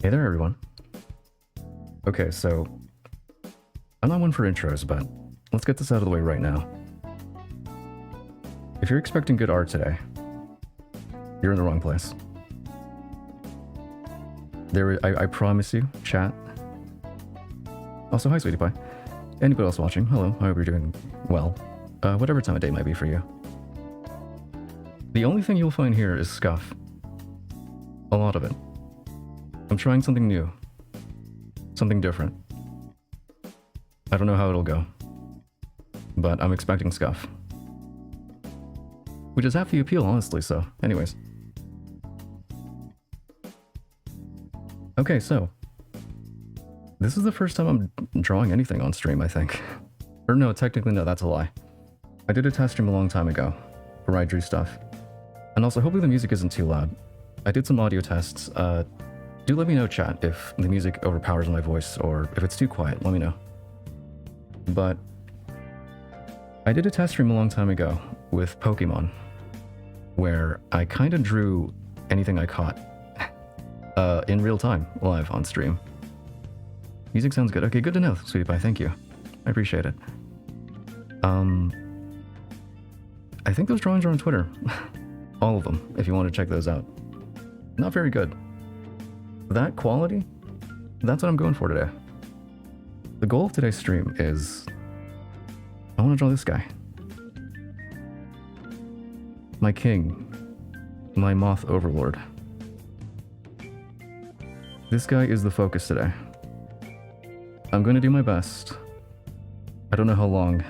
Hey there, everyone. Okay, so I'm not one for intros, but let's get this out of the way right now. If you're expecting good art today, you're in the wrong place. I promise you, chat. Also, hi, sweetie pie. Anybody else watching? Hello, I hope you're doing well. Whatever time of day might be for you. The only thing you'll find here is scuff. A lot of it. I'm trying something new. Something different. I don't know how it'll go. But I'm expecting scuff. Which is half the appeal, honestly, so anyways. Okay, so this is the first time I'm drawing anything on stream, I think. Or no, technically no, that's a lie. I did a test stream a long time ago where I drew stuff. And also, hopefully the music isn't too loud. I did some audio tests. Do let me know, chat, if the music overpowers my voice or if it's too quiet, let me know. But I did a test stream a long time ago with Pokemon where I kind of drew anything I caught in real time, live on stream. Music sounds good. Okay, good to know, sweetie pie. Thank you. I appreciate it. I think those drawings are on Twitter. All of them, if you want to check those out. Not very good. That quality, that's what I'm going for today. The goal of today's stream is I want to draw this guy. My king. My moth overlord. This guy is the focus today. I'm going to do my best. I don't know how long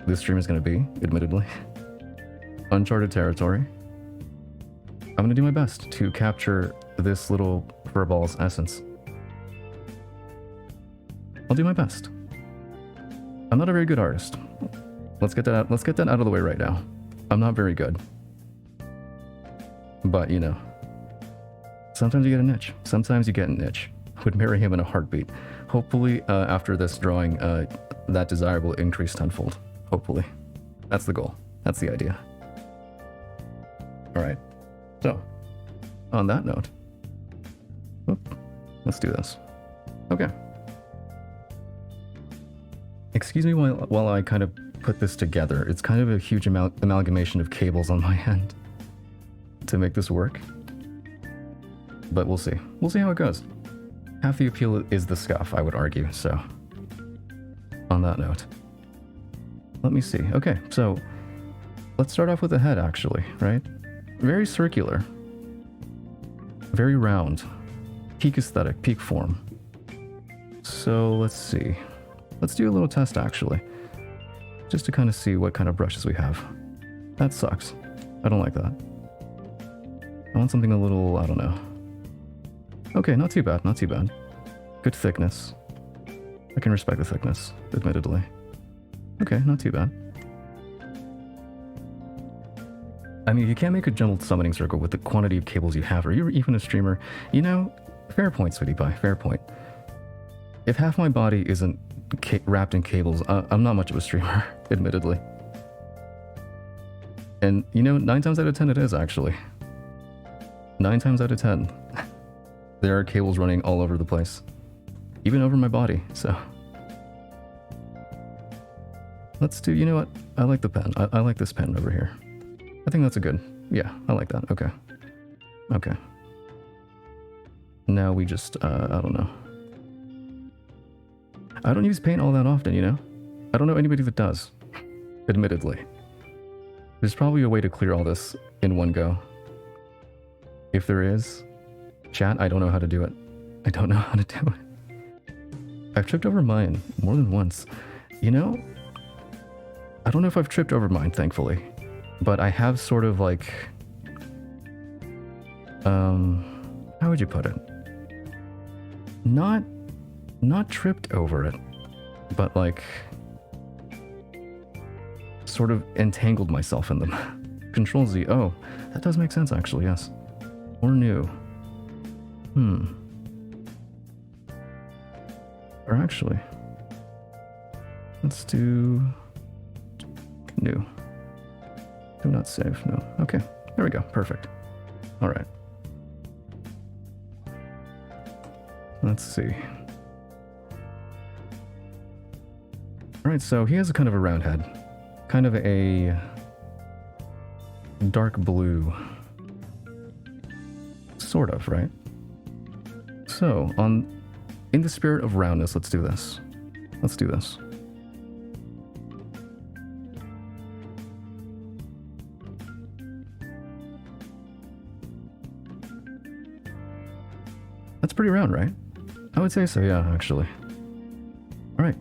this stream is going to be, admittedly. Uncharted territory. I'm going to do my best to capture this little furball's essence. I'll do my best. I'm not a very good artist. Let's get that out of the way right now. I'm not very good. But, you know, sometimes you get a niche. Sometimes you get an itch. Would marry him in a heartbeat. Hopefully, after this drawing, that desire will increase tenfold. Hopefully. That's the goal. That's the idea. Alright. So, on that note, let's do this. Okay. Excuse me while I kind of put this together. It's kind of a huge amalgamation of cables on my end to make this work. But we'll see. We'll see how it goes. Half the appeal is the scuff, I would argue, so on that note. Let me see. Okay, so let's start off with the head, actually, right? Very circular. Very round. Peak aesthetic, peak form. So let's see. Let's do a little test, actually. Just to kind of see what kind of brushes we have. That sucks. I don't like that. I want something a little, I don't know. Okay, not too bad, not too bad. Good thickness. I can respect the thickness, admittedly. Okay, not too bad. I mean, you can't make a jumbled summoning circle with the quantity of cables you have, or you're even a streamer. You know, fair point, sweetie pie, fair point. If half my body isn't wrapped in cables, I'm not much of a streamer, admittedly. And, you know, 9 times out of 10 it is, actually. 9 times out of 10. There are cables running all over the place. Even over my body, so. Let's do, you know what? I like the pen. I like this pen over here. I think that's a good, yeah, I like that. Okay. Okay. Now we just, I don't know. I don't use paint all that often, you know? I don't know anybody that does, admittedly. There's probably a way to clear all this in one go. If there is, chat, I don't know how to do it. I don't know how to do it. I've tripped over mine more than once. You know, I don't know if I've tripped over mine, thankfully. But I have sort of like, how would you put it? Not tripped over it, but like, sort of entangled myself in them. Control Z, oh, that does make sense actually, yes. Or new. Or actually, let's do new. Do not save, no. Okay, there we go, perfect. All right. Let's see. Alright, so he has a kind of a round head. Kind of a dark blue. Sort of, right? So, in the spirit of roundness, let's do this. Let's do this. That's pretty round, right? I would say so, yeah, actually. Alright.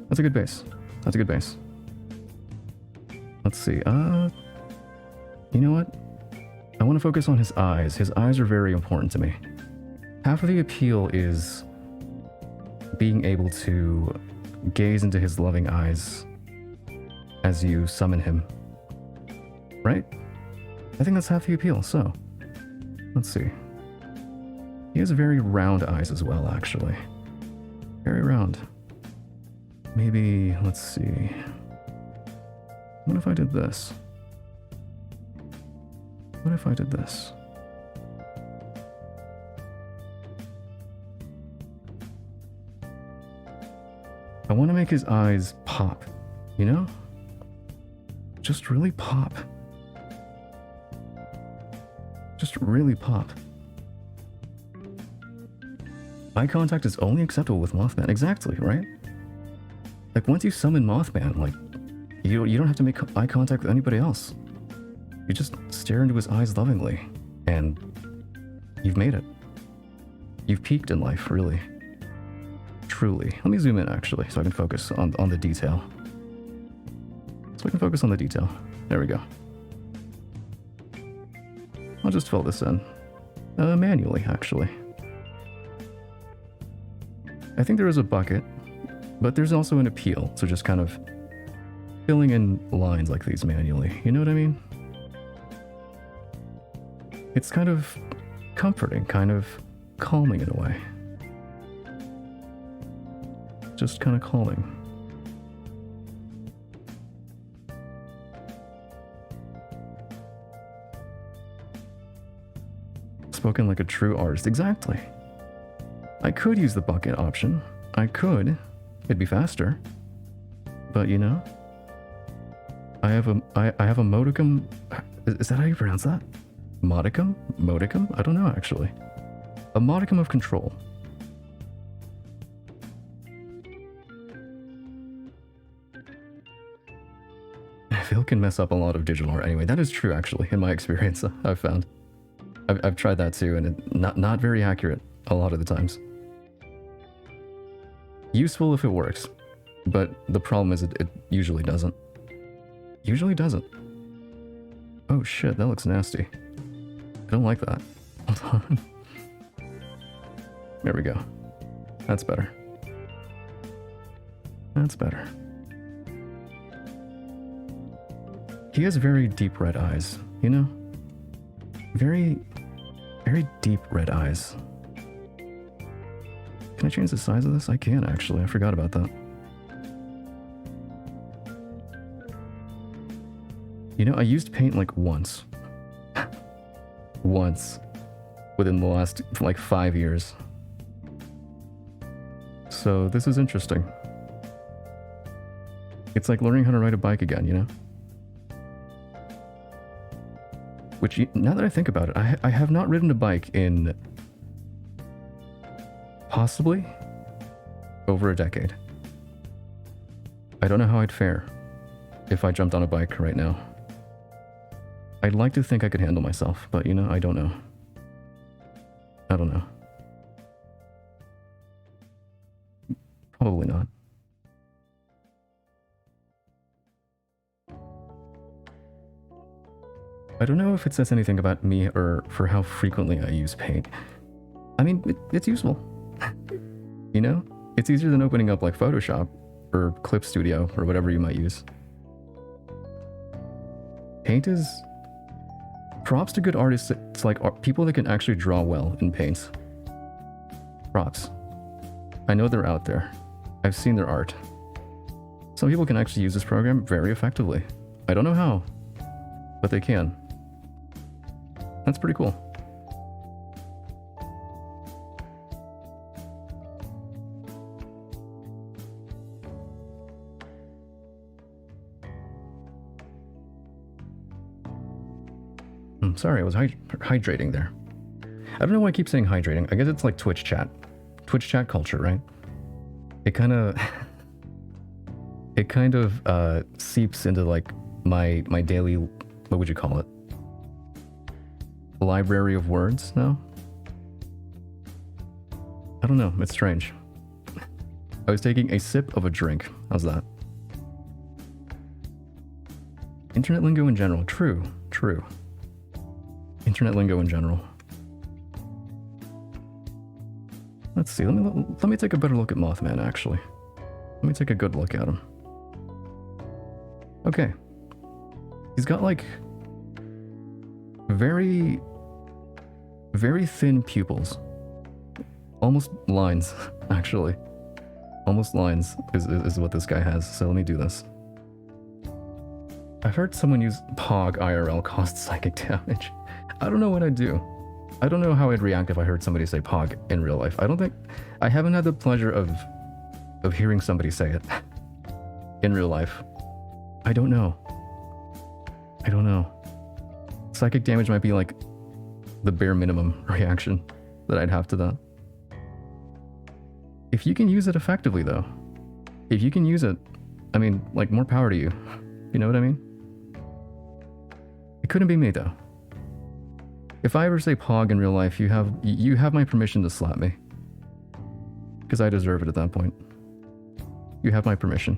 That's a good base. That's a good base. Let's see. You know what? I want to focus on his eyes. His eyes are very important to me. Half of the appeal is being able to gaze into his loving eyes as you summon him. Right? I think that's half the appeal, so let's see. He has very round eyes as well, actually. Very round. Maybe, let's see. What if I did this? What if I did this? I want to make his eyes pop, you know? Just really pop. Just really pop. Eye contact is only acceptable with Mothman. Exactly, right? Like, once you summon Mothman, like, you don't have to make eye contact with anybody else. You just stare into his eyes lovingly, and you've made it. You've peaked in life, really. Truly. Let me zoom in, actually, so I can focus on the detail. So I can focus on the detail. There we go. I'll just fill this in. Manually, actually. I think there is a bucket, but there's also an appeal, so just kind of filling in lines like these manually. You know what I mean? It's kind of comforting, kind of calming in a way. Just kind of calming. Spoken like a true artist. Exactly. I could use the bucket option. I could. It'd be faster. But, you know, I have a modicum. Is that how you pronounce that? Modicum? Modicum? I don't know, actually. A modicum of control. Phil can mess up a lot of digital art anyway. That is true, actually, in my experience. I've found. I've tried that too, and it, not very accurate a lot of the times. Useful if it works, but the problem is it usually doesn't. Usually doesn't. Oh shit, that looks nasty. I don't like that. Hold on. There we go. That's better. That's better. He has very deep red eyes, you know? Very deep red eyes. Can I change the size of this? I can, actually. I forgot about that. You know, I used paint like once. Once. Within the last, like, 5 years. So, this is interesting. It's like learning how to ride a bike again, you know? Which, now that I think about it, I have not ridden a bike in possibly over a decade. I don't know how I'd fare if I jumped on a bike right now. I'd like to think I could handle myself, but you know, I don't know. I don't know. Probably not. I don't know if it says anything about me or for how frequently I use paint. I mean, it's useful. You know? It's easier than opening up like Photoshop or Clip Studio or whatever you might use. Paint is... Props to good artists. It's like people that can actually draw well in paints. Props. I know they're out there. I've seen their art. Some people can actually use this program very effectively. I don't know how, but they can. That's pretty cool. Sorry, I was hydrating there. I don't know why I keep saying hydrating. I guess it's like Twitch chat culture, right? It kind of seeps into like my daily, what would you call it? Library of words now? I don't know, it's strange. I was taking a sip of a drink. How's that? Internet lingo in general. True. Internet lingo in general. Let's see, let me take a better look at Mothman, actually. Let me take a good look at him. Okay. He's got like very thin pupils. Almost lines, actually. Almost lines is what this guy has, so let me do this. I've heard someone use POG IRL caused psychic damage. I don't know what I'd do. I don't know how I'd react if I heard somebody say POG in real life. I haven't had the pleasure of hearing somebody say it in real life. I don't know. Psychic damage might be like the bare minimum reaction that I'd have to that. If you can use it effectively though, if you can use it, I mean, like, more power to you. You know what I mean? It couldn't be me though. If I ever say POG in real life, you have my permission to slap me. Because I deserve it at that point. You have my permission.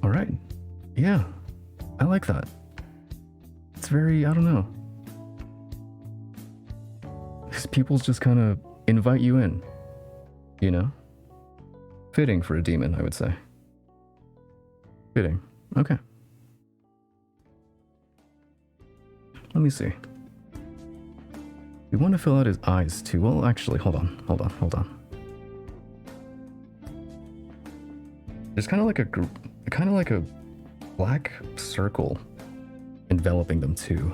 Alright. Yeah. I like that. It's very, I don't know. These people's just kind of invite you in, you know? Fitting for a demon, I would say. Fitting. Okay. Let me see. We want to fill out his eyes too. Well, actually, hold on. There's kind of like a black circle enveloping them too.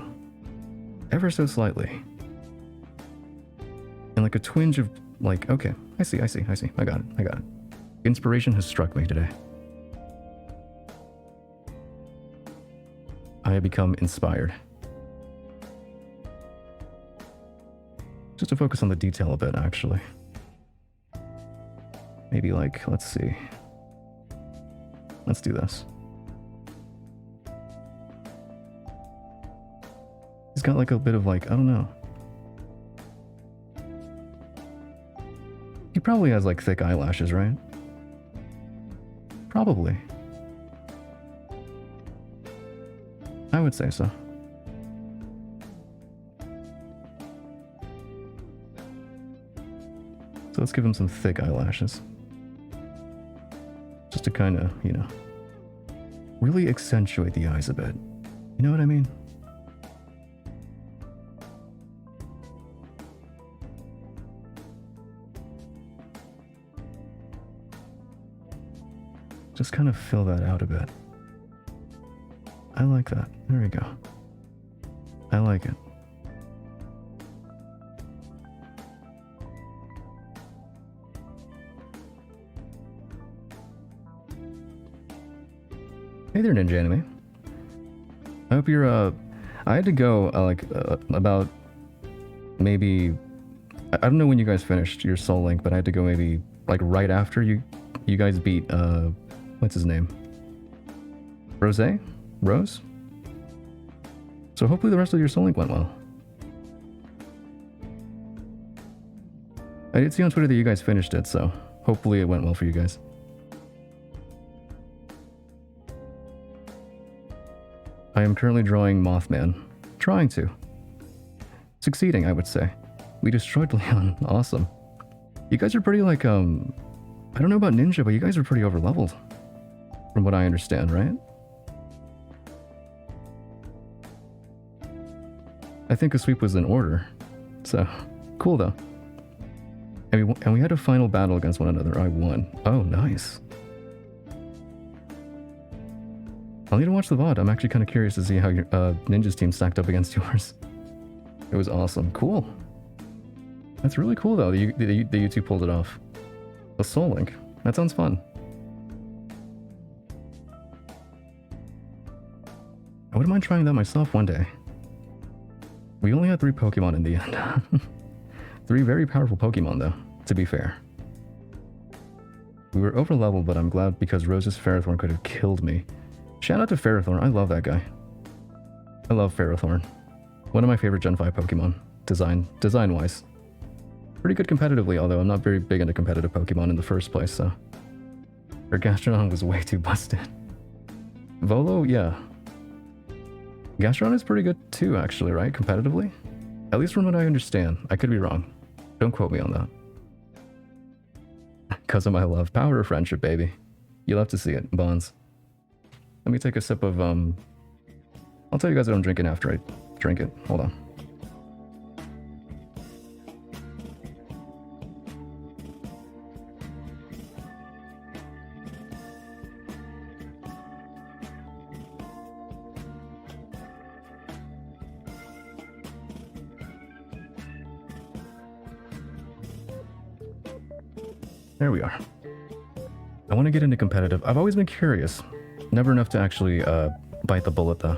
Ever so slightly. And like a twinge of like, okay, I see. I got it. Inspiration has struck me today. I have become inspired. Just to focus on the detail a bit, actually. Maybe like, let's see. Let's do this. He's got like a bit of like, I don't know. He probably has like thick eyelashes, right? Probably. I would say so. So let's give him some thick eyelashes. Just to kind of, you know, really accentuate the eyes a bit. You know what I mean? Just kind of fill that out a bit. I like that. There we go. I like it. Hey there, Ninja Anime. I hope you're, I had to go, about maybe, I don't know when you guys finished your Soul Link, but I had to go maybe, like, right after you guys beat, what's his name? Rose? So hopefully the rest of your Soul Link went well. I did see on Twitter that you guys finished it, so hopefully it went well for you guys. I am currently drawing Mothman. Trying to. Succeeding, I would say. We destroyed Leon. Awesome. You guys are pretty like, I don't know about Ninja, but you guys are pretty over-leveled. From what I understand, right? I think a sweep was in order. So, cool though. And we had a final battle against one another. I won. Oh, nice. I'll need to watch the VOD. I'm actually kind of curious to see how your Ninja's team stacked up against yours. It was awesome. Cool. That's really cool though that you two pulled it off. A Soul Link. That sounds fun. I wouldn't mind trying that myself one day. We only had 3 Pokemon in the end. 3 very powerful Pokemon though, to be fair. We were over leveled, but I'm glad because Rose's Ferrothorn could have killed me. Shout out to Ferrothorn, I love that guy. I love Ferrothorn. One of my favorite Gen 5 Pokemon, design-wise. Pretty good competitively, although I'm not very big into competitive Pokemon in the first place, so... Her Gastrodon was way too busted. Volo, yeah. Gastrodon is pretty good too, actually, right? Competitively? At least from what I understand. I could be wrong. Don't quote me on that. Cause of my love. Power of friendship, baby. You'll have to see it. Bonds. Let me take a sip of, I'll tell you guys what I'm drinking after I drink it. Hold on. There we are. I want to get into competitive. I've always been curious. Never enough to actually bite the bullet though.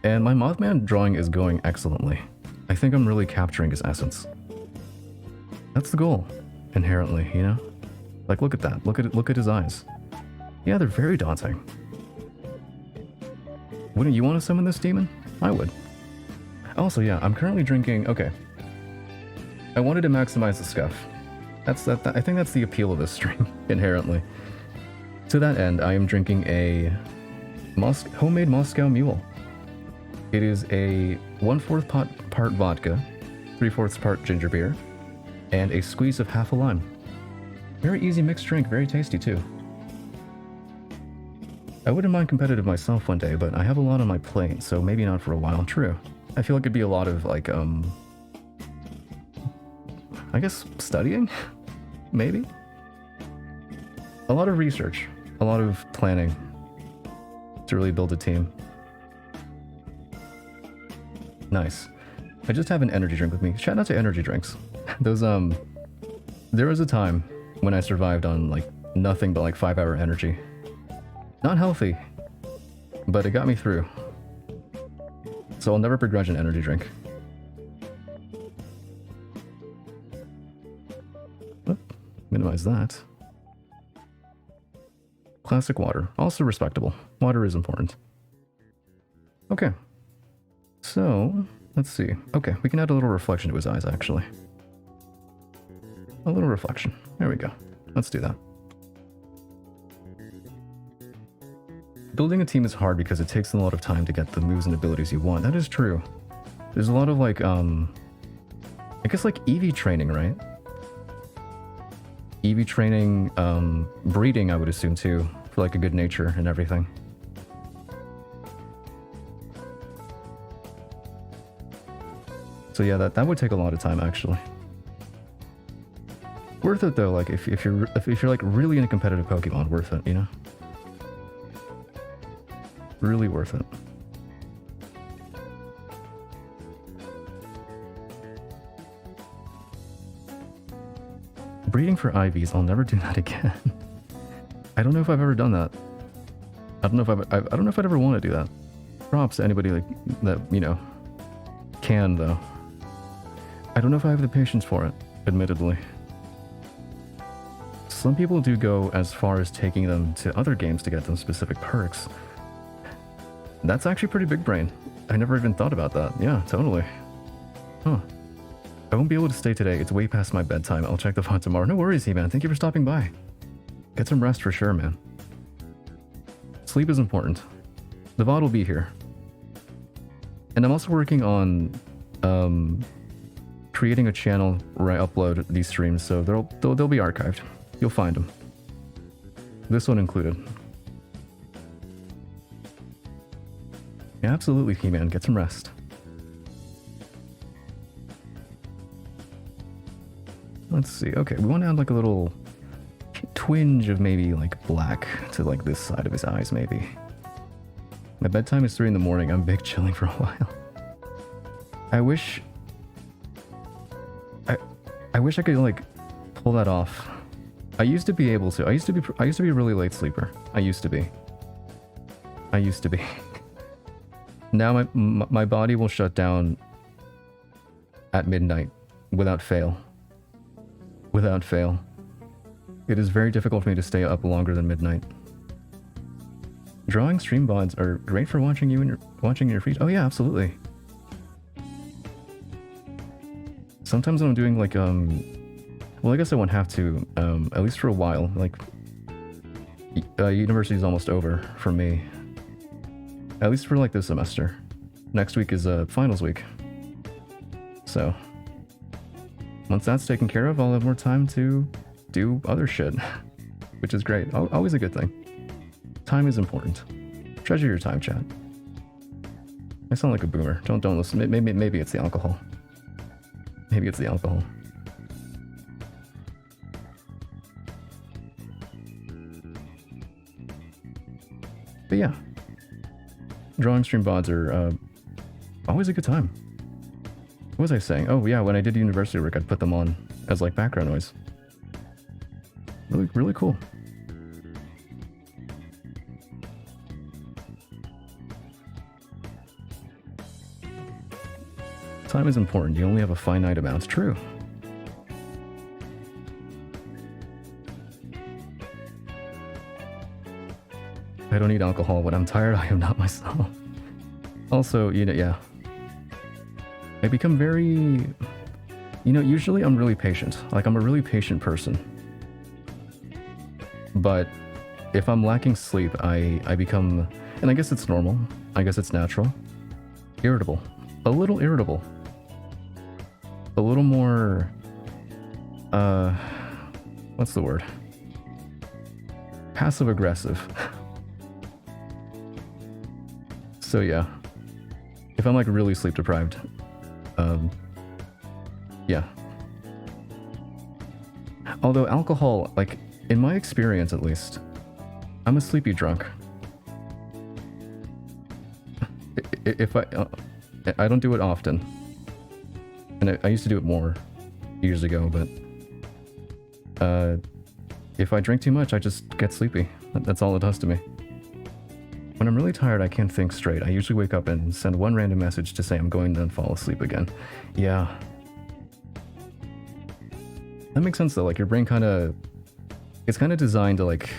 And my Mothman drawing is going excellently. I think I'm really capturing his essence. That's the goal, inherently, you know? Like, look at that. Look at his eyes. Yeah, they're very daunting. Wouldn't you want to summon this demon? I would. Also, yeah, I'm currently drinking... Okay. I wanted to maximize the scuff. I think that's the appeal of this stream, inherently. To that end, I am drinking a homemade Moscow Mule. It is a 1/4 part vodka, 3/4 part ginger beer, and a squeeze of half a lime. Very easy mixed drink, very tasty too. I wouldn't mind competitive myself one day, but I have a lot on my plate, so maybe not for a while. True. I feel like it'd be a lot of, like, I guess studying? Maybe? A lot of research. A lot of planning to really build a team. Nice. I just have an energy drink with me. Shout out to energy drinks. Those, there was a time when I survived on, like, nothing but, like, 5-hour energy. Not healthy, but it got me through. So I'll never begrudge an energy drink. Oop, minimize that. Classic water. Also respectable. Water is important. Okay. So, let's see. Okay, we can add a little reflection to his eyes, actually. A little reflection. There we go. Let's do that. Building a team is hard because it takes a lot of time to get the moves and abilities you want. That is true. There's a lot of, like, I guess, like, EV training, right? EV training, breeding, I would assume, too, for, like, a good nature and everything. So yeah, that would take a lot of time, actually. Worth it though, like if you're like really into competitive Pokemon, worth it, you know? Really worth it. Breeding for IVs, I'll never do that again. I don't know if I've ever done that. I don't know if I'd ever want to do that. Props to anybody like that, you know, can though. I don't know if I have the patience for it, admittedly. Some people do go as far as taking them to other games to get them specific perks. That's actually pretty big brain. I never even thought about that. Yeah, totally. Huh. I won't be able to stay today. It's way past my bedtime. I'll check the VOD tomorrow. No worries, He-Man. Thank you for stopping by. Get some rest for sure, man. Sleep is important. The VOD will be here. And I'm also working on creating a channel where I upload these streams, so they'll be archived. You'll find them. This one included. Yeah, absolutely, He-Man. Get some rest. Let's see. Okay, we want to add like a little twinge of maybe like black to like this side of his eyes, maybe. My bedtime is 3 in the morning. I'm big chilling for a while. I wish... I wish I could like pull that off. I used to be able to. I used to be a really late sleeper. I used to be. Now my body will shut down at midnight without fail. Without fail. It is very difficult for me to stay up longer than midnight. Drawing stream VODs are great for watching you and watching your free. Oh yeah, absolutely. Sometimes when I'm doing like well, I guess I won't have to at least for a while. Like university's almost over for me. At least for like this semester. Next week is finals week. So once that's taken care of, I'll have more time to do other shit, which is great. Always a good thing. Time is important. Treasure your time, chat. I sound like a boomer. Don't listen. Maybe it's the alcohol. Maybe it's the alcohol. But yeah, drawing stream VODs are always a good time. What was I saying? Oh yeah, when I did university work, I'd put them on as like background noise. Really cool. Time is important. You only have a finite amount. True. I don't need alcohol. When I'm tired, I am not myself. Also, you know, yeah. I become very... You know, usually I'm really patient. Like, I'm a really patient person. But if I'm lacking sleep, I become... And I guess it's normal. I guess it's natural. Irritable. A little irritable. A little more... What's the word? Passive-aggressive. So yeah. If I'm like really sleep deprived, yeah. Although alcohol, like in my experience at least, I'm a sleepy drunk. If I don't do it often, and I used to do it more years ago, but if I drink too much, I just get sleepy. That's all it does to me. When I'm really tired, I can't think straight. I usually wake up and send one random message to say I'm going to then fall asleep again. Yeah. That makes sense though, like your brain it's kind of designed to like...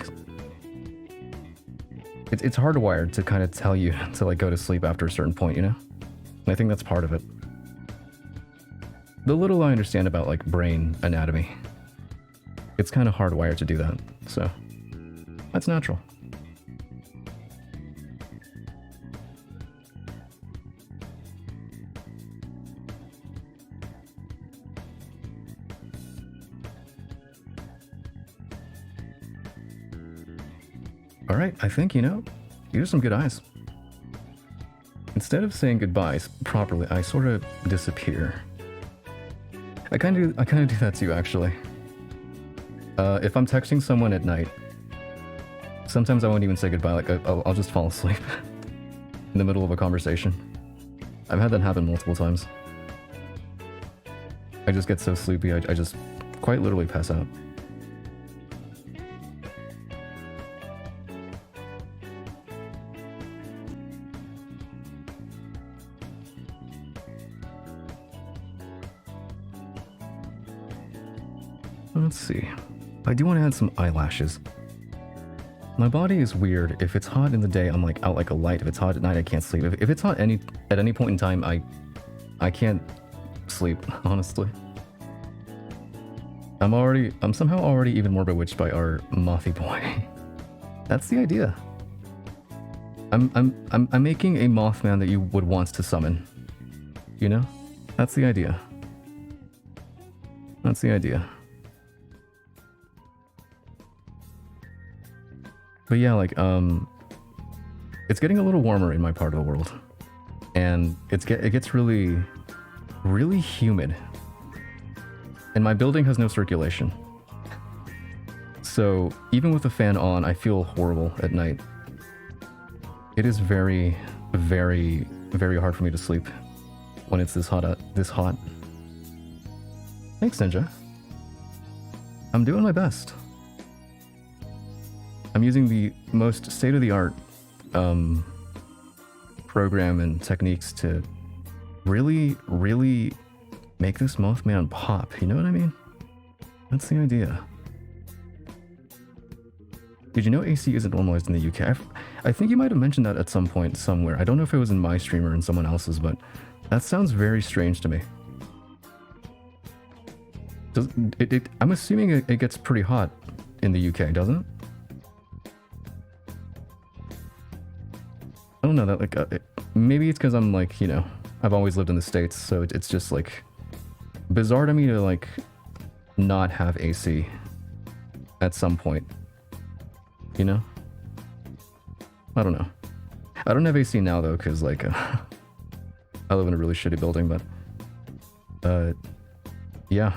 It's hardwired to kind of tell you to like go to sleep after a certain point, you know? And I think that's part of it. The little I understand about like brain anatomy, it's kind of hardwired to do that, so that's natural. Alright, I think, you know, you have some good eyes. Instead of saying goodbyes properly, I sort of disappear. I kind of do that too, actually. If I'm texting someone at night, sometimes I won't even say goodbye, like I'll just fall asleep in the middle of a conversation. I've had that happen multiple times. I just get so sleepy, I just quite literally pass out. Let's see. I do want to add some eyelashes. My body is weird. If it's hot in the day, I'm like out like a light. If it's hot at night, I can't sleep. If it's hot at any point in time, I can't sleep, honestly. I'm somehow already even more bewitched by our mothy boy. That's the idea. I'm making a Mothman that you would want to summon. You know? That's the idea. That's the idea. But yeah, like, it's getting a little warmer in my part of the world. And it gets really, really humid. And my building has no circulation. So even with the fan on, I feel horrible at night. It is very, very, very hard for me to sleep when it's this hot. Thanks, Ninja. I'm doing my best. I'm using the most state-of-the-art program and techniques to really, really make this Mothman pop. You know what I mean? That's the idea. Did you know AC isn't normalized in the UK? I think you might have mentioned that at some point somewhere. I don't know if it was in my stream or in someone else's, but that sounds very strange to me. I'm assuming it gets pretty hot in the UK, doesn't it? I don't know that, like, maybe it's because I'm like, you know, I've always lived in the States, so it's just like bizarre to me to like not have AC at some point, you know? I don't know. I don't have AC now though, because like I live in a really shitty building, but yeah.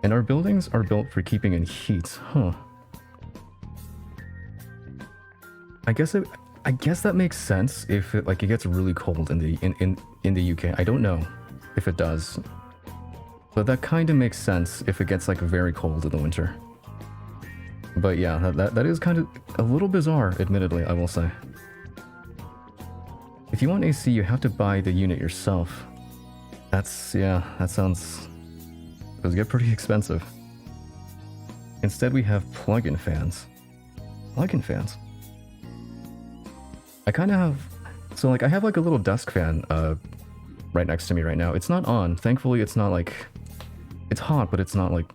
And our buildings are built for keeping in heat, huh? I guess that makes sense if it gets really cold in the UK. I don't know if it does, but that kind of makes sense if it gets like very cold in the winter. But yeah, that is kind of a little bizarre, admittedly, I will say. If you want AC, you have to buy the unit yourself. That sounds... Those get pretty expensive. Instead, we have plug-in fans. Plug-in fans? I kind of have... So, like, I have, like, a little desk fan right next to me right now. It's not on. Thankfully, it's not, like... It's hot, but it's not, like,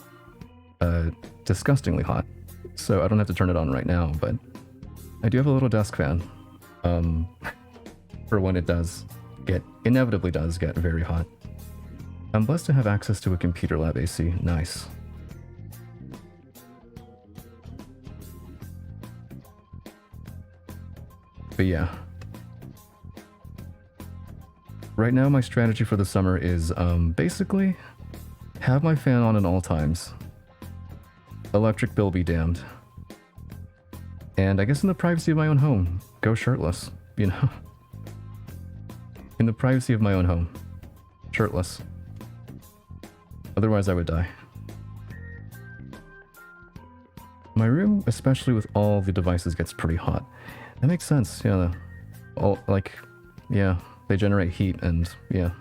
disgustingly hot. So I don't have to turn it on right now, but I do have a little desk fan. For when it inevitably does get very hot. I'm blessed to have access to a computer lab AC. Nice. But yeah. Right now my strategy for the summer is basically have my fan on at all times. Electric bill be damned. And I guess in the privacy of my own home, go shirtless, you know? In the privacy of my own home. Shirtless. Otherwise I would die. My room, especially with all the devices, gets pretty hot. That makes sense, yeah. Yeah, they generate heat and, yeah.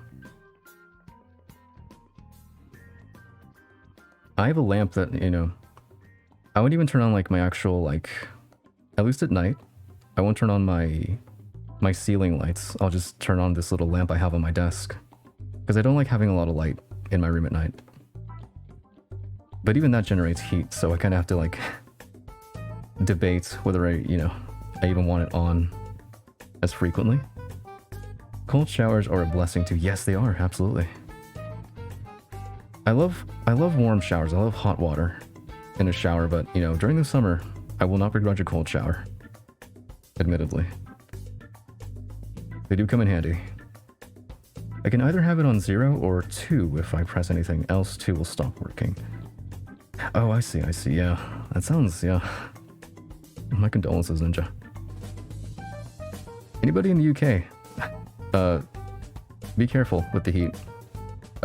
I have a lamp that, you know, I wouldn't even turn on, like, my actual, like, at least at night, I won't turn on my ceiling lights. I'll just turn on this little lamp I have on my desk. Because I don't like having a lot of light in my room at night. But even that generates heat, so I kind of have to, like, debate whether I even want it on as frequently. Cold showers are a blessing too. Yes, they are, absolutely. I love warm showers. I love hot water in a shower, but, you know, during the summer, I will not begrudge a cold shower. Admittedly. They do come in handy. I can either have it on 0 or 2 if I press anything else. 2 will stop working. Oh, I see, yeah. That sounds, yeah. My condolences, Ninja. Anybody in the UK? Be careful with the heat.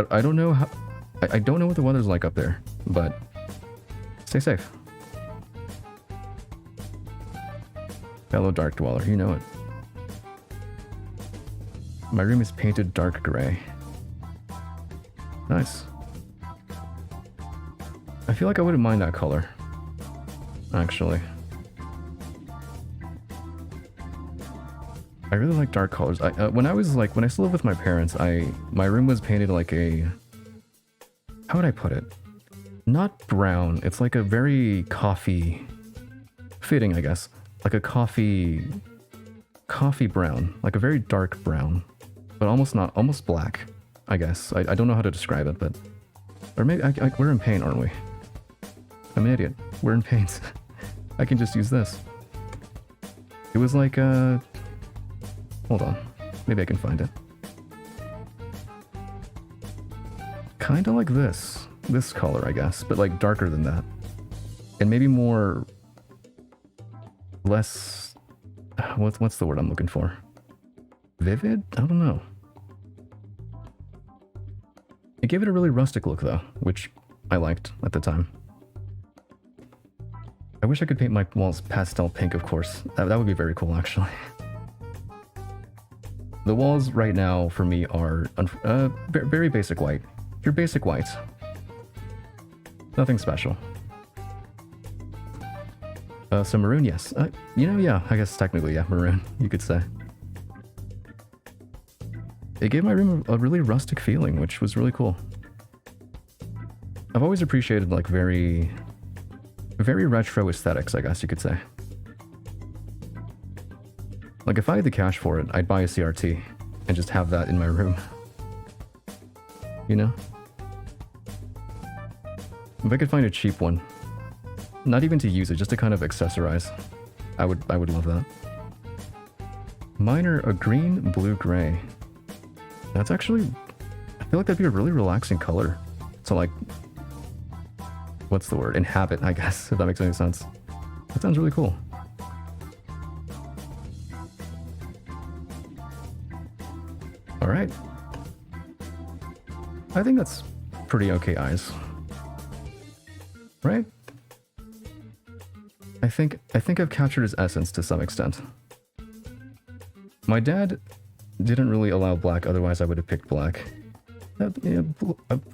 I don't know how... I don't know what the weather's like up there, but stay safe. Fellow Dark Dweller, you know it. My room is painted dark gray. Nice. I feel like I wouldn't mind that color, actually. I really like dark colors. When I still lived with my parents, my room was painted like a... How would I put it? Not brown. It's like a very coffee... Fitting, I guess. Like a coffee brown. Like a very dark brown. But almost black, I guess. I don't know how to describe it, but... Or maybe, we're in paint, aren't we? I'm an idiot. We're in paint. I can just use this. It was like, hold on. Maybe I can find it. Kinda like this. This color, I guess. But like darker than that. And maybe more... Less... What's the word I'm looking for? Vivid? I don't know. It gave it a really rustic look though, which I liked at the time. I wish I could paint my walls pastel pink, of course. That would be very cool, actually. The walls right now, for me, are very basic white. Your basic white. Nothing special. So maroon, yes. You know, yeah, I guess technically, yeah, maroon, you could say. It gave my room a really rustic feeling, which was really cool. I've always appreciated, like, very retro aesthetics, I guess you could say. Like, if I had the cash for it, I'd buy a CRT and just have that in my room. You know? If I could find a cheap one, not even to use it, just to kind of accessorize, I would love that. Mine are a green, blue, gray. That's actually, I feel like that'd be a really relaxing color to, like, what's the word? Inhabit, I guess, if that makes any sense. That sounds really cool. All right. I think that's pretty okay eyes. Right? I think I've captured his essence to some extent. My dad didn't really allow black, otherwise I would have picked black. Yeah,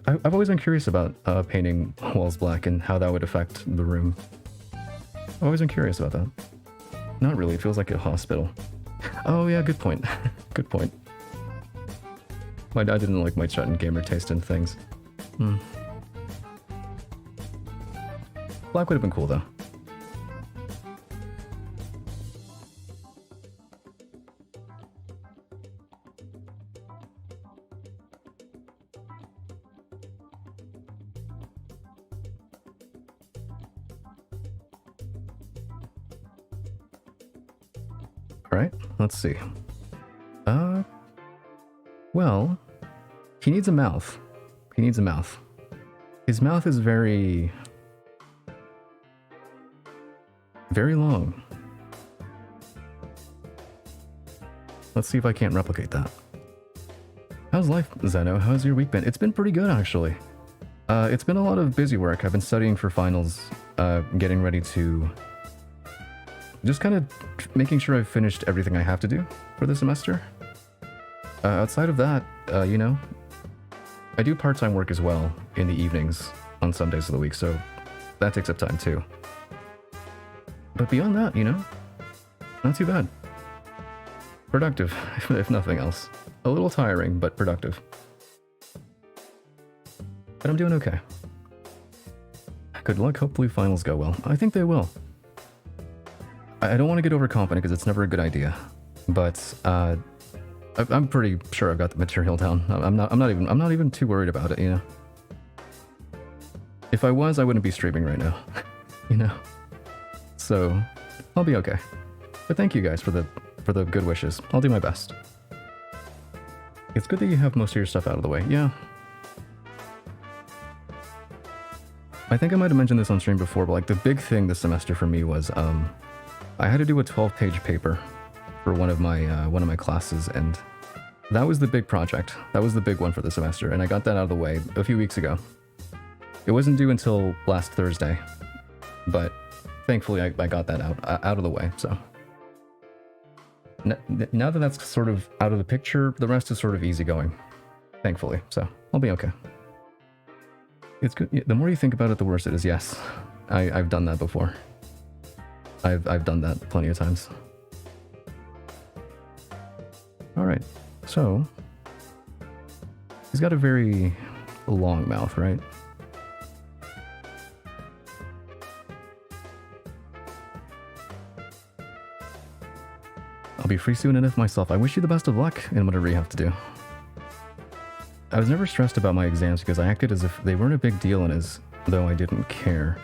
I've always been curious about painting walls black and how that would affect the room. I've always been curious about that. Not really, it feels like a hospital. Oh yeah, good point. Good point. My dad didn't like my Chet and gamer taste in things. Black would have been cool though. Alright, let's see. Well, he needs a mouth. He needs a mouth. His mouth is very long. Let's see if I can't replicate that. How's life, Zeno? How's your week been? It's been pretty good, actually. It's been a lot of busy work. I've been studying for finals, getting ready to... just kind of making sure I've finished everything I have to do for the semester. Outside of that, you know, I do part-time work as well in the evenings on some days of the week, so that takes up time too. But beyond that, you know, not too bad. Productive, if nothing else. A little tiring, but productive. But I'm doing okay. Good luck, hopefully finals go well. I think they will. I don't want to get overconfident because it's never a good idea, but I'm pretty sure I've got the material down. I'm not even too worried about it, you know. If I was, I wouldn't be streaming right now, you know. So I'll be okay. But thank you guys for the good wishes. I'll do my best. It's good that you have most of your stuff out of the way. Yeah. I think I might have mentioned this on stream before, but like the big thing this semester for me was I had to do a 12-page paper for one of my classes, and that was the big project. That was the big one for the semester, and I got that out of the way a few weeks ago. It wasn't due until last Thursday, but thankfully I got that out of the way, so. Now that that's sort of out of the picture, the rest is sort of easygoing, thankfully, so I'll be okay. It's good. The more you think about it, the worse it is. Yes, I've done that before. I've done that plenty of times. All right, so he's got a very long mouth, right? I'll be free soon enough myself. I wish you the best of luck in whatever you have to do. I was never stressed about my exams because I acted as if they weren't a big deal and as though I didn't care.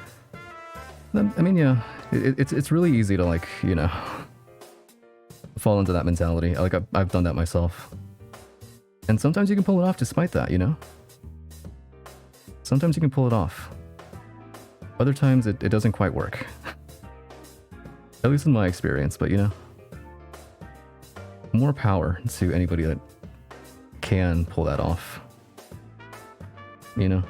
I mean, yeah, it's really easy to, like, you know, fall into that mentality. Like, I've done that myself. And sometimes you can pull it off despite that, you know? Sometimes you can pull it off. Other times it doesn't quite work. At least in my experience, but you know. More power to anybody that can pull that off. you know?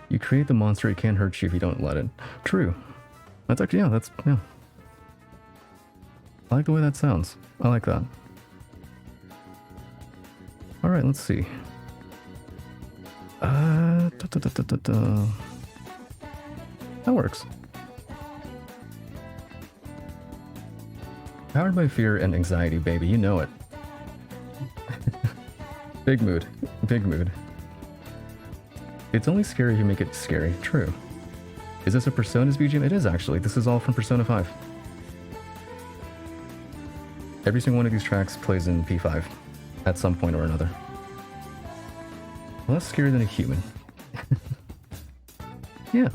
You create the monster, it can't hurt you if you don't let it. True. That's actually, yeah. I like the way that sounds. I like that. Alright, let's see. That works. Powered by fear and anxiety, baby. You know it. Big mood. Big mood. It's only scary if you make it scary. True. Is this a Persona's BGM? It is, actually. This is all from Persona 5. Every single one of these tracks plays in P5 at some point or another. Less scary than a human. Yeah.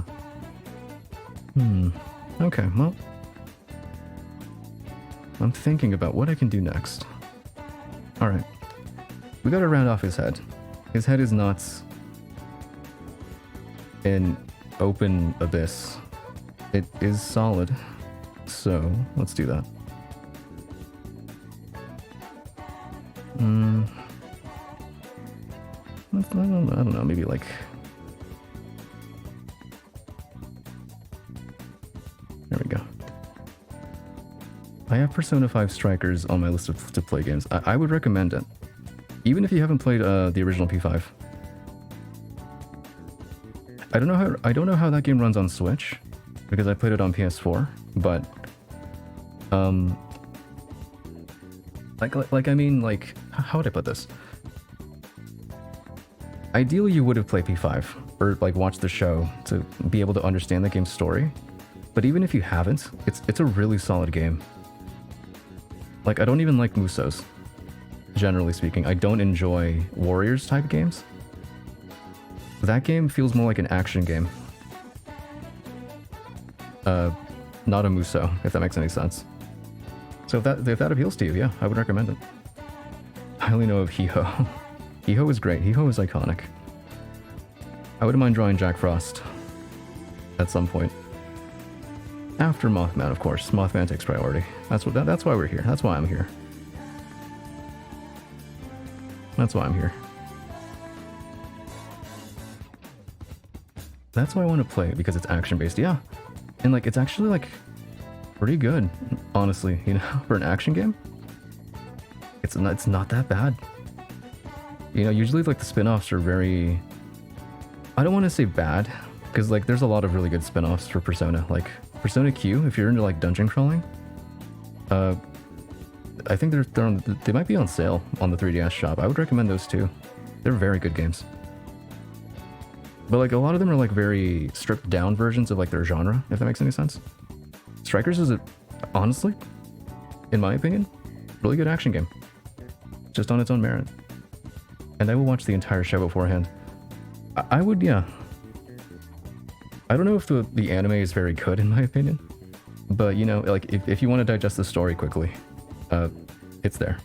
Okay, well. I'm thinking about what I can do next. Alright. We gotta round off his head. His head is not an open abyss. It is solid. So, let's do that. I don't know, maybe like... There we go. I have Persona 5 Strikers on my list of to play games. I would recommend it. Even if you haven't played the original P5. I don't know how that game runs on Switch, because I played it on PS4, but I mean, like, how would I put this? Ideally, you would have played P5 or like watched the show to be able to understand the game's story. But even if you haven't, it's a really solid game. Like, I don't even like Musos, generally speaking. I don't enjoy Warriors type games. That game feels more like an action game. Not a Muso, if that makes any sense. So if that appeals to you, yeah, I would recommend it. I only know of Hiho. Hiho is great. Hiho is iconic. I wouldn't mind drawing Jack Frost at some point. After Mothman, of course. Mothman takes priority. That's why we're here. That's why I'm here. That's why I'm here. That's why I want to play, because it's action-based, yeah. And, like, it's actually, like, pretty good, honestly, you know, for an action game. It's not that bad. You know, usually, like, the spin-offs are very... I don't want to say bad, because, like, there's a lot of really good spin-offs for Persona. Like, Persona Q, if you're into, like, dungeon crawling, I think they might be on sale on the 3DS shop. I would recommend those, too. They're very good games. But, like, a lot of them are, like, very stripped-down versions of, like, their genre, if that makes any sense. Strikers is, honestly, in my opinion, really good action game. Just on its own merit. And I will watch the entire show beforehand. I would, yeah. I don't know if the anime is very good, in my opinion. But, you know, like, if you want to digest the story quickly, it's there.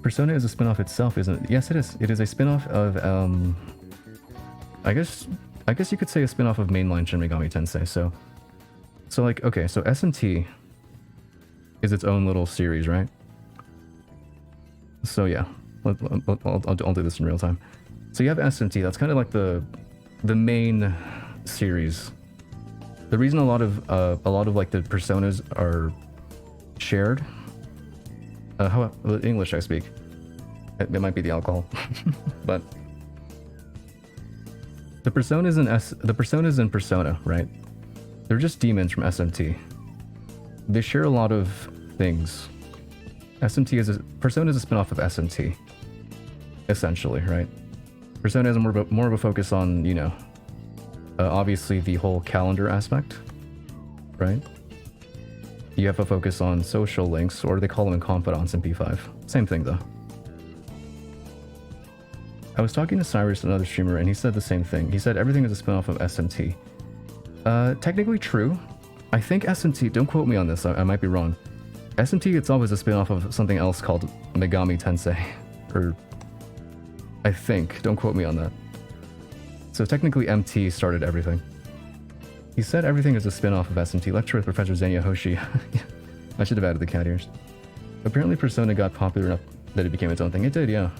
Persona is a spin-off itself, isn't it? Yes, it is. It is a spin-off of, I guess you could say a spin-off of mainline Shin Megami Tensei, so like, okay, so SMT is its own little series, right? So yeah, I'll do this in real time. So you have SMT, that's kind of like the main series. The reason a lot of like the personas are shared, how English I speak, it might be the alcohol, but the personas in Persona, right? They're just demons from SMT. They share a lot of things. Persona is a spin-off of SMT, essentially, right? Persona has more of a focus on, you know, obviously the whole calendar aspect, right? You have a focus on social links, or they call them confidants in P5. Same thing, though. I was talking to Cyrus, another streamer, and he said the same thing. He said everything is a spin-off of SMT. Technically true. I think SMT, don't quote me on this, I might be wrong. SMT itself is a spin-off of something else called Megami Tensei. Or, I think, don't quote me on that. So technically MT started everything. He said everything is a spin-off of SMT. Lecture with Professor Zenya Hoshi. I should have added the cat ears. Apparently Persona got popular enough that it became its own thing. It did, yeah.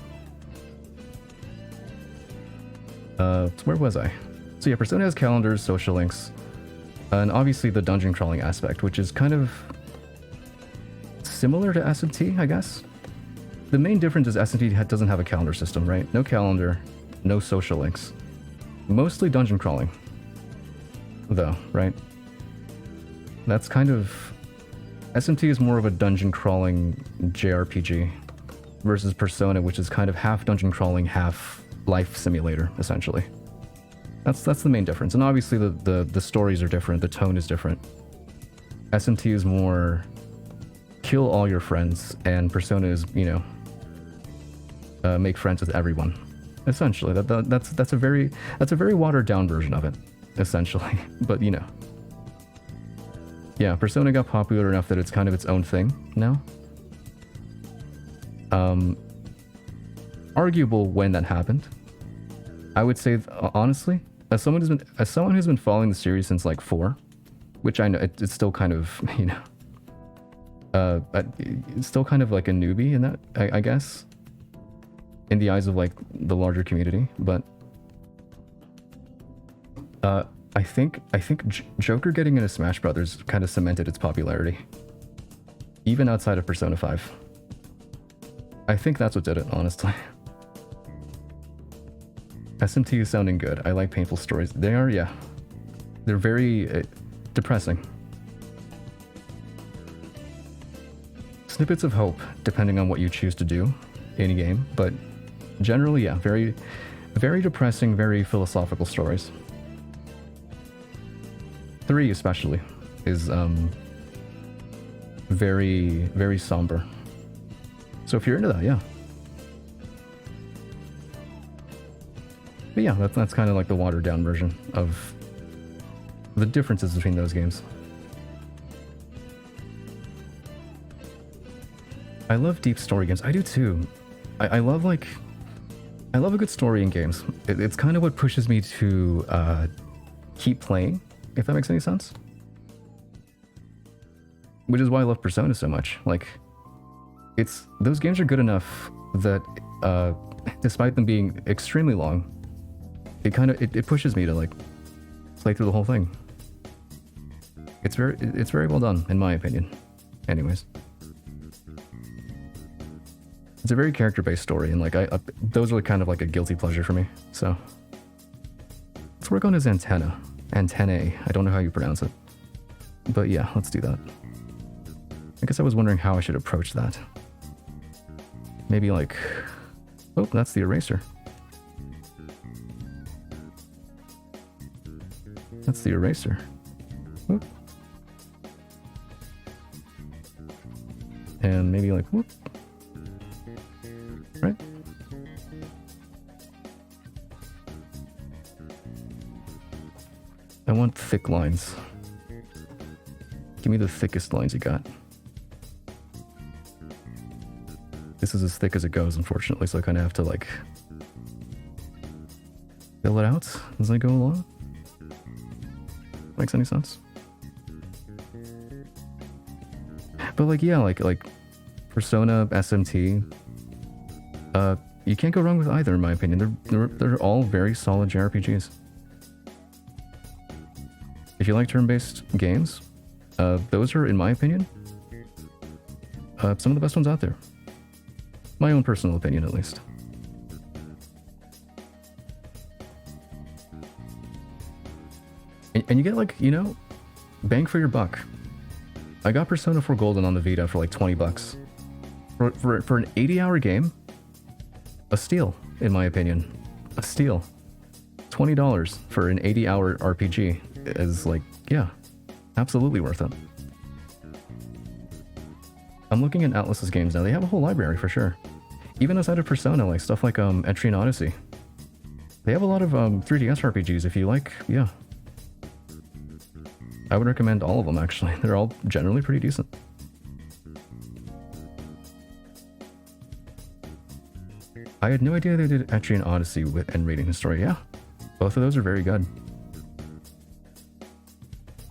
So where was I? So yeah, Persona has calendars, social links, and obviously the dungeon crawling aspect, which is kind of similar to SMT, I guess. The main difference is SMT doesn't have a calendar system, right? No calendar, no social links. Mostly dungeon crawling, though, right? That's kind of... SMT is more of a dungeon crawling JRPG versus Persona, which is kind of half dungeon crawling, half life simulator, essentially. That's the main difference. And obviously the stories are different, the tone is different. SMT is more kill all your friends, and Persona is, you know, make friends with everyone. Essentially, that's a very watered down version of it, essentially. But you know, yeah, Persona got popular enough that it's kind of its own thing now. Arguable when that happened. I would say, honestly, as someone who's been following the series since like 4, which I know it's still kind of, you know, it's still kind of like a newbie in that, I guess, in the eyes of like the larger community. But I think Joker getting into Smash Brothers kind of cemented its popularity, even outside of Persona 5. I think that's what did it, honestly. SMT is sounding good. I like painful stories. They are, yeah. They're very depressing. Snippets of hope, depending on what you choose to do in a game, but generally, yeah, very, very depressing, very philosophical stories. 3 especially is very, very somber. So if you're into that, yeah. But yeah, that's kind of like the watered down version of the differences between those games. I love deep story games. I do too. I love a good story in games. It's kind of what pushes me to keep playing, if that makes any sense. Which is why I love Persona so much. Like, those games are good enough that despite them being extremely long, it pushes me to like play through the whole thing. It's very well done, in my opinion. Anyways, it's a very character-based story, and like those are kind of like a guilty pleasure for me. So let's work on his antennae. I don't know how you pronounce it, but yeah, let's do that. I guess I was wondering how I should approach that. Maybe like, oh, that's the eraser. That's the eraser. Whoop. And maybe like, whoop. Right? I want thick lines. Give me the thickest lines you got. This is as thick as it goes, unfortunately, so I kind of have to like fill it out as I go along. Makes any sense? But like, yeah, like Persona, SMT, you can't go wrong with either, in my opinion. They're all very solid JRPGs. If you like turn-based games, those are, in my opinion, some of the best ones out there. My own personal opinion, at least. And you get like, you know, bang for your buck. I got Persona 4 Golden on the Vita for like $20. For an 80-hour game, a steal, in my opinion. A steal. $20 for an 80-hour RPG is like, yeah, absolutely worth it. I'm looking at Atlus's games now. They have a whole library for sure. Even outside of Persona, like stuff like Etrian Odyssey. They have a lot of 3DS RPGs if you like, yeah. I would recommend all of them, actually. They're all generally pretty decent. I had no idea they did Etrian Odyssey and reading the story, yeah. Both of those are very good.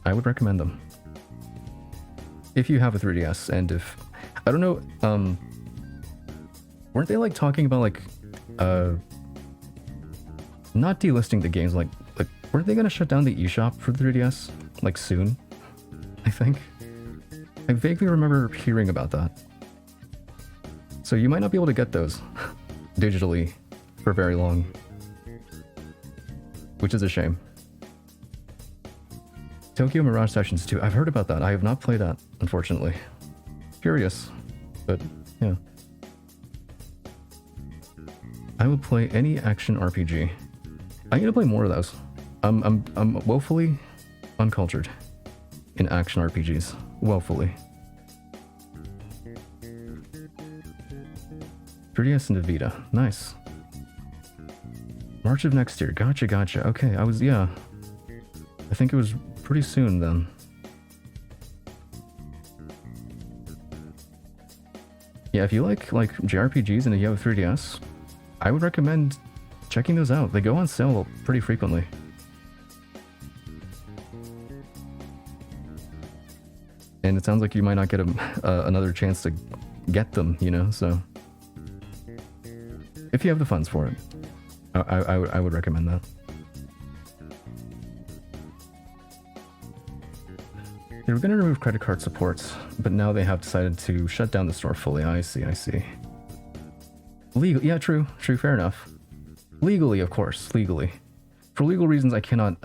I would recommend them. If you have a 3DS, and if... I don't know, weren't they, like, talking about, like, not delisting the games, like, weren't they gonna shut down the eShop for the 3DS? Like, soon? I think. I vaguely remember hearing about that. So you might not be able to get those digitally for very long. Which is a shame. Tokyo Mirage Sessions 2. I've heard about that. I have not played that, unfortunately. Curious. But, yeah. I will play any action RPG. I need to play more of those. I'm woefully uncultured in action RPGs. Woefully. 3DS and Vita. Nice. March of next year. Gotcha. Okay, yeah. I think it was pretty soon then. Yeah, if you like JRPGs and you have a 3DS, I would recommend checking those out. They go on sale pretty frequently. And it sounds like you might not get another chance to get them, you know, so... If you have the funds for it, I would recommend that. They were going to remove credit card support, but now they have decided to shut down the store fully. I see. Legal, yeah, true, fair enough. Legally, of course, legally. For legal reasons, I cannot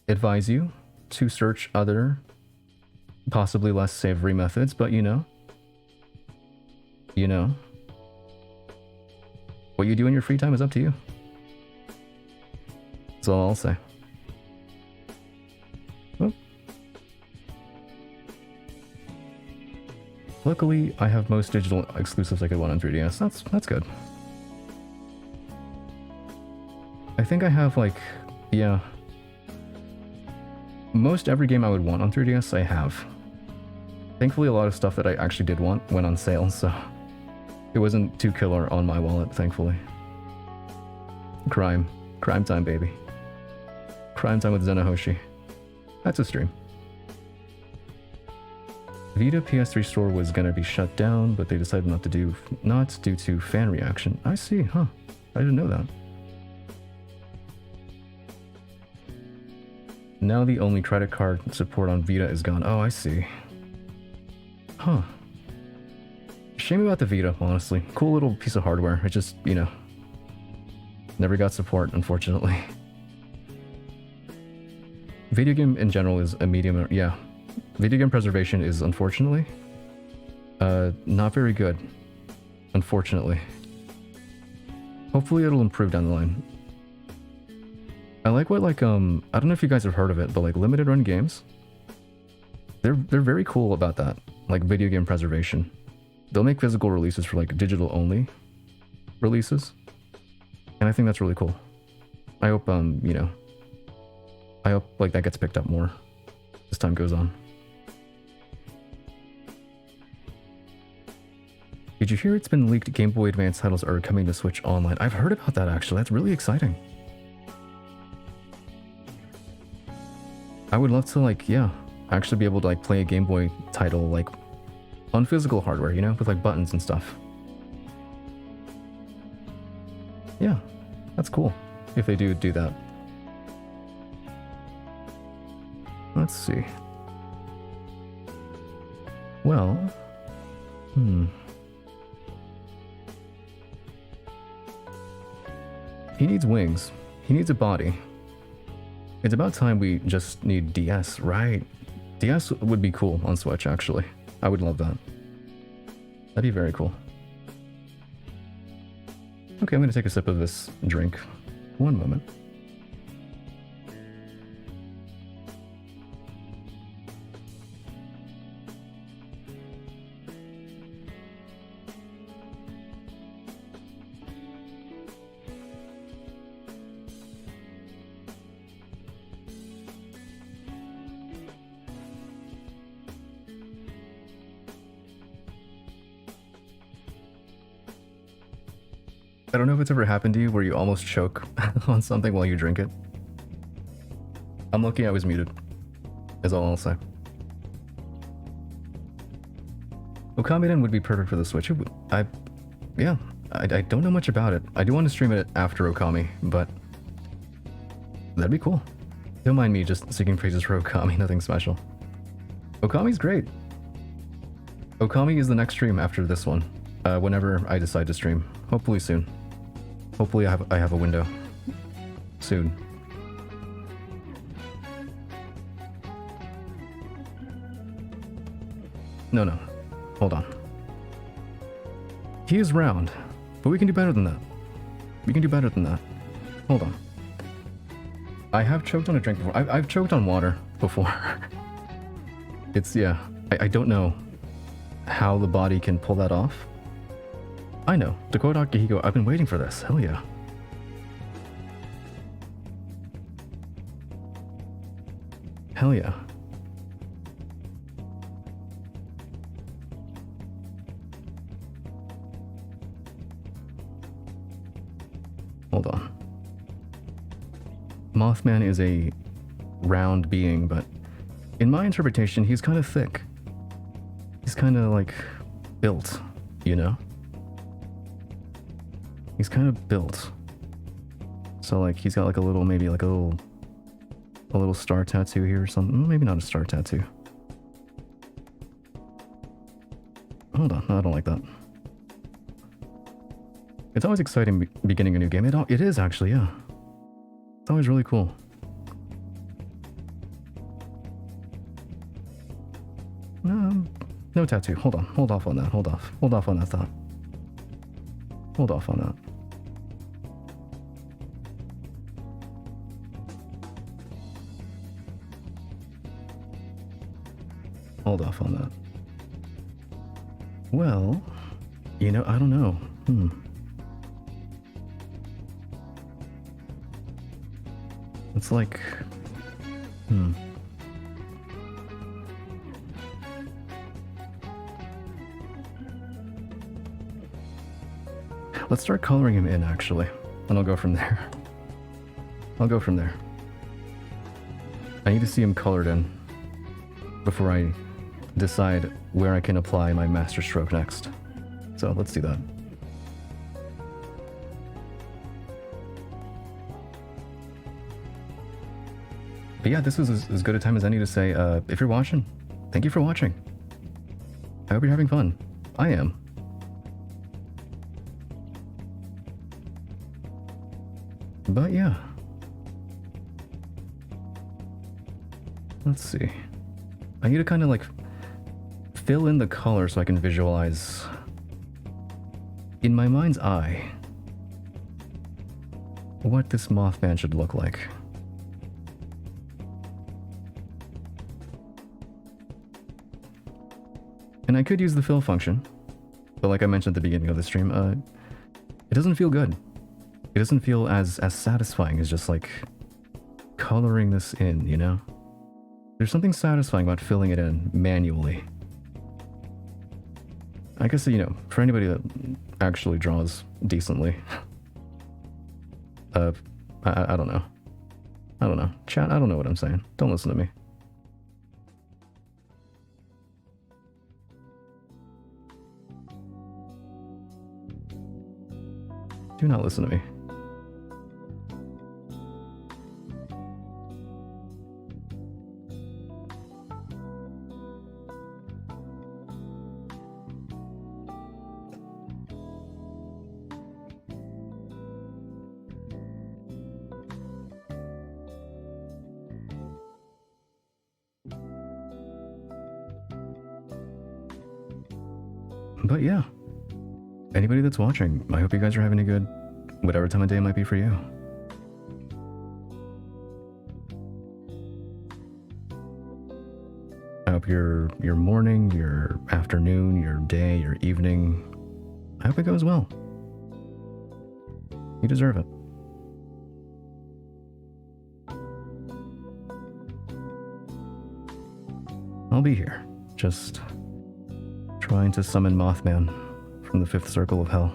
advise you to search other, possibly less savory methods, but you know. What you do in your free time is up to you. That's all I'll say. Oh. Luckily, I have most digital exclusives I could want on 3DS. That's good. I think I have, like, yeah. Most every game I would want on 3DS, I have. Thankfully, a lot of stuff that I actually did want went on sale, so... It wasn't too killer on my wallet, thankfully. Crime time, baby. Crime time with Zenahoshi. That's a stream. Vita PS3 store was gonna be shut down, but they decided not due to fan reaction. I see, huh? I didn't know that. Now the only credit card support on Vita is gone. Oh, I see. Huh. Shame about the Vita, honestly. Cool little piece of hardware. It just, you know, never got support, unfortunately. Video game in general is a medium, yeah. Video game preservation is, unfortunately, not very good. Unfortunately. Hopefully it'll improve down the line. I like what, like, I don't know if you guys have heard of it, but, like, limited run games, they're very cool about that. Like, video game preservation. They'll make physical releases for, like, digital-only releases. And I think that's really cool. I hope, you know... I hope, like, that gets picked up more as time goes on. Did you hear it's been leaked Game Boy Advance titles are coming to Switch Online? I've heard about that, actually. That's really exciting. I would love to, like, yeah, actually be able to, like, play a Game Boy title, like, on physical hardware, you know, with, like, buttons and stuff. Yeah, that's cool, if they do that. Let's see. Well, He needs wings. He needs a body. It's about time we just need DS, right? DS would be cool on Switch, actually. I would love that. That'd be very cool. Okay, I'm gonna take a sip of this drink. One moment. I don't know if it's ever happened to you where you almost choke on something while you drink it. I'm lucky I was muted, is all I'll say. Okamiden would be perfect for the Switch. I don't know much about it. I do want to stream it after Okami, but that'd be cool. Don't mind me just singing praises for Okami, nothing special. Okami's great. Okami is the next stream after this one, whenever I decide to stream. Hopefully soon. Hopefully I have a window soon. No. Hold on. He is round, but we can do better than that. We can do better than that. Hold on. I have choked on a drink before. I've choked on water before. It's, yeah. I don't know how the body can pull that off. I know. Dakota Akihiko, I've been waiting for this. Hell yeah. Hell yeah. Hold on. Mothman is a round being, but in my interpretation, he's kind of thick. He's kind of like built, you know? He's kind of built. So like he's got like a little, maybe like a little star tattoo here or something. Maybe not a star tattoo. Hold on, no, I don't like that. It's always exciting beginning a new game. It is actually, yeah. It's always really cool. No tattoo. Hold on. Hold off on that. Hold off. Hold off on that thought. Hold off on that. Hold off on that. Well, you know, I don't know. It's like, Let's start coloring him in, actually, and I'll go from there. I'll go from there. I need to see him colored in before I decide where I can apply my master stroke next. So let's do that. But yeah, this was as good a time as any to say, if you're watching, thank you for watching. I hope you're having fun. I am. But yeah. Let's see. I need to kind of like fill in the color so I can visualize in my mind's eye what this Mothman should look like. And I could use the fill function, but like I mentioned at the beginning of the stream, it doesn't feel good. It doesn't feel as satisfying as just like coloring this in, you know? There's something satisfying about filling it in manually. I guess, you know, for anybody that actually draws decently. I don't know. I don't know. Chat, I don't know what I'm saying. Don't listen to me. Do not listen to me. But yeah, anybody that's watching, I hope you guys are having a good whatever time of day it might be for you. I hope your morning, your afternoon, your day, your evening, I hope it goes well. You deserve it. I'll be here, just trying to summon Mothman from the fifth circle of hell.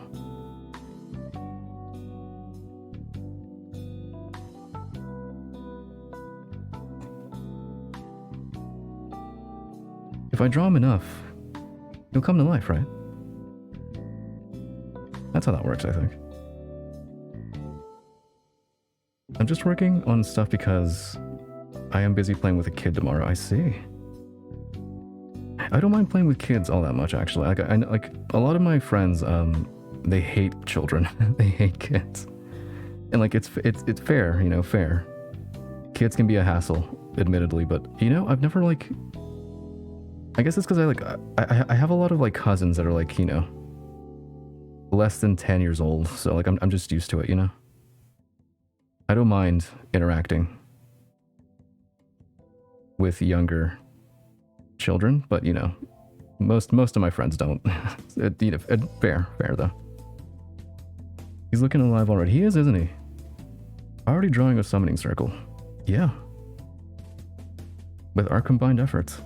If I draw him enough, he'll come to life, right? That's how that works, I think. I'm just working on stuff because I am busy playing with a kid tomorrow. I see. I don't mind playing with kids all that much, actually. Like a lot of my friends, they hate children. They hate kids. And like, it's fair, you know, fair. Kids can be a hassle, admittedly, but you know, I've never like, I guess it's because I have a lot of like cousins that are like, you know, less than 10 years old. So like, I'm just used to it, you know? I don't mind interacting with younger children, but you know, most of my friends don't. You know, fair though. He's looking alive already. He is, isn't he? Already drawing a summoning circle. Yeah. With our combined efforts,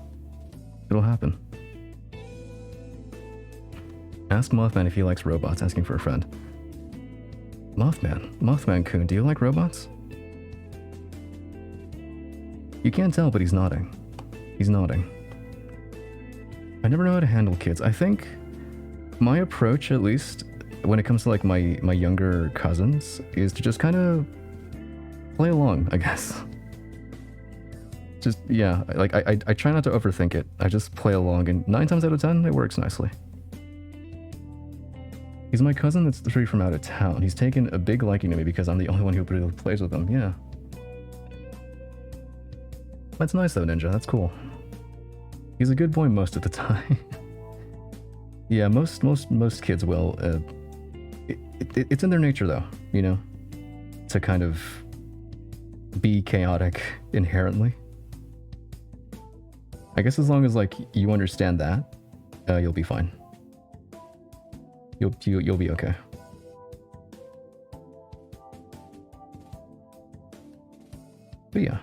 it'll happen. Ask Mothman if he likes robots, asking for a friend. Mothman-kun, do you like robots? You can't tell, but he's nodding. He's nodding. I never know how to handle kids. I think my approach, at least, when it comes to like my younger cousins, is to just kind of play along, I guess. Just, yeah, like I try not to overthink it. I just play along, and 9 times out of 10, it works nicely. He's my cousin that's 3 from out of town. He's taken a big liking to me because I'm the only one who really plays with him, yeah. That's nice though, Ninja, that's cool. He's a good boy most of the time. Yeah, most kids will. It's in their nature though, you know, to kind of be chaotic inherently. I guess as long as like you understand that, you'll be fine. You'll be okay. But yeah.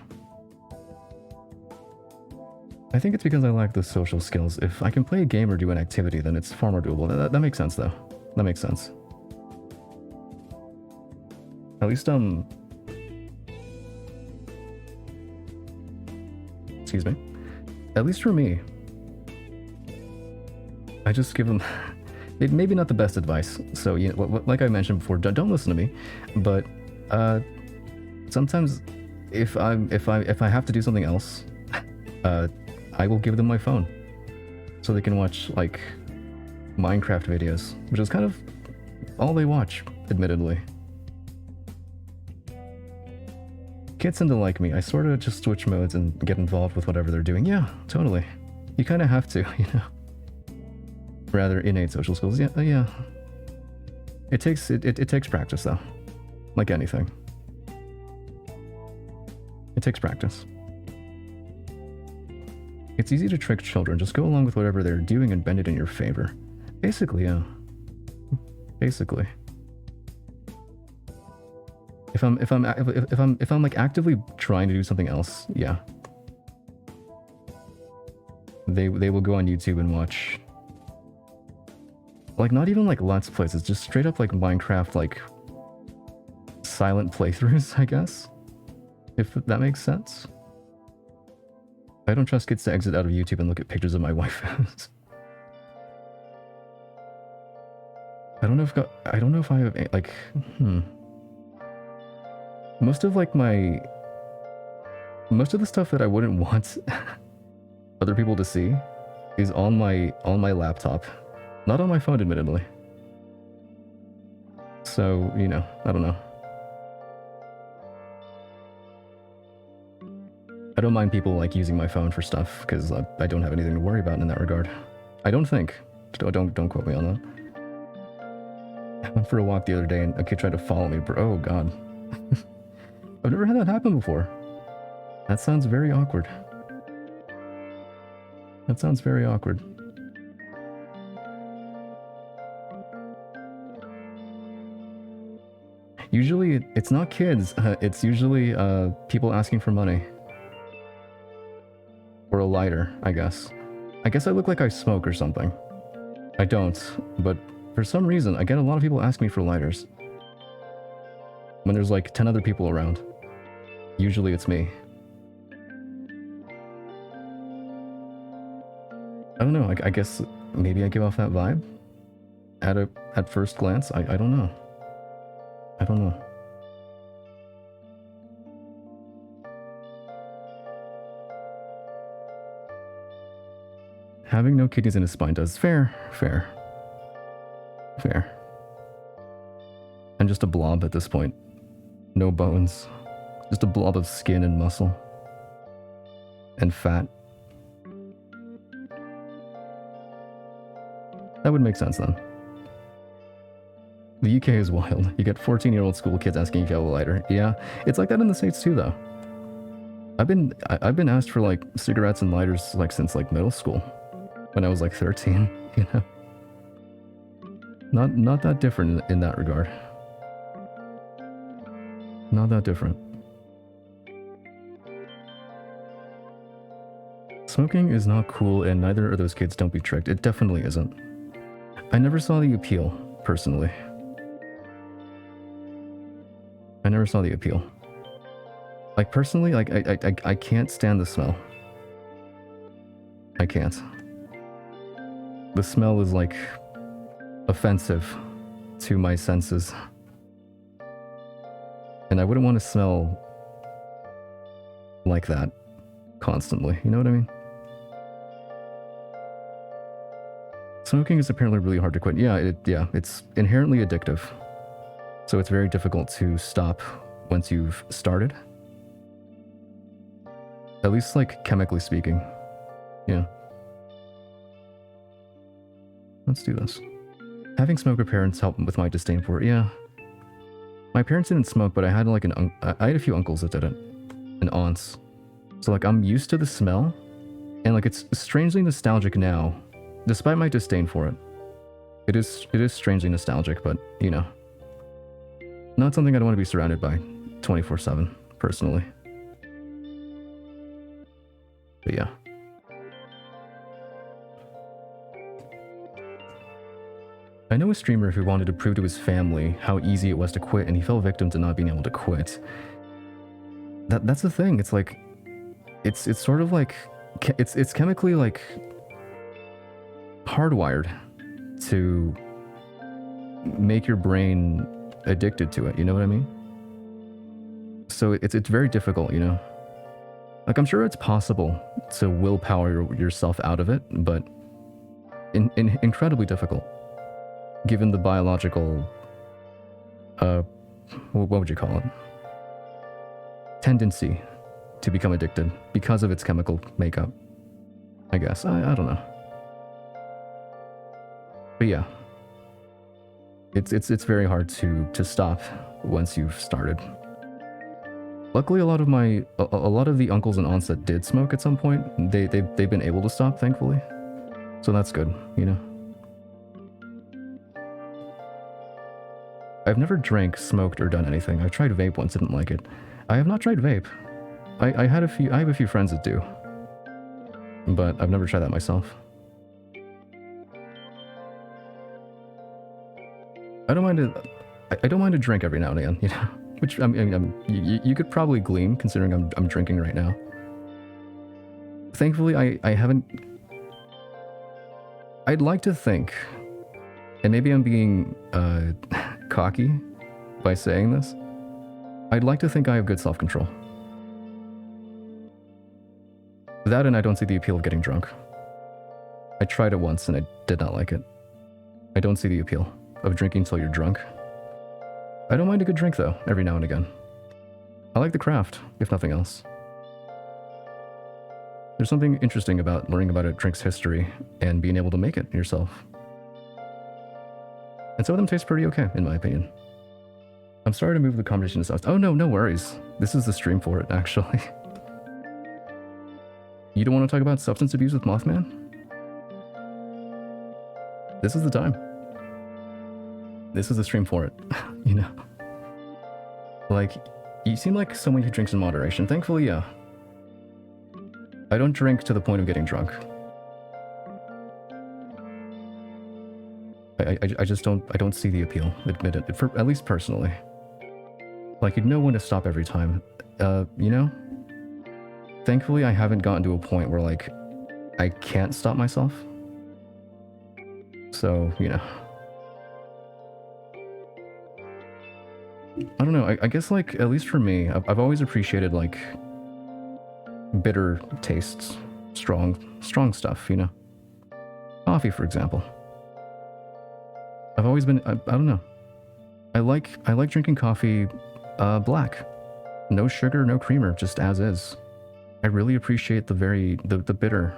I think it's because I lack the social skills. If I can play a game or do an activity, then it's far more doable. That makes sense though. That makes sense. At least, excuse me. At least for me, I just give them maybe not the best advice. So, you know, like I mentioned before, don't listen to me. But sometimes, if I have to do something else, I will give them my phone, so they can watch like Minecraft videos, which is kind of all they watch, admittedly. Kids tend to like me. I sort of just switch modes and get involved with whatever they're doing. Yeah, totally. You kind of have to, you know. Rather innate social skills. Yeah, yeah. It takes practice though, like anything. It takes practice. It's easy to trick children. Just go along with whatever they're doing and bend it in your favor. Basically, yeah. Basically. If I'm like actively trying to do something else, yeah. They will go on YouTube and watch, like, not even like Let's Plays, it's just straight up like Minecraft, like silent playthroughs, I guess. If that makes sense. I don't trust kids to exit out of YouTube and look at pictures of my waifus. I don't know if I have like most of the stuff that I wouldn't want other people to see is on my laptop, not on my phone, admittedly. So, you know, I don't know. I don't mind people like using my phone for stuff because I don't have anything to worry about in that regard. I don't think. Don't quote me on that. I went for a walk the other day and a kid tried to follow me. Oh god. I've never had that happen before. That sounds very awkward. That sounds very awkward. Usually it's not kids. It's usually people asking for money. Or a lighter, I guess. I guess I look like I smoke or something. I don't, but for some reason, I get a lot of people ask me for lighters. When there's like 10 other people around. Usually it's me. I don't know. I guess maybe I give off that vibe at first glance. I don't know. I don't know. Having no kidneys in his spine does. Fair. And just a blob at this point. No bones. Just a blob of skin and muscle. And fat. That would make sense then. The UK is wild. You get 14-year-old school kids asking if you have a lighter. Yeah, it's like that in the States too, though. I've been asked for like cigarettes and lighters like since like middle school, when I was like 13. You know, not that different in that regard. Not that different. Smoking is not cool, and neither are those kids. Don't be tricked. It definitely isn't. I never saw the appeal, personally. I never saw the appeal. Like, personally, like, I can't stand the smell. I can't. The smell is, like, offensive to my senses. And I wouldn't want to smell like that constantly. You know what I mean? Smoking is apparently really hard to quit. Yeah, it's inherently addictive. So it's very difficult to stop once you've started. At least, like, chemically speaking. Yeah. Let's do this. Having smoker parents help with my disdain for it. Yeah. My parents didn't smoke, but I had like I had a few uncles that did it. And aunts. So like I'm used to the smell. And like it's strangely nostalgic now. Despite my disdain for it. It is strangely nostalgic, but you know. Not something I'd want to be surrounded by 24/7, personally. But yeah. I know a streamer who wanted to prove to his family how easy it was to quit, and he fell victim to not being able to quit. That's the thing. It's like, it's sort of like, it's chemically like hardwired to make your brain addicted to it. You know what I mean? So it's very difficult, you know? Like, I'm sure it's possible to willpower yourself out of it, but incredibly difficult. Given the biological, what would you call it? Tendency to become addicted because of its chemical makeup. I guess. I don't know. But yeah. It's very hard to stop once you've started. Luckily, a lot of the uncles and aunts that did smoke at some point, they've been able to stop, thankfully. So that's good, you know. I've never drank, smoked, or done anything. I've tried vape once, didn't like it. I have not tried vape. I have a few friends that do. But I've never tried that myself. I don't mind a drink every now and again, you know? Which, I mean, you could probably glean, considering I'm drinking right now. Thankfully, I haven't... I'd like to think, and maybe I'm being cocky by saying this, I'd like to think I have good self-control. That, and I don't see the appeal of getting drunk. I tried it once and I did not like it. I don't see the appeal of drinking till you're drunk. I don't mind a good drink, though, every now and again. I like the craft, if nothing else. There's something interesting about learning about a drink's history and being able to make it yourself. And some of them taste pretty okay, in my opinion. I'm sorry to move the conversation to substance. Oh, no worries. This is the stream for it, actually. You don't want to talk about substance abuse with Mothman? This is the time. This is the stream for it, you know? Like, you seem like someone who drinks in moderation. Thankfully, yeah. I don't drink to the point of getting drunk. I just don't see the appeal, admit it, at least personally. Like, you'd know when to stop every time, you know? Thankfully, I haven't gotten to a point where, like, I can't stop myself. So, you know. I don't know, I guess, like, at least for me, I've always appreciated, like, bitter tastes. Strong stuff, you know? Coffee, for example. I've always been, I don't know. I like drinking coffee black. No sugar, no creamer, just as is. I really appreciate the bitterness.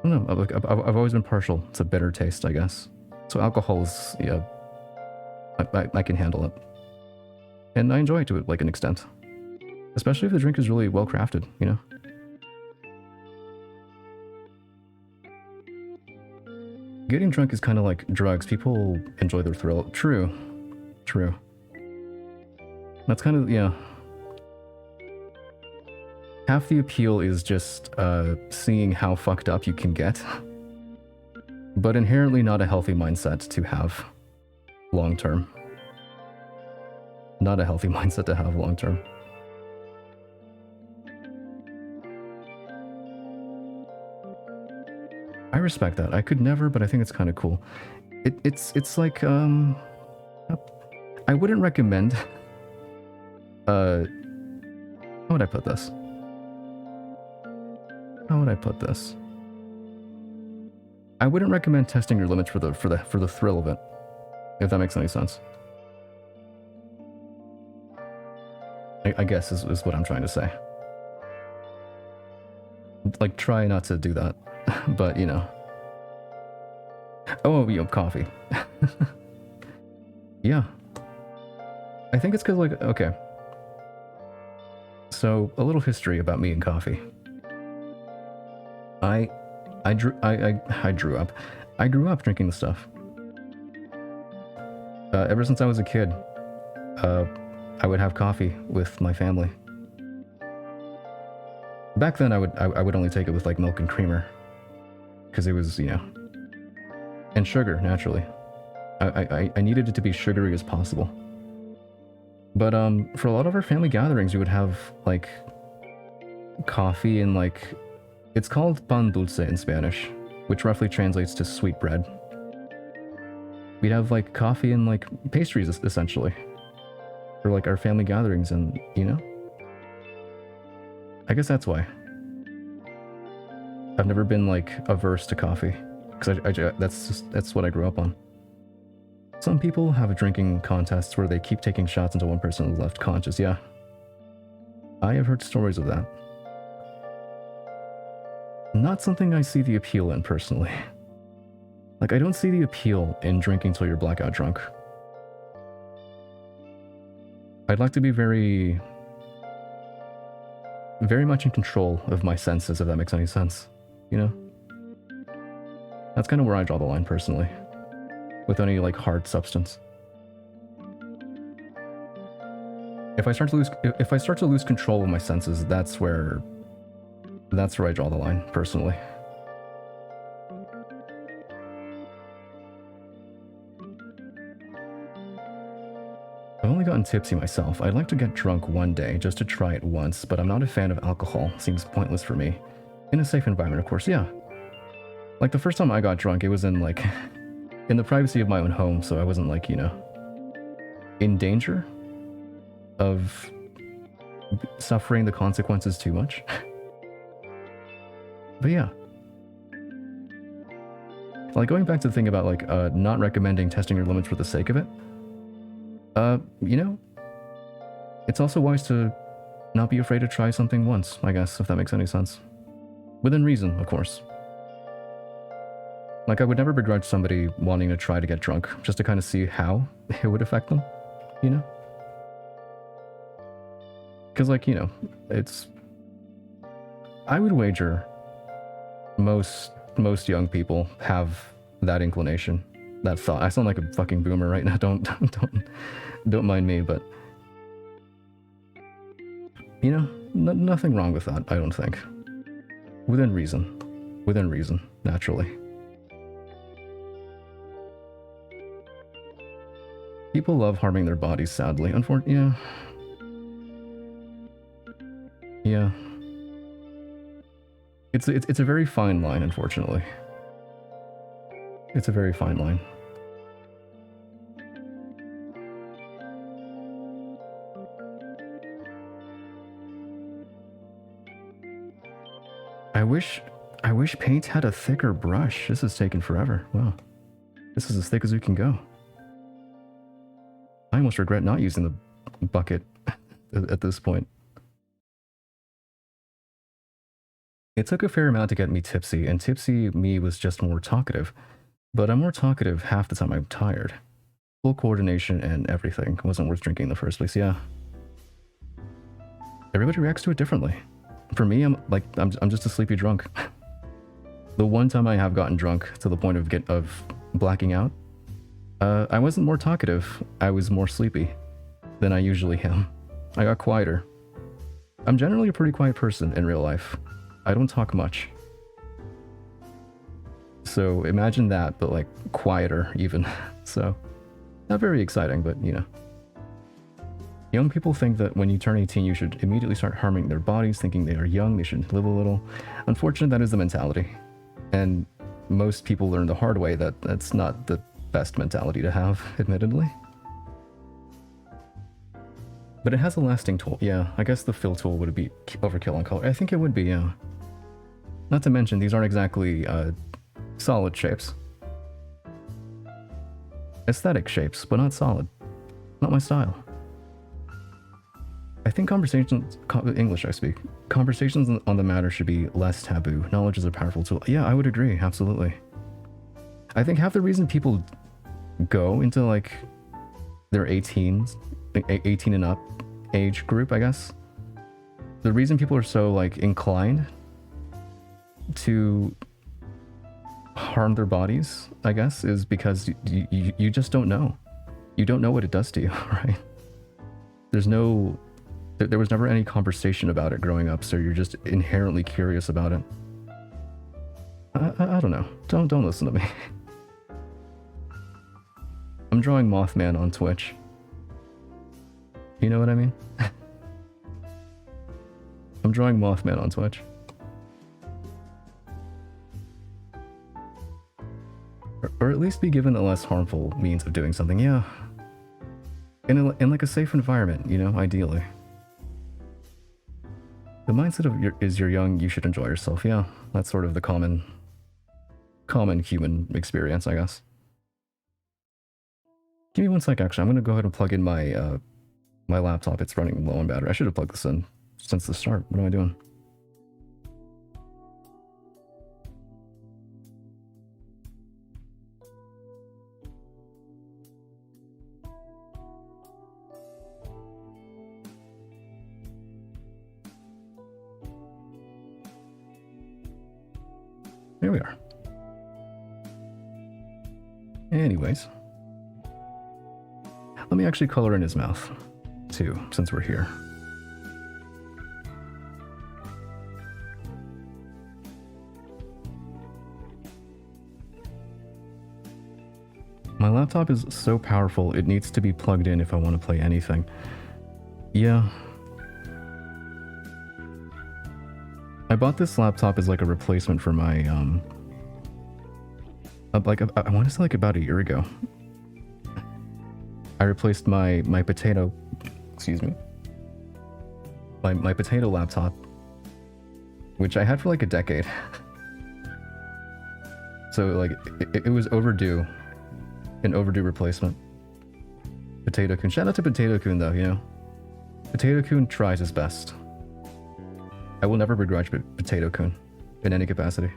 I don't know, I've always been partial to bitter taste, I guess. So alcohol is, yeah, I can handle it. And I enjoy it to like an extent. Especially if the drink is really well crafted, you know? Getting drunk is kind of like drugs. People enjoy their thrill. True. That's kind of, yeah. Half the appeal is just seeing how fucked up you can get. But inherently not a healthy mindset to have long term. Not a healthy mindset to have long term. I respect that. I could never, but I think it's kind of cool. It's like, I wouldn't recommend, how would I put this? I wouldn't recommend testing your limits for the thrill of it, if that makes any sense. I guess is what I'm trying to say. Like, try not to do that. But, you know. Oh, you know, coffee. Yeah. I think it's because, like, okay. So, a little history about me and coffee. I grew up drinking the stuff. Ever since I was a kid, I would have coffee with my family. Back then, I would only take it with, like, milk and creamer. Because it was, you know, and sugar, naturally. I needed it to be sugary as possible. But for a lot of our family gatherings, we would have, like, coffee and, like, it's called pan dulce in Spanish, which roughly translates to sweet bread. We'd have, like, coffee and, like, pastries, essentially, for, like, our family gatherings, and, you know, I guess that's why. I've never been, like, averse to coffee, because that's what I grew up on. Some people have drinking contests where they keep taking shots until one person is left conscious. Yeah, I have heard stories of that. Not something I see the appeal in, personally. Like, I don't see the appeal in drinking till you're blackout drunk. I'd like to be very much in control of my senses, if that makes any sense. You know? That's kind of where I draw the line, personally. With any, like, hard substance. If I start to lose control of my senses, that's where I draw the line, personally. I've only gotten tipsy myself. I'd like to get drunk one day, just to try it once, but I'm not a fan of alcohol. Seems pointless for me. In a safe environment, of course, yeah. Like, the first time I got drunk, it was in, like, in the privacy of my own home, so I wasn't, like, you know, in danger of suffering the consequences too much. But yeah. Like, going back to the thing about, like, not recommending testing your limits for the sake of it, you know, it's also wise to not be afraid to try something once, I guess, if that makes any sense. Within reason, of course. Like, I would never begrudge somebody wanting to try to get drunk, just to kind of see how it would affect them, you know? Because, like, you know, it's... I would wager most young people have that inclination, that thought. I sound like a fucking boomer right now, don't mind me, but... You know, nothing wrong with that, I don't think. Within reason, naturally. People love harming their bodies, sadly. Unfortunately, yeah. It's a very fine line, unfortunately. It's a very fine line. I wish paint had a thicker brush. This is taking forever. Wow. This is as thick as we can go. I almost regret not using the bucket at this point. It took a fair amount to get me tipsy, and tipsy me was just more talkative. But I'm more talkative half the time I'm tired. Full coordination and everything. Wasn't worth drinking in the first place, yeah. Everybody reacts to it differently. For me, I'm just a sleepy drunk. The one time I have gotten drunk to the point of blacking out, I wasn't more talkative. I was more sleepy than I usually am. I got quieter. I'm generally a pretty quiet person in real life. I don't talk much. So imagine that, but like quieter even. So not very exciting, but you know. Young people think that when you turn 18, you should immediately start harming their bodies, thinking they are young, they should live a little. Unfortunately, that is the mentality. And most people learn the hard way that that's not the best mentality to have, admittedly. But it has a lasting toll. Yeah, I guess the fill tool would be overkill on color. I think it would be, yeah. Not to mention, these aren't exactly solid shapes. Aesthetic shapes, but not solid. Not my style. I think English I speak. Conversations on the matter should be less taboo. Knowledge is a powerful tool. Yeah, I would agree, absolutely. I think half the reason people go into like their 18s, 18 and up age group, I guess. The reason people are so like inclined to harm their bodies, I guess, is because you just don't know. You don't know what it does to you, right? There was never any conversation about it growing up, so you're just inherently curious about it. I don't know. Don't listen to me. I'm drawing Mothman on Twitch. You know what I mean? I'm drawing Mothman on Twitch. Or at least be given a less harmful means of doing something, yeah. In like a safe environment, you know, ideally. The mindset of you're young, you should enjoy yourself, yeah. That's sort of the common human experience, I guess. Give me one sec, actually. I'm gonna go ahead and plug in my my laptop. It's running low on battery. I should have plugged this in since the start. What am I doing? There we are. Anyways. Let me actually color in his mouth, too, since we're here. My laptop is so powerful, it needs to be plugged in if I want to play anything. Yeah. I bought this laptop as like a replacement for my, I want to say like about a year ago. I replaced my potato, excuse me, my potato laptop, which I had for like a decade. So like, it was overdue, an overdue replacement. Potato Kun, shout out to Potato Kun though, you know. Potato Kun tries his best. I will never begrudge Potato Kun in any capacity.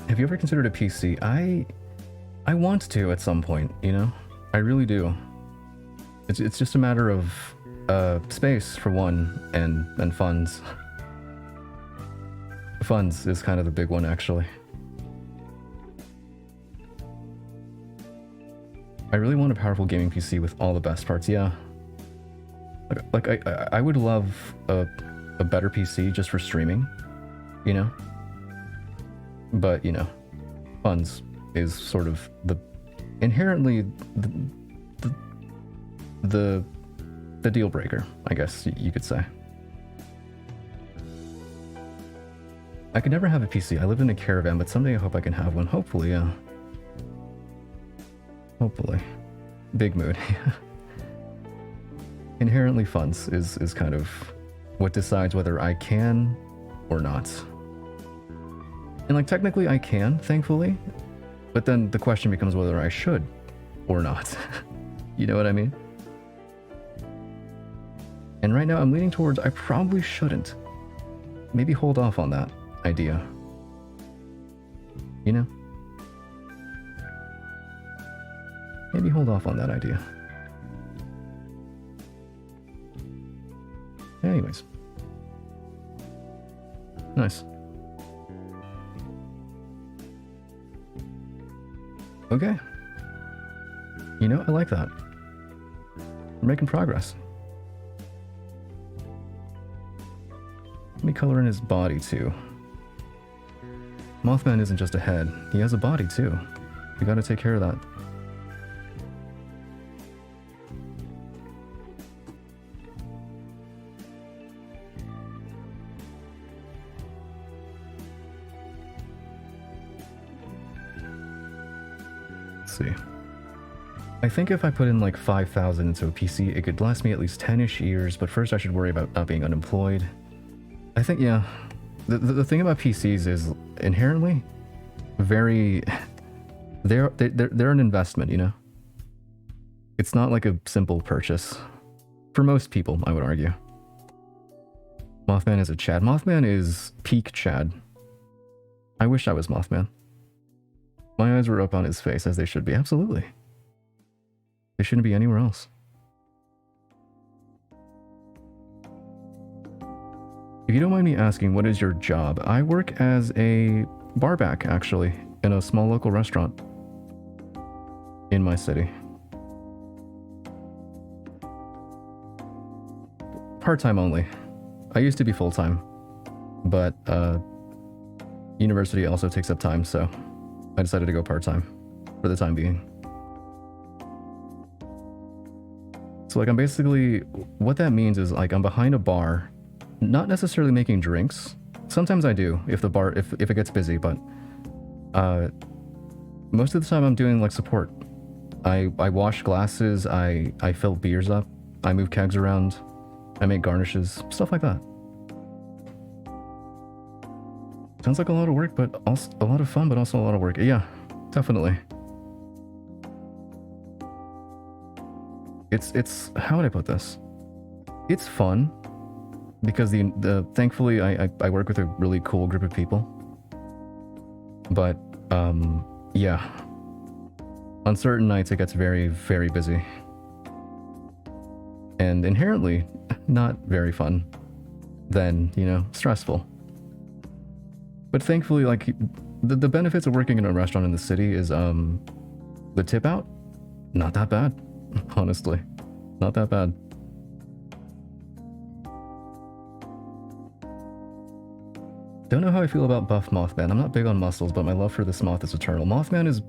Have you ever considered a PC? I want to at some point, you know? I really do. It's just a matter of space for one, and funds. Funds is kind of the big one, actually. I really want a powerful gaming PC with all the best parts, yeah. Like I would love a better PC just for streaming, you know? But, you know, funds is sort of inherently the deal breaker, I guess you could say. I could never have a PC. I live in a caravan, but someday I hope I can have one. Hopefully, yeah. Hopefully. Big mood. Inherently funds is kind of what decides whether I can or not. And like technically I can, thankfully, but then the question becomes whether I should or not. You know what I mean? And right now I'm leaning towards I probably shouldn't. Maybe hold off on that idea. You know? Maybe hold off on that idea. Anyways. Nice. Okay. You know, I like that. We're making progress. Let me color in his body too. Mothman isn't just a head, he has a body too. We gotta take care of that. Let's see. I think if I put in like 5,000 into a PC, it could last me at least 10-ish years, but first I should worry about not being unemployed. I think, yeah, the thing about PCs is inherently very, they're an investment, you know? It's not like a simple purchase. For most people, I would argue. Mothman is a Chad. Mothman is peak Chad. I wish I was Mothman. My eyes were up on his face, as they should be. Absolutely. They shouldn't be anywhere else. If you don't mind me asking, what is your job? I work as a barback, actually, in a small local restaurant in my city. Part-time only. I used to be full-time, but university also takes up time, so I decided to go part-time for the time being. So like I'm basically, what that means is like I'm behind a bar, not necessarily making drinks. Sometimes I do if the bar, if it gets busy, but most of the time I'm doing like support. I wash glasses, I fill beers up, I move kegs around, I make garnishes, stuff like that. Sounds like a lot of work, but also a lot of fun, but also a lot of work. Yeah, definitely. It's how would I put this? It's fun because thankfully I work with a really cool group of people. But yeah, on certain nights it gets very, very busy and inherently not very fun. Then, you know, stressful. But thankfully, like the benefits of working in a restaurant in the city is the tip out, not that bad. Honestly, not that bad. Don't know how I feel about buff Mothman. I'm not big on muscles, but my love for this moth is eternal. Mothman is,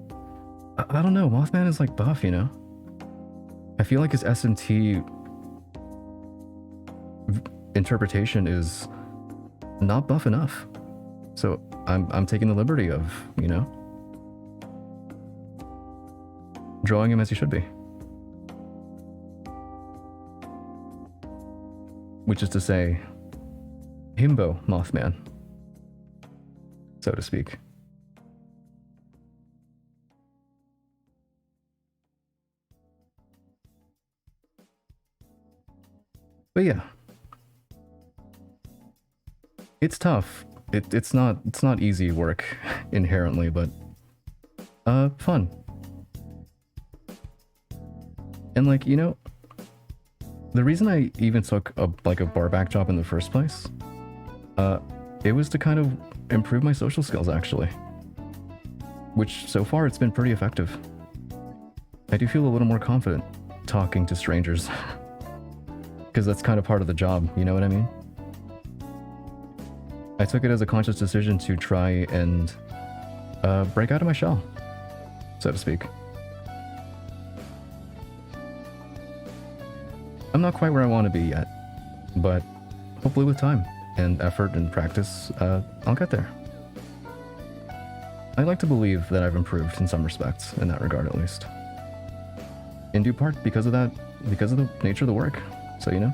I don't know, Mothman is like buff, you know? I feel like his SMT interpretation is not buff enough. So I'm taking the liberty of, you know, drawing him as he should be. Which is to say, himbo Mothman, so to speak. But yeah, it's tough. It's not easy work inherently, but fun. And like, you know, the reason I even took a barback job in the first place, it was to kind of improve my social skills actually, which so far it's been pretty effective. I do feel a little more confident talking to strangers because that's kind of part of the job, you know what I mean? I took it as a conscious decision to try and break out of my shell, so to speak. I'm not quite where I want to be yet, but hopefully with time. and effort and practice, I'll get there. I like to believe that I've improved in some respects, in that regard at least. In due part because of that, because of the nature of the work, so you know.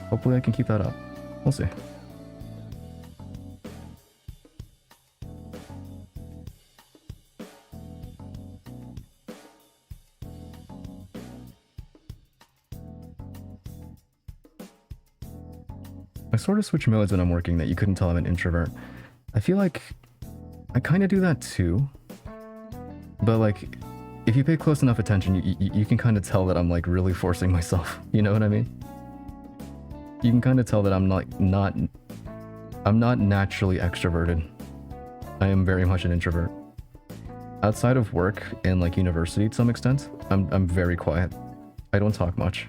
Hopefully I can keep that up. We'll see. I sort of switch modes when I'm working that you couldn't tell I'm an introvert. I feel like I kind of do that too. But like, if you pay close enough attention, you can kind of tell that I'm like really forcing myself. You know what I mean? You can kind of tell that I'm like I'm not naturally extroverted. I am very much an introvert. Outside of work and like university to some extent, I'm very quiet. I don't talk much.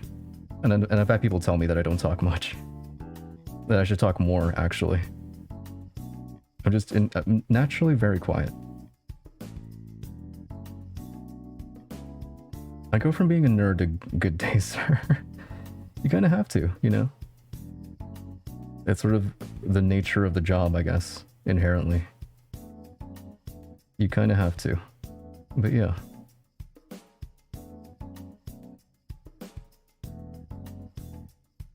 And I've had people tell me that I don't talk much. That I should talk more, actually. I'm naturally very quiet. I go from being a nerd to good day, sir. You kind of have to, you know? It's sort of the nature of the job, I guess, inherently. You kind of have to. But yeah.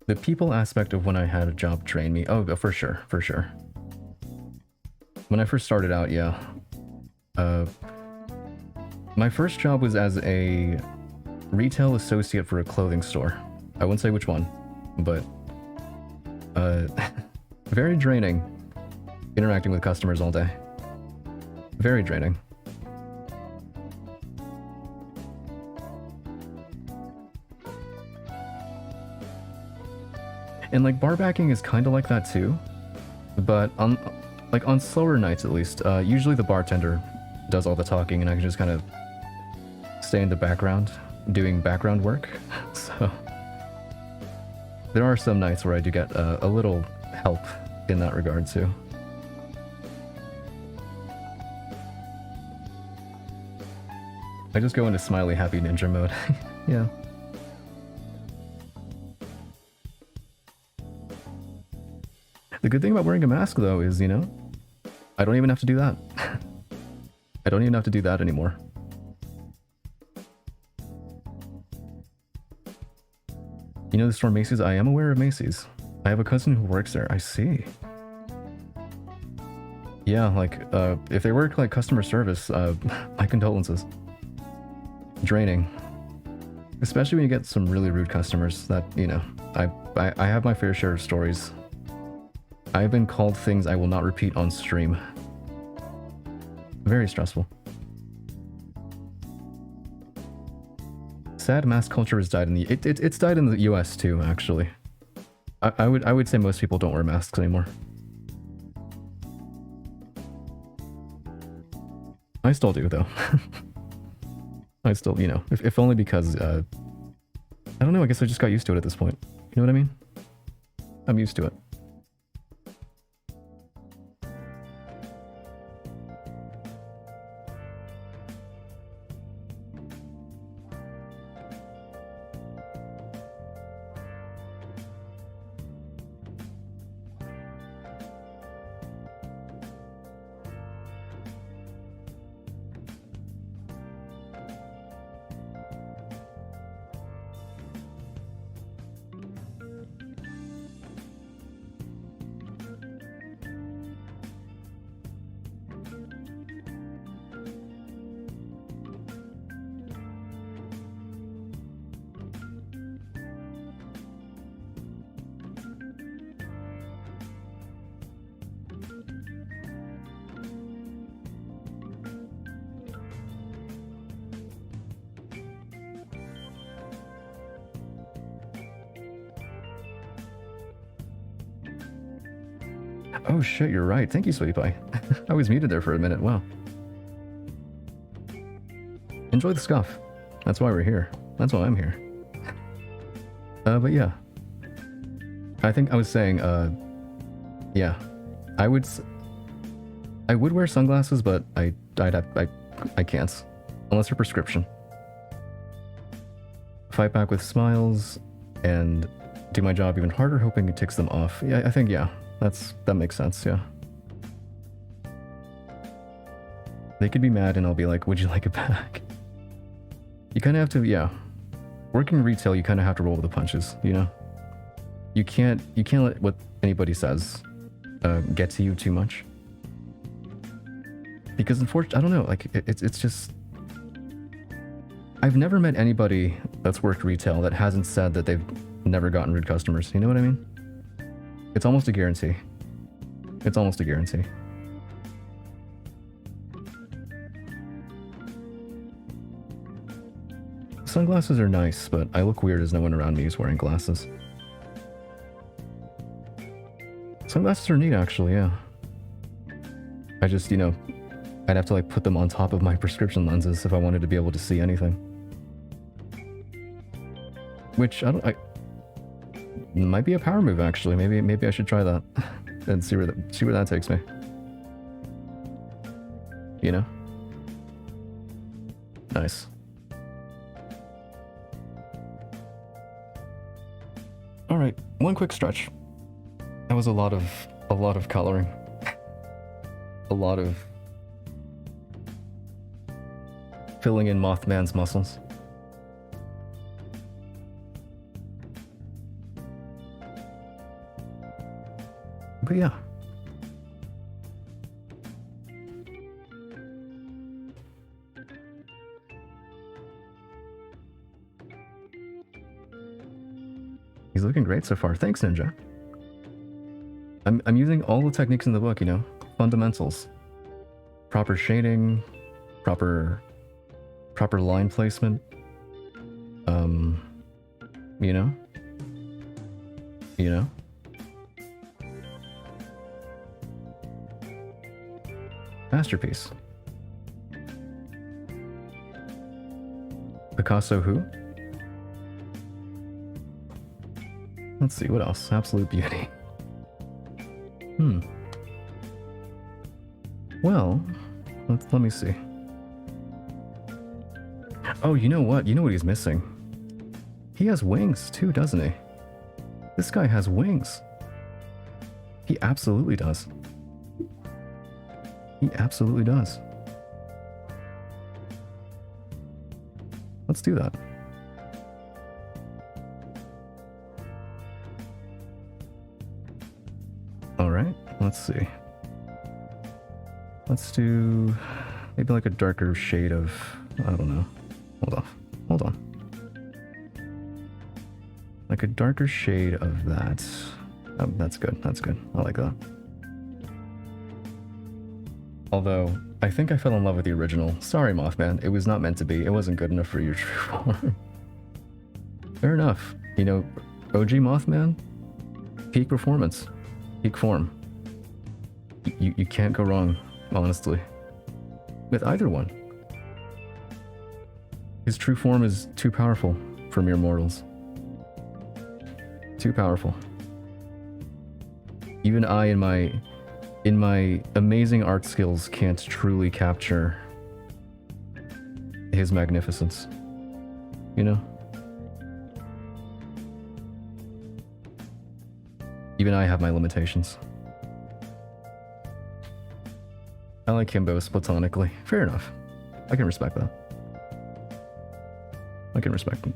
The people aspect of when I had a job train me. Oh, for sure, for sure. When I first started out, yeah. My first job was as a retail associate for a clothing store. I wouldn't say which one, but very draining interacting with customers all day. Very draining. And like bar backing is kind of like that too, but on slower nights at least, usually the bartender does all the talking and I can just kind of stay in the background doing background work. So there are some nights where I do get a little help in that regard too. I just go into smiley happy ninja mode. Yeah. The good thing about wearing a mask, though, is, you know, I don't even have to do that. I don't even have to do that anymore. You know the store Macy's? I am aware of Macy's. I have a cousin who works there. I see. Yeah, like, if they work like customer service, my condolences. Draining. Especially when you get some really rude customers that, you know, I have my fair share of stories. I've been called things I will not repeat on stream. Very stressful. Sad mass culture has died in the... It's died in the US too, actually. I would say most people don't wear masks anymore. I still do, though. I still, you know, if only because... I don't know, I guess I just got used to it at this point. You know what I mean? I'm used to it. Oh shit, you're right. Thank you, Sweetie Pie. I was muted there for a minute. Wow. Enjoy the scuff. That's why we're here. That's why I'm here. But yeah. I think I was saying, yeah. I would wear sunglasses, but I can't. Unless they're prescription. Fight back with smiles, and do my job even harder, hoping it ticks them off. Yeah, I think, yeah, that makes sense, yeah. They could be mad and I'll be like, would you like it back? You kind of have to, yeah. Working retail, you kind of have to roll with the punches, you know? You can't let what anybody says get to you too much. Because unfortunately, I don't know, like, it's just... I've never met anybody that's worked retail that hasn't said that they've never gotten rude customers. You know what I mean? It's almost a guarantee. It's almost a guarantee. Sunglasses are nice, but I look weird as no one around me is wearing glasses. Sunglasses are neat, actually, yeah. I just, you know, I'd have to like put them on top of my prescription lenses if I wanted to be able to see anything. Which it might be a power move, actually. Maybe I should try that and see where that takes me. You know? Nice. All right, one quick stretch. That was a lot of coloring. A lot of filling in Mothman's muscles. But yeah. He's looking great so far. Thanks, Ninja. I'm using all the techniques in the book, you know? Fundamentals. Proper shading, proper line placement. You know? You know? Masterpiece. Picasso who? Let's see, what else? Absolute beauty. Well, let me see. Oh, you know what? You know what he's missing? He has wings too, doesn't he? This guy has wings. He absolutely does. He absolutely does. Let's do that. All right, let's see. Let's do maybe like a darker shade of, I don't know. Hold on. Like a darker shade of that. Oh, that's good. I like that. Although, I think I fell in love with the original. Sorry, Mothman. It was not meant to be. It wasn't good enough for your true form. Fair enough. You know, OG Mothman, peak performance, peak form. You can't go wrong, honestly, with either one. His true form is too powerful for mere mortals. Too powerful. Even I, in my amazing art skills, can't truly capture his magnificence. You know? Even I have my limitations. I like himbos platonically. Fair enough. I can respect that. I can respect it.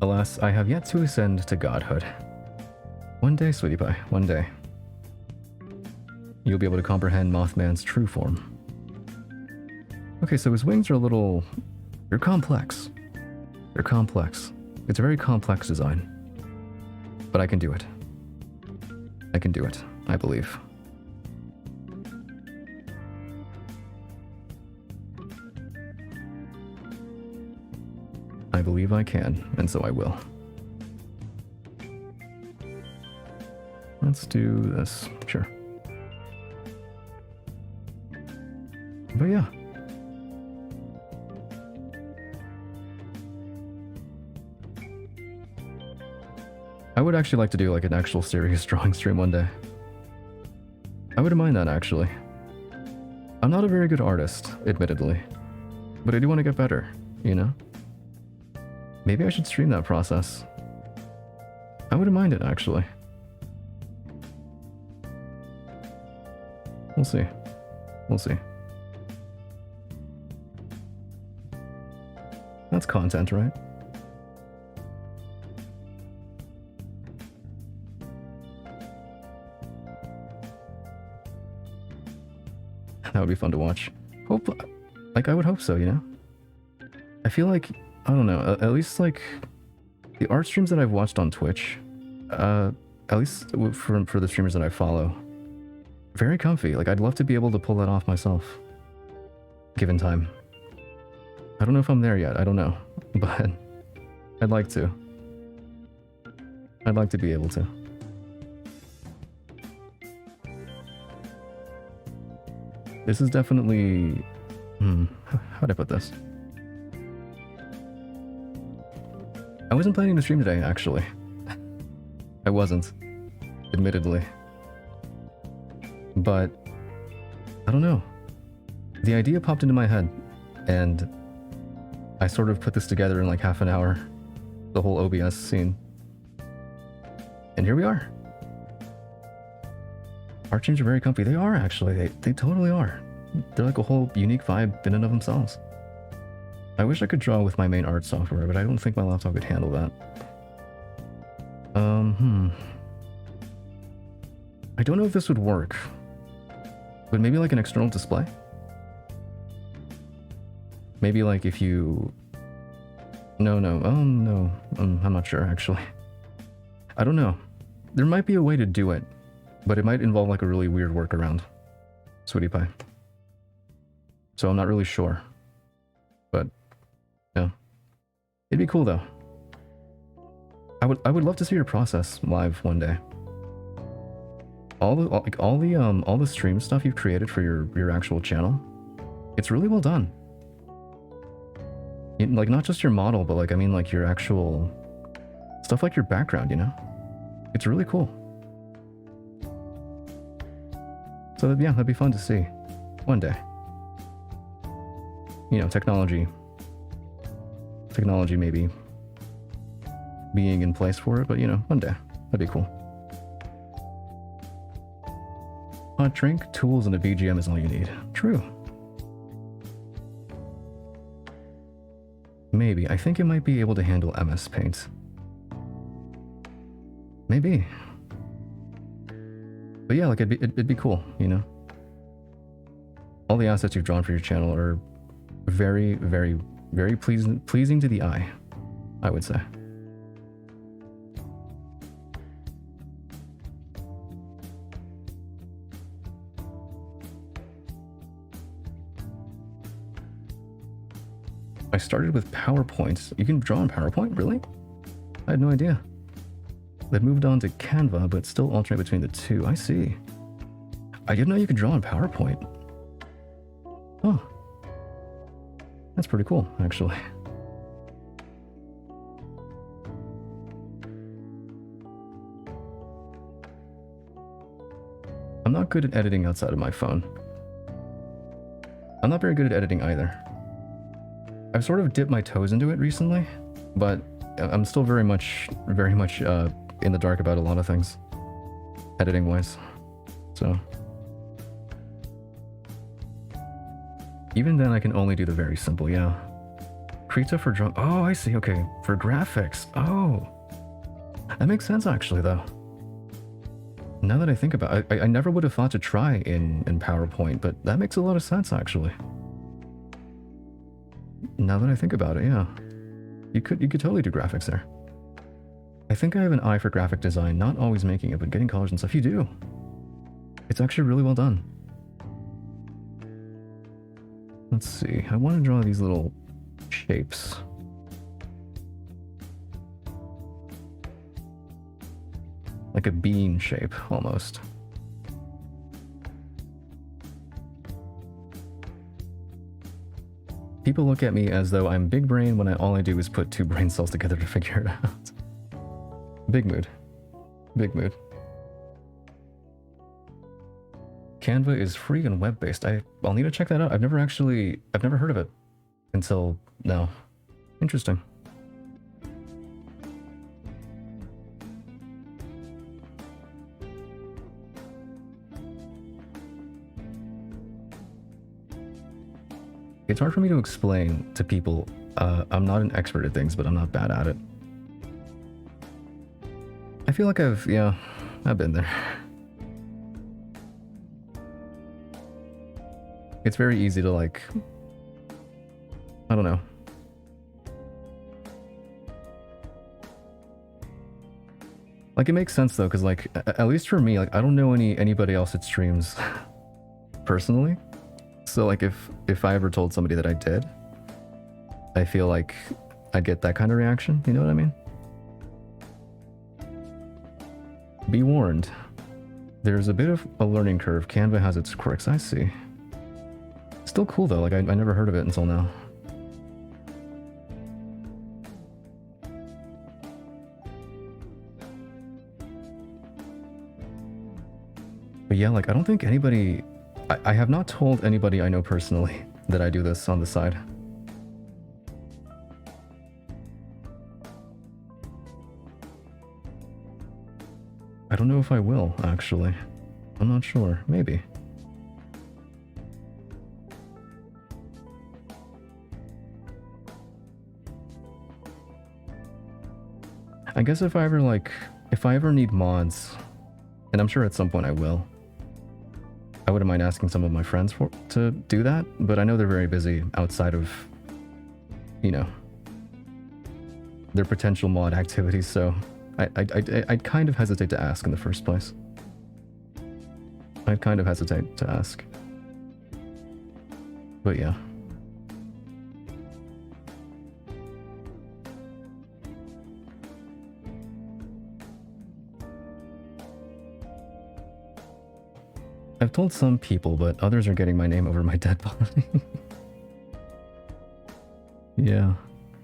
Alas, I have yet to ascend to godhood. One day, sweetie pie, one day. You'll be able to comprehend Mothman's true form. Okay, so his wings are a little... They're complex. They're complex. It's a very complex design. But I can do it. I can do it, I believe. I believe I can, and so I will. Let's do this. Sure. But yeah. I would actually like to do like an actual serious drawing stream one day. I wouldn't mind that, actually. I'm not a very good artist, admittedly, but I do want to get better, you know? Maybe I should stream that process. I wouldn't mind it, actually. We'll see. We'll see. That's content, right? That would be fun to watch. I would hope so, you know? I feel like, I don't know, at least like the art streams that I've watched on Twitch, at least for the streamers that I follow, very comfy. Like, I'd love to be able to pull that off myself, given time. I don't know if I'm there yet, I don't know, but I'd like to. I'd like to be able to. This is definitely... how'd I put this? I wasn't planning to stream today, actually. I wasn't, admittedly. But, I don't know. The idea popped into my head, and I sort of put this together in like half an hour. The whole OBS scene. And here we are. Art streams are very comfy. They are, actually. They totally are. They're like a whole unique vibe in and of themselves. I wish I could draw with my main art software, but I don't think my laptop could handle that. I don't know if this would work. But maybe like an external display? Maybe like if you... No. I'm not sure, actually. I don't know. There might be a way to do it, but it might involve like a really weird workaround. Sweetie pie. So I'm not really sure. But, yeah. It'd be cool though. I would love to see your process live one day. All the stream stuff you've created for your actual channel, it's really well done. Like not just your model, but like I mean like your actual stuff, like your background, you know? It's really cool. So yeah, that'd be fun to see one day. You know, technology maybe being in place for it, but you know, one day that'd be cool. Hot drink, tools, and a BGM is all you need. True. Maybe. I think it might be able to handle MS Paint. Maybe. But yeah, like it'd be cool, you know? All the assets you've drawn for your channel are very, very, very pleasing to the eye, I would say. I started with PowerPoint. You can draw in PowerPoint? Really? I had no idea. Then moved on to Canva, but still alternate between the two. I see. I didn't know you could draw in PowerPoint. Oh. That's pretty cool, actually. I'm not good at editing outside of my phone. I'm not very good at editing either. I've sort of dipped my toes into it recently, but I'm still very much in the dark about a lot of things, editing-wise. So even then, I can only do the very simple, yeah. Krita for drum. Oh, I see. Okay, for graphics. Oh, that makes sense actually, though. Now that I think about it, I never would have thought to try in PowerPoint, but that makes a lot of sense actually. Now that I think about it, yeah. You could totally do graphics there. I think I have an eye for graphic design, not always making it, but getting colors and stuff. You do. It's actually really well done. Let's see. I want to draw these little shapes. Like a bean shape, almost. People look at me as though I'm big brain when all I do is put two brain cells together to figure it out. Big mood. Big mood. Canva is free and web-based. I'll need to check that out. I've never heard of it until now. Interesting. It's hard for me to explain to people. I'm not an expert at things, but I'm not bad at it. I feel like I've been there. It's very easy to, like, I don't know. Like, it makes sense though, because, like, at least for me, like, I don't know anybody else that streams personally. So, like, if I ever told somebody that I did, I feel like I'd get that kind of reaction. You know what I mean? Be warned. There's a bit of a learning curve. Canva has its quirks, I see. Still cool though, like I never heard of it until now. But yeah, like I don't think anybody... I have not told anybody I know personally that I do this on the side. I don't know if I will, actually. I'm not sure. Maybe. I guess if I ever need mods, and I'm sure at some point I will, I wouldn't mind asking some of my friends to do that, but I know they're very busy outside of, you know, their potential mod activities, so I'd kind of hesitate to ask in the first place. I'd kind of hesitate to ask. But yeah. I've told some people, but others are getting my name over my dead body. Yeah.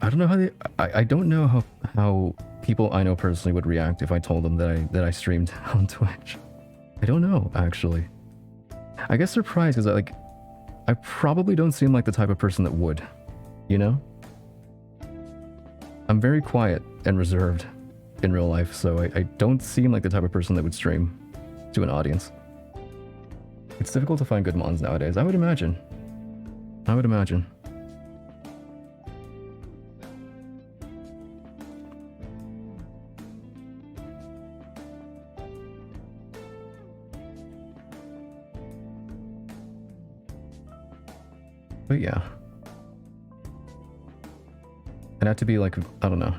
I don't know how I don't know how people I know personally would react if I told them that I streamed on Twitch. I don't know, actually. I guess surprised because I probably don't seem like the type of person that would, you know? I'm very quiet and reserved in real life, so I don't seem like the type of person that would stream to an audience. It's difficult to find good mods nowadays, I would imagine. I would imagine. But yeah. I'd have to be like, I don't know.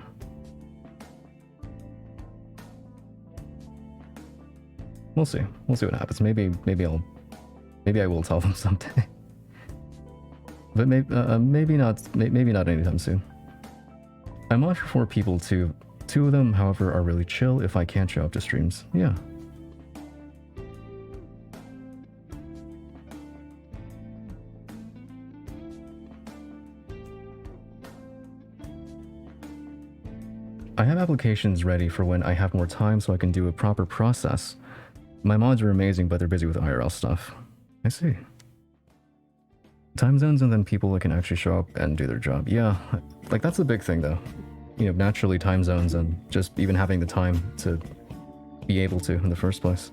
We'll see. We'll see what happens. Maybe I will tell them someday. But maybe not anytime soon. I'm on for 4 people too. 2 of them, however, are really chill if I can't show up to streams. Yeah. I have applications ready for when I have more time so I can do a proper process. My mods are amazing, but they're busy with IRL stuff. I see. Time zones and then people that can actually show up and do their job. Yeah, like that's a big thing though. You know, naturally time zones and just even having the time to be able to in the first place.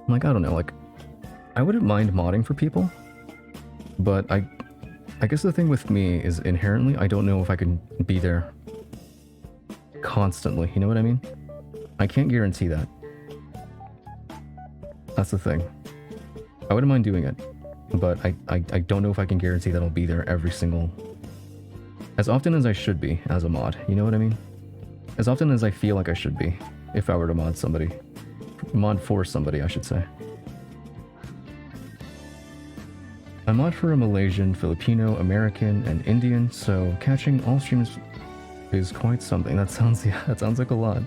Like, I don't know, like, I wouldn't mind modding for people, but I guess the thing with me is inherently I don't know if I can be there constantly, you know what I mean? I can't guarantee that. That's the thing. I wouldn't mind doing it, but I don't know if I can guarantee that I'll be there as often as I should be as a mod, you know what I mean? As often as I feel like I should be, if I were to mod for somebody, I should say. I mod for a Malaysian, Filipino, American, and Indian, so catching all streams is quite something. That sounds like a lot.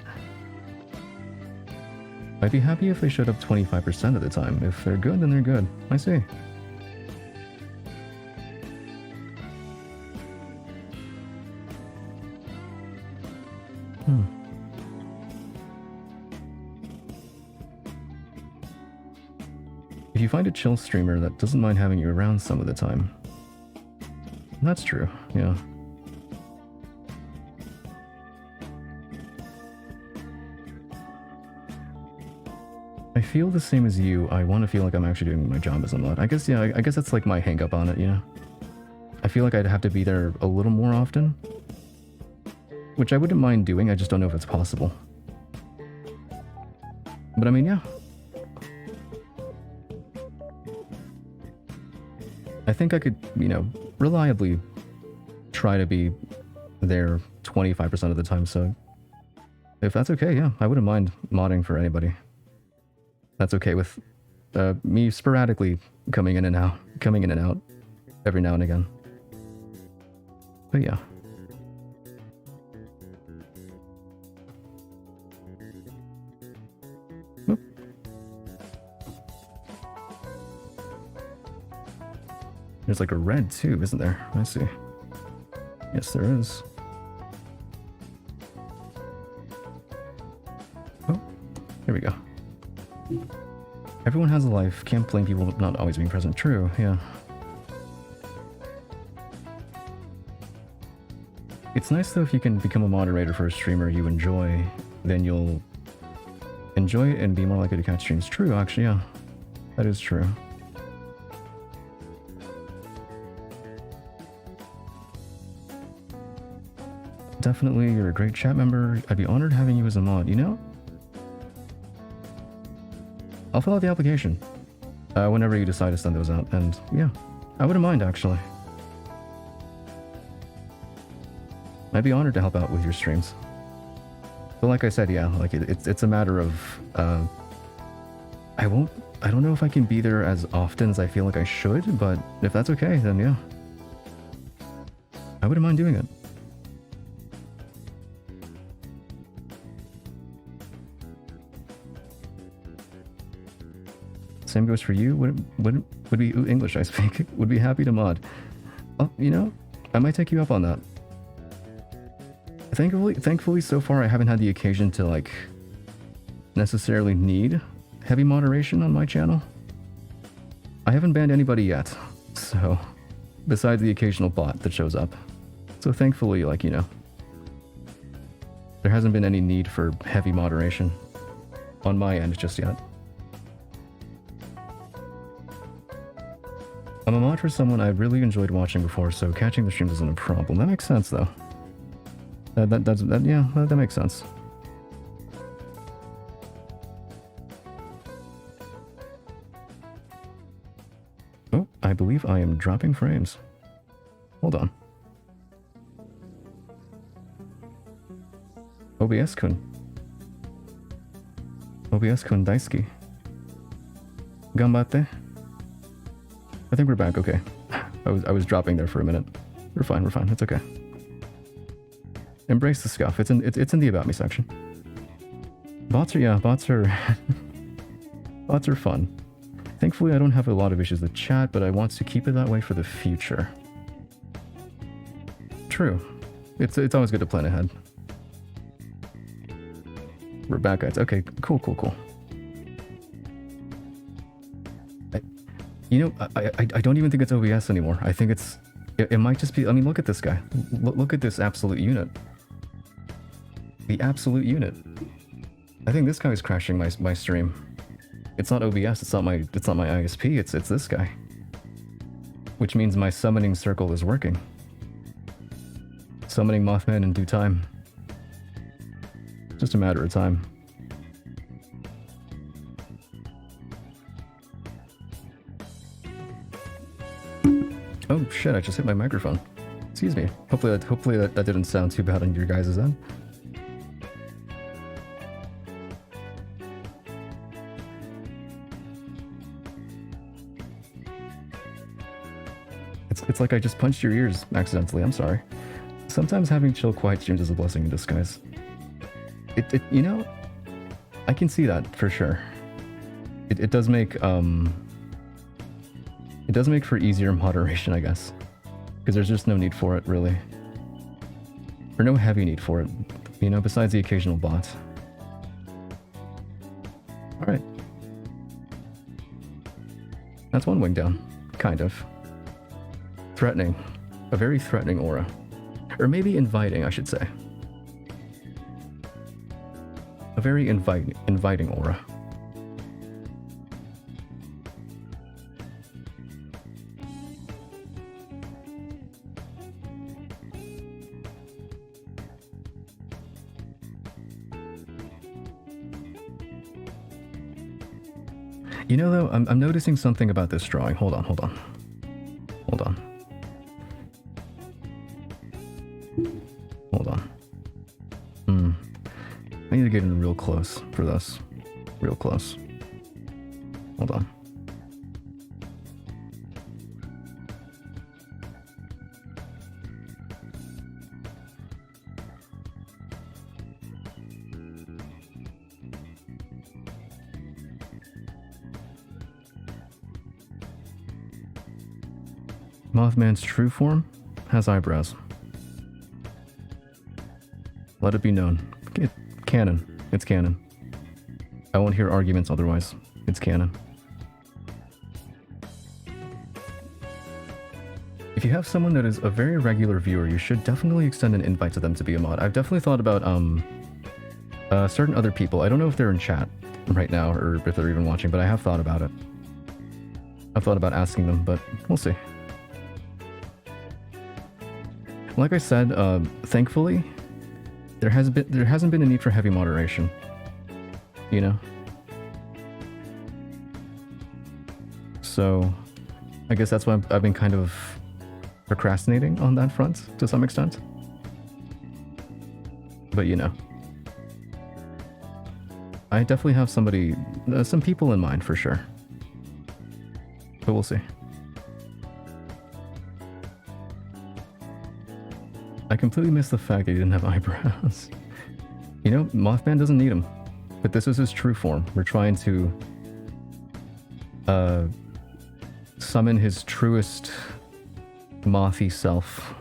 I'd be happy if they showed up 25% of the time. If they're good, then they're good. I see. if you find a chill streamer that doesn't mind having you around some of the time, that's true, yeah. I feel the same as you. I want to feel like I'm actually doing my job as a mod. I guess, yeah, I guess that's like my hang up on it, you know? I feel like I'd have to be there a little more often, which I wouldn't mind doing, I just don't know if it's possible. But I mean, yeah. I think I could, you know, reliably try to be there 25% of the time, so if that's okay, yeah, I wouldn't mind modding for anybody. That's okay with me sporadically coming in and out every now and again. But yeah. Oop. There's like a red too, isn't there? I see. Yes, there is. Oh, here we go. Everyone has a life. Can't blame people not always being present. True, yeah. It's nice though if you can become a moderator for a streamer you enjoy, then you'll enjoy it and be more likely to catch streams. True, actually, yeah. That is true. Definitely, you're a great chat member. I'd be honored having you as a mod, you know? I'll fill out the application whenever you decide to send those out, and yeah, I wouldn't mind actually. I'd be honored to help out with your streams. But like I said, yeah, like it's a matter of I don't know if I can be there as often as I feel like I should, but if that's okay, then yeah, I wouldn't mind doing it. Same goes for you. Would be English I speak. Would be happy to mod. Oh, you know, I might take you up on that. Thankfully, so far I haven't had the occasion to like necessarily need heavy moderation on my channel. I haven't banned anybody yet, so besides the occasional bot that shows up. So thankfully, like, you know, there hasn't been any need for heavy moderation on my end just yet. I'm a mod for someone I really enjoyed watching before, so catching the streams isn't a problem. That makes sense, though. That makes sense. Oh, I believe I am dropping frames. Hold on. OBS-kun. OBS-kun daisuki. Ganbatte. I think we're back, okay. I was dropping there for a minute. We're fine, it's okay. Embrace the scuff. It's in the About Me section. Bots are bots are fun. Thankfully I don't have a lot of issues with chat, but I want to keep it that way for the future. True. It's always good to plan ahead. We're back, guys. Okay, cool. You know, I don't even think it's OBS anymore. I think it might just be, I mean, look at this guy. Look at this absolute unit. The absolute unit. I think this guy is crashing my stream. It's not OBS, it's not my ISP, it's this guy. Which means my summoning circle is working. Summoning Mothman in due time. Just a matter of time. Oh shit, I just hit my microphone. Excuse me. Hopefully that didn't sound too bad on your guys' end. It's like I just punched your ears accidentally, I'm sorry. Sometimes having chill, quiet streams is a blessing in disguise. You know, I can see that for sure. It does make for easier moderation, I guess, because there's just no need for it, really, or no heavy need for it, you know, besides the occasional bot. All right. That's one wing down. Kind of. Threatening. A very threatening aura. Or maybe inviting, I should say. A very inviting aura. You know, though, I'm noticing something about this drawing. Hold on. Hold on. I need to get in real close for this. Real close. Hold on. Mothman's true form has eyebrows. Let it be known. Canon. It's canon. I won't hear arguments otherwise. It's canon. If you have someone that is a very regular viewer, you should definitely extend an invite to them to be a mod. I've definitely thought about certain other people. I don't know if they're in chat right now or if they're even watching, but I have thought about it. I've thought about asking them, but we'll see. Like I said, thankfully, there hasn't been a need for heavy moderation. You know? So, I guess that's why I've been kind of procrastinating on that front to some extent. But you know. I definitely have some people in mind for sure. But we'll see. I completely missed the fact that he didn't have eyebrows. You know, Mothman doesn't need them. But this is his true form. We're trying to summon his truest mothy self.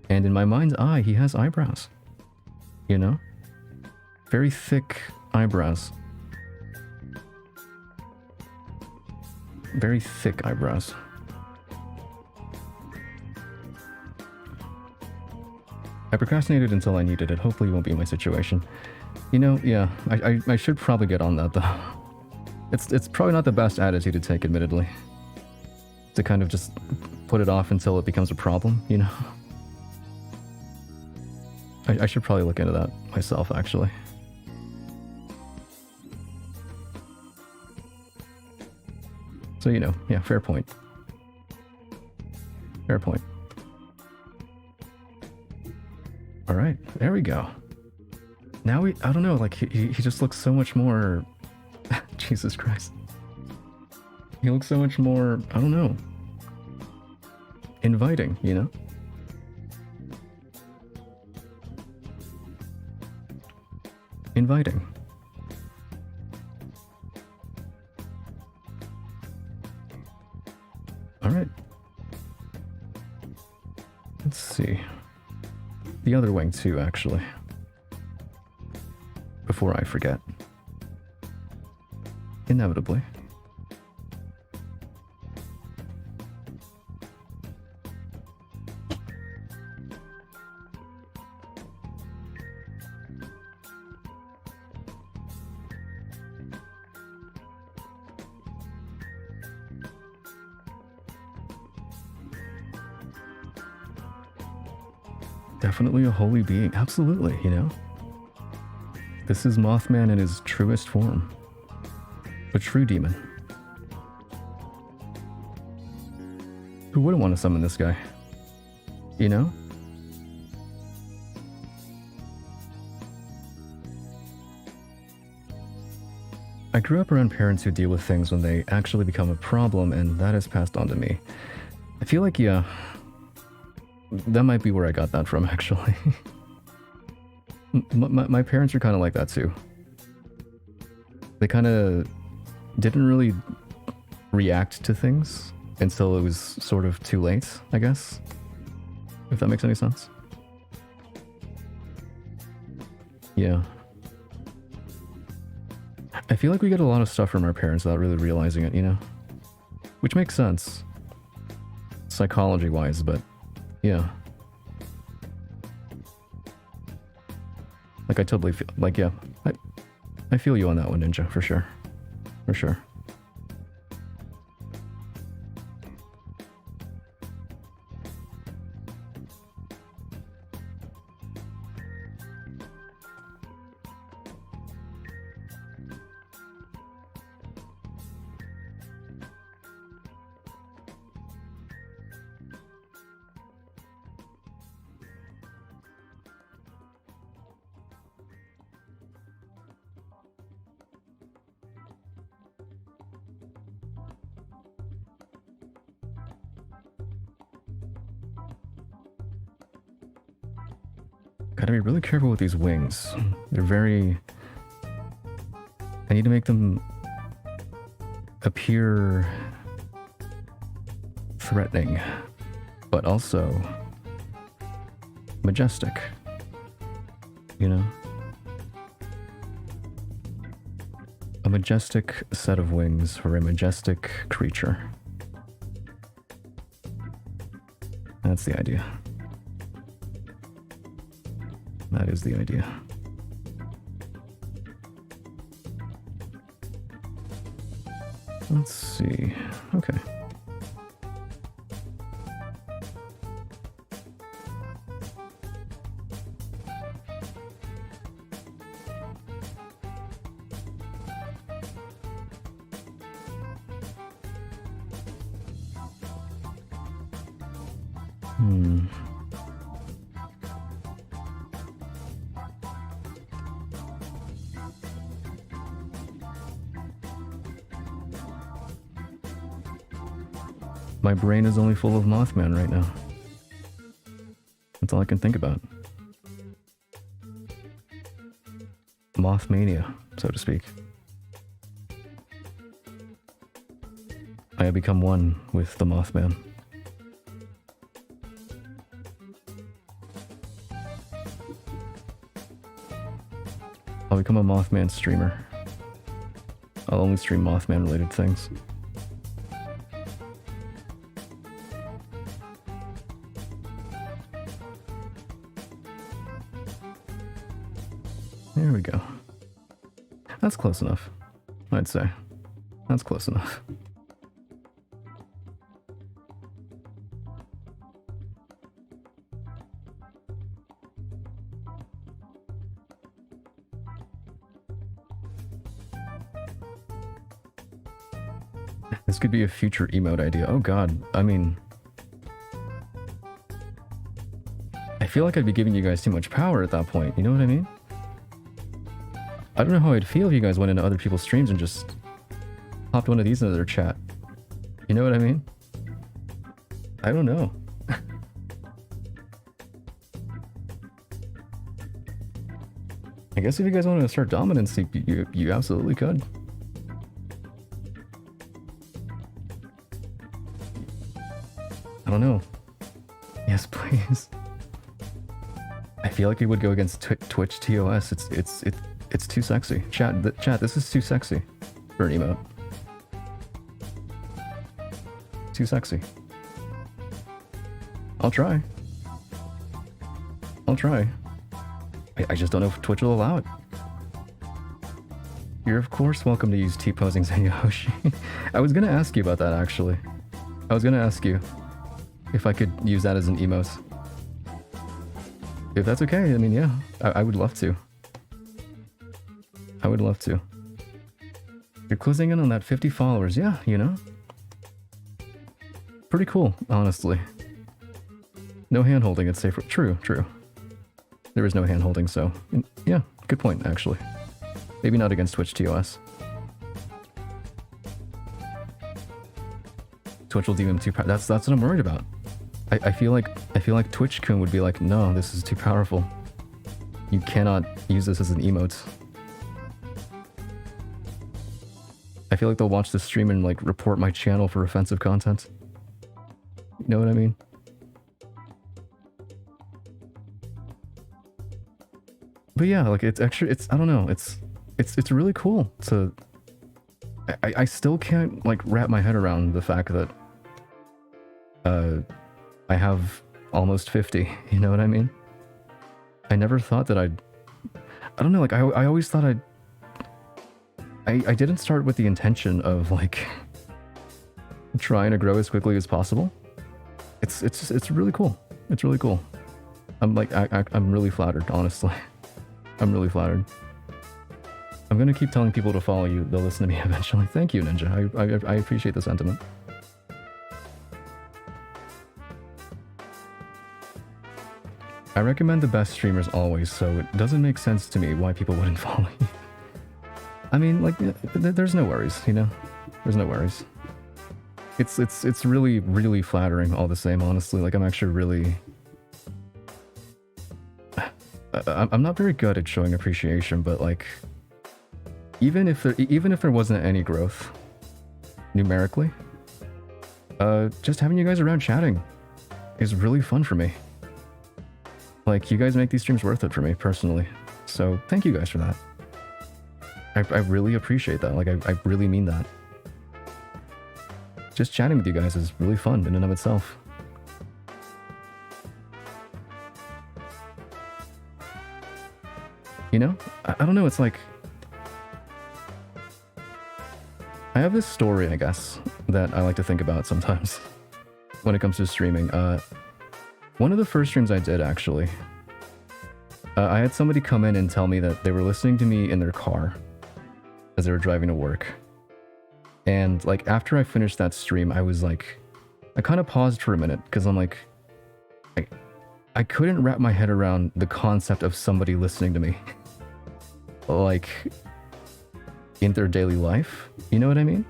And in my mind's eye, he has eyebrows. You know? Very thick eyebrows. Very thick eyebrows. I procrastinated until I needed it. Hopefully it won't be my situation. You know, yeah, I should probably get on that though. It's probably not the best attitude to take, admittedly. To kind of just put it off until it becomes a problem, you know? I should probably look into that myself, actually. So, you know, yeah, fair point. Fair point. Alright, there we go. Now I don't know, like, he just looks so much more... Jesus Christ. He looks so much more, I don't know, inviting, you know? Inviting. Alright. Let's see. The other wing too, actually. Before I forget. Inevitably. Definitely a holy being. Absolutely, you know? This is Mothman in his truest form. A true demon. Who wouldn't want to summon this guy? You know? I grew up around parents who deal with things when they actually become a problem, and that has passed on to me. I feel like, yeah, that might be where I got that from, actually. My parents are kind of like that, too. They kind of didn't really react to things until it was sort of too late, I guess. If that makes any sense. Yeah. I feel like we get a lot of stuff from our parents without really realizing it, you know? Which makes sense, psychology-wise, but yeah. Like, I totally feel, like, yeah, I feel you on that one, Ninja, for sure. For sure. Gotta be really careful with these wings. They're very... I need to make them appear threatening, but also majestic, you know? A majestic set of wings for a majestic creature. That's the idea. That is the idea. Let's see. Okay. My brain is only full of Mothman right now. That's all I can think about. Mothmania, so to speak. I have become one with the Mothman. I'll become a Mothman streamer. I'll only stream Mothman related things. There we go. That's close enough, I'd say. That's close enough. This could be a future emote idea. Oh god, I mean... I feel like I'd be giving you guys too much power at that point, you know what I mean? I don't know how I'd feel if you guys went into other people's streams and just popped one of these into their chat. You know what I mean? I don't know. I guess if you guys want to start dominance, you absolutely could. I don't know. Yes, please. I feel like it would go against Twitch TOS. It's too sexy. Chat, this is too sexy for an emote. Too sexy. I'll try. I'll try. I just don't know if Twitch will allow it. You're of course welcome to use T-posing Zenyahoshi. I was gonna ask you about that actually. I was gonna ask you if I could use that as an emote. If that's okay, I mean, yeah, I would love to. I would love to. You're closing in on that 50 followers, yeah, you know? Pretty cool, honestly. No hand-holding, it's safer. True, true. There is no hand-holding, so... yeah, good point, actually. Maybe not against Twitch TOS. Twitch will deem him too powerful. That's what I'm worried about. I feel like Twitch-kun would be like, no, this is too powerful. You cannot use this as an emote. I feel like they'll watch the stream and like report my channel for offensive content. You know what I mean? But yeah, like it's extra. I don't know. It's really cool to I still can't like wrap my head around the fact that I have almost 50. You know what I mean? I never thought that I don't know. Like I always thought I didn't start with the intention of like trying to grow as quickly as possible. It's really cool. It's really cool. I'm like I'm really flattered, honestly. I'm really flattered. I'm gonna keep telling people to follow you. They'll listen to me eventually. Thank you, Ninja. I appreciate the sentiment. I recommend the best streamers always, so it doesn't make sense to me why people wouldn't follow you. I mean, like, there's no worries, you know? There's no worries. It's really, really flattering all the same, honestly. Like, I'm actually really... I'm not very good at showing appreciation, but like... Even if there wasn't any growth, numerically, just having you guys around chatting is really fun for me. Like, you guys make these streams worth it for me, personally. So, thank you guys for that. I really appreciate that. Like, I really mean that. Just chatting with you guys is really fun in and of itself. You know? I don't know, it's like... I have this story, I guess, that I like to think about sometimes when it comes to streaming. One of the first streams I did, actually, I had somebody come in and tell me that they were listening to me in their car as they were driving to work. And, like, after I finished that stream, I was like... I kind of paused for a minute, because I'm like... I couldn't wrap my head around the concept of somebody listening to me. Like... in their daily life, you know what I mean?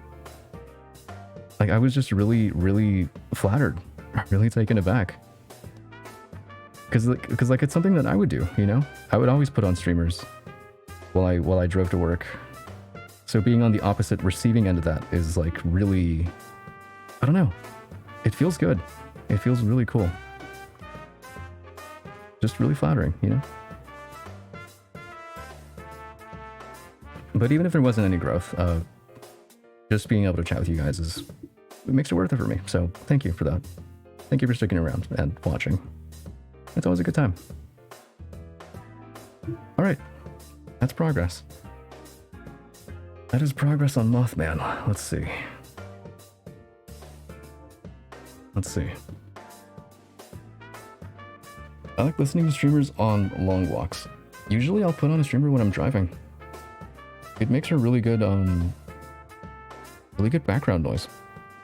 Like, I was just really, really flattered, really taken aback. Because like, it's something that I would do, you know? I would always put on streamers while I drove to work. So being on the opposite receiving end of that is like really, I don't know. It feels good. It feels really cool. Just really flattering, you know? But even if there wasn't any growth, just being able to chat with you guys it makes it worth it for me. So thank you for that. Thank you for sticking around and watching. It's always a good time. All right, that's progress. That is progress on Mothman. Let's see. Let's see. I like listening to streamers on long walks. Usually I'll put on a streamer when I'm driving. It makes a really good background noise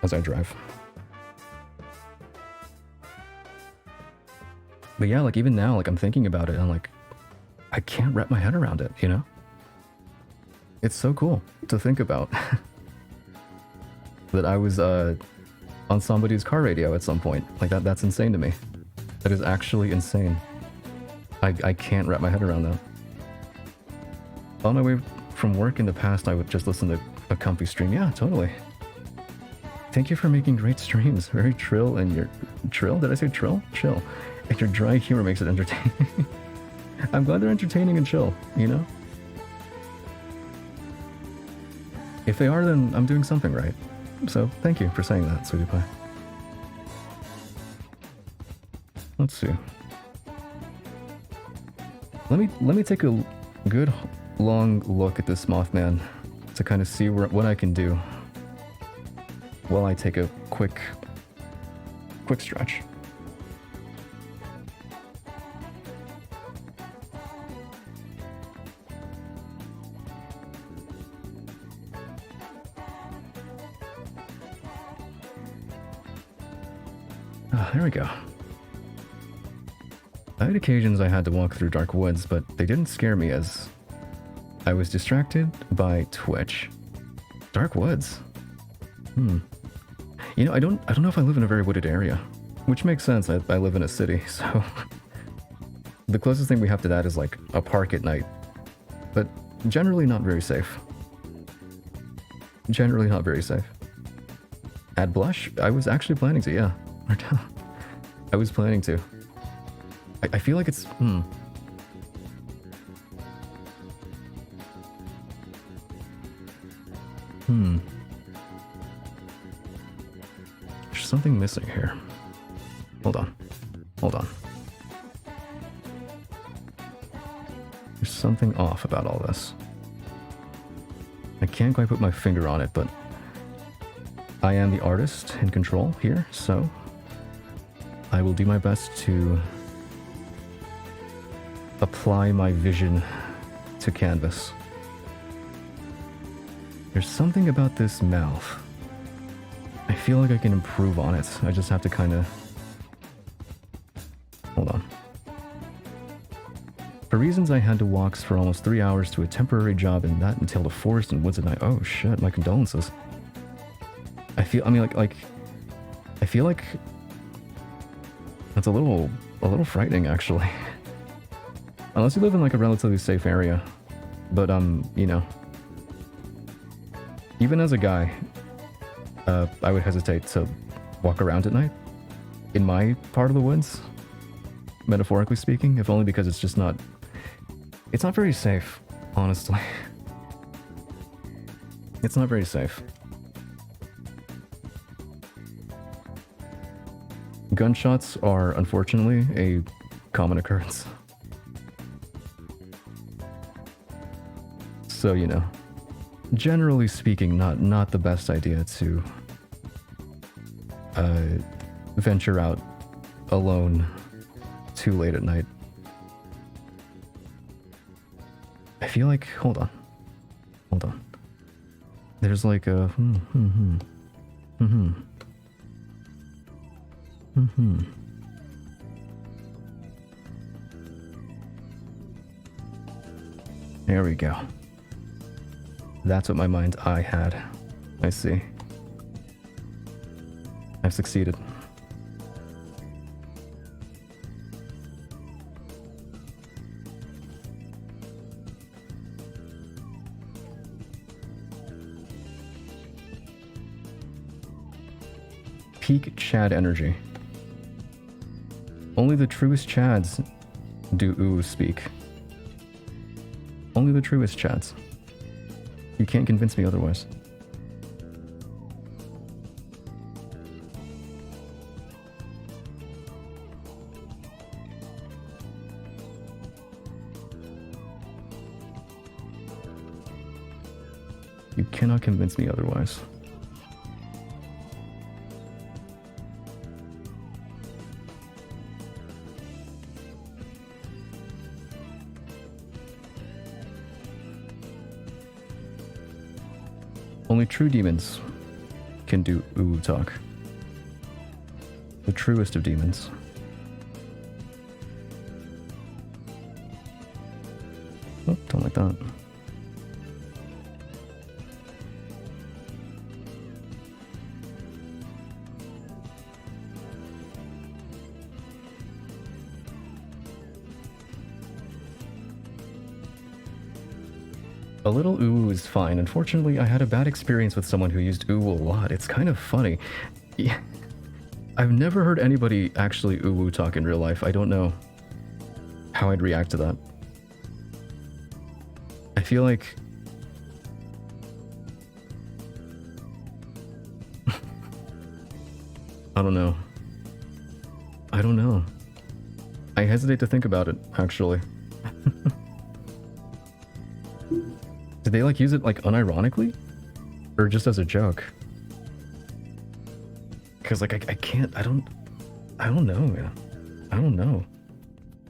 as I drive. But yeah, like even now, like I'm thinking about it, and I'm like, I can't wrap my head around it, you know? It's so cool to think about that I was on somebody's car radio at some point. Like that's insane to me. That is actually insane. I can't wrap my head around that. On my way from work in the past, I would just listen to a comfy stream. Yeah, totally. Thank you for making great streams. Very trill, and your trill? Did I say trill? Chill. And your dry humor makes it entertaining. I'm glad they're entertaining and chill, you know? If they are, then I'm doing something right. So thank you for saying that, sweetie pie. Let's see. Let me take a good long look at this Mothman to kind of see what I can do while I take a quick stretch. There we go. I had occasions I had to walk through dark woods, but they didn't scare me as I was distracted by Twitch. Dark woods. You know, I don't know if I live in a very wooded area, which makes sense. I live in a city, so the closest thing we have to that is like a park at night, but generally not very safe. Generally not very safe. Add blush? I was actually planning to, yeah. I was planning to. I feel like it's... something missing here. Hold on. Hold on. There's something off about all this. I can't quite put my finger on it, but I am the artist in control here, so I will do my best to apply my vision to canvas. There's something about this mouth. I feel like I can improve on it. I just have to kind of... Hold on. For reasons I had to walk for almost 3 hours to a temporary job and that entailed a forest and woods at night. Oh shit, my condolences. I feel like that's a little frightening actually. Unless you live in like a relatively safe area. But you know, even as a guy, I would hesitate to walk around at night in my part of the woods, metaphorically speaking, if only because it's not very safe, honestly. It's not very safe. Gunshots are, unfortunately, a common occurrence. So, you know, generally speaking, not the best idea to venture out alone too late at night. I feel like, hold on. There's like a There we go. That's what my mind's eye had. I see. I've succeeded. Peak Chad energy. Only the truest Chads do ooh speak. Only the truest Chads. You can't convince me otherwise. You cannot convince me otherwise. Only true demons can do ooh talk. The truest of demons. Oh, don't like that. A little ooh is fine. Unfortunately, I had a bad experience with someone who used ooh a lot. It's kind of funny. Yeah. I've never heard anybody actually ooh talk in real life. I don't know how I'd react to that. I feel like... I don't know. I hesitate to think about it, actually. Did they like use it like unironically? Or just as a joke? Because like I can't, I don't know, man. I don't know.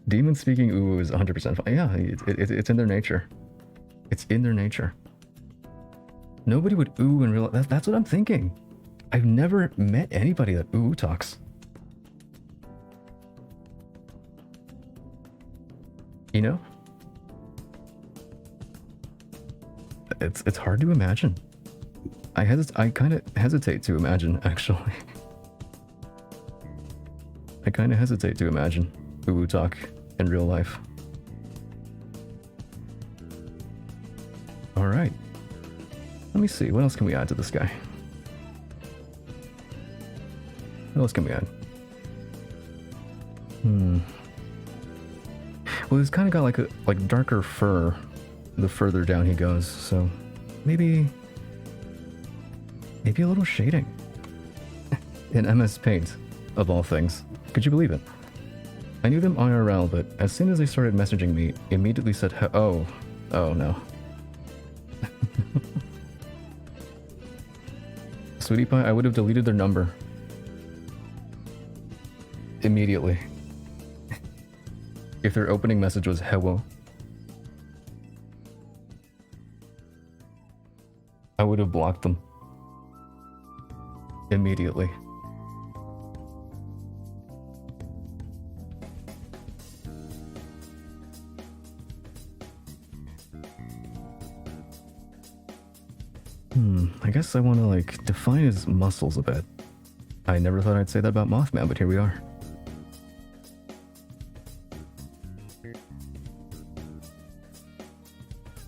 Demon speaking ooh is 100% fine. Yeah, it's in their nature. It's in their nature. Nobody would ooh in real life. That's what I'm thinking. I've never met anybody that ooh talks. You know? It's hard to imagine. I kind of hesitate to imagine, actually. I kind of hesitate to imagine ooh talk in real life. All right. Let me see. What else can we add to this guy? What else can we add? Well, he's kind of got like darker fur the further down he goes, so maybe a little shading. in MS Paint, of all things. Could you believe it? I knew them IRL, but as soon as they started messaging me, immediately said, oh no. Sweetie Pie, I would have deleted their number. Immediately. If their opening message was hello. I would have blocked them. Immediately. I guess I want to, like, define his muscles a bit. I never thought I'd say that about Mothman, but here we are.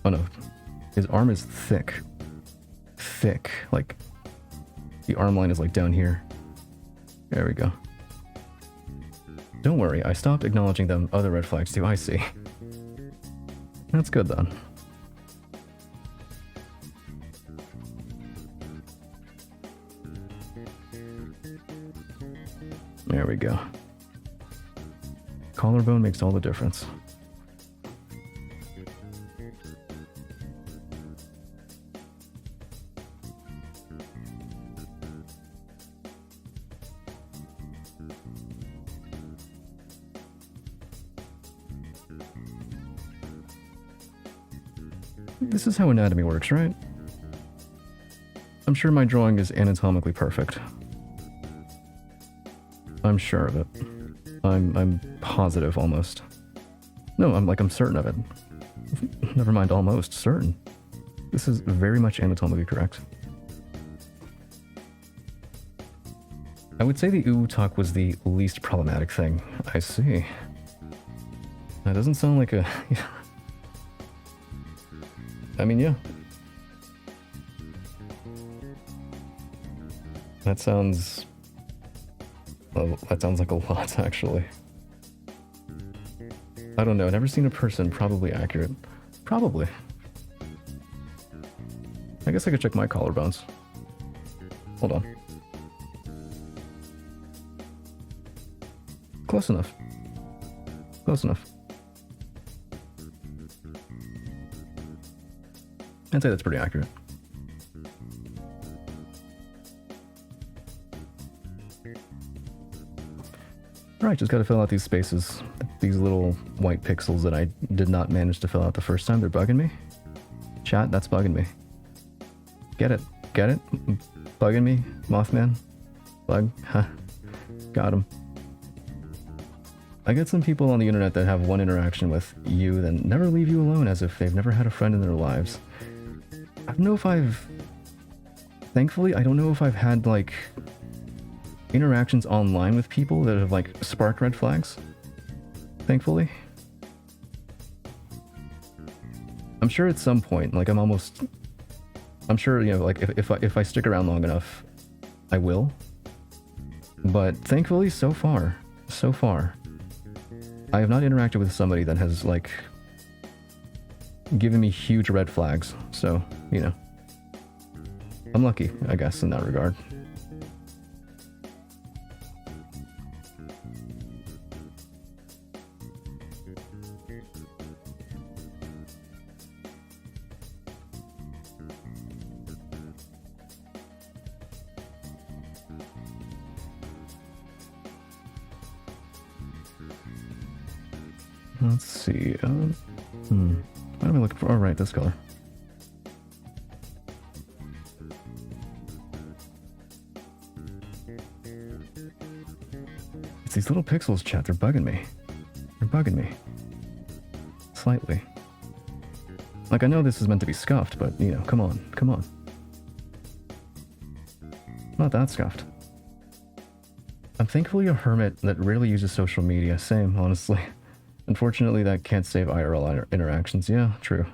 Oh no. His arm is thick. Thick. Like, the arm line is, like, down here. There we go. Don't worry, I stopped acknowledging them other red flags too, I see. That's good then. There we go. Collarbone makes all the difference. This is how anatomy works, right? I'm sure my drawing is anatomically perfect. I'm sure of it. I'm positive, almost. No, I'm certain of it. Never mind, almost certain. This is very much anatomically correct. I would say the ooh talk was the least problematic thing. I see. That doesn't sound like a... I mean, yeah. That sounds... Oh, that sounds like a lot, actually. I don't know, I've never seen a person probably accurate. Probably. I guess I could check my collarbones. Hold on. Close enough. Close enough. I'd say that's pretty accurate. Alright, just gotta fill out these spaces. These little white pixels that I did not manage to fill out the first time. They're bugging me. Chat, that's bugging me. Get it? Get it? Bugging me? Mothman? Bug? Huh. Got him. I get some people on the internet that have one interaction with you, then never leave you alone as if they've never had a friend in their lives. I don't know if I've... Thankfully, I don't know if I've had, like, interactions online with people that have, like, sparked red flags. Thankfully. I'm sure at some point, like, I'm sure, you know, like, if I stick around long enough, I will. But thankfully, so far, I have not interacted with somebody that has, like, given me huge red flags. So, you know, I'm lucky, I guess, in that regard. Let's see. What am I looking for? Oh, right, this color. It's these little pixels, chat. They're bugging me. They're bugging me. Slightly. Like, I know this is meant to be scuffed, but, you know, come on. Come on. Not that scuffed. I'm thankfully a hermit that rarely uses social media. Same, honestly. Unfortunately, that can't save IRL interactions. Yeah, true.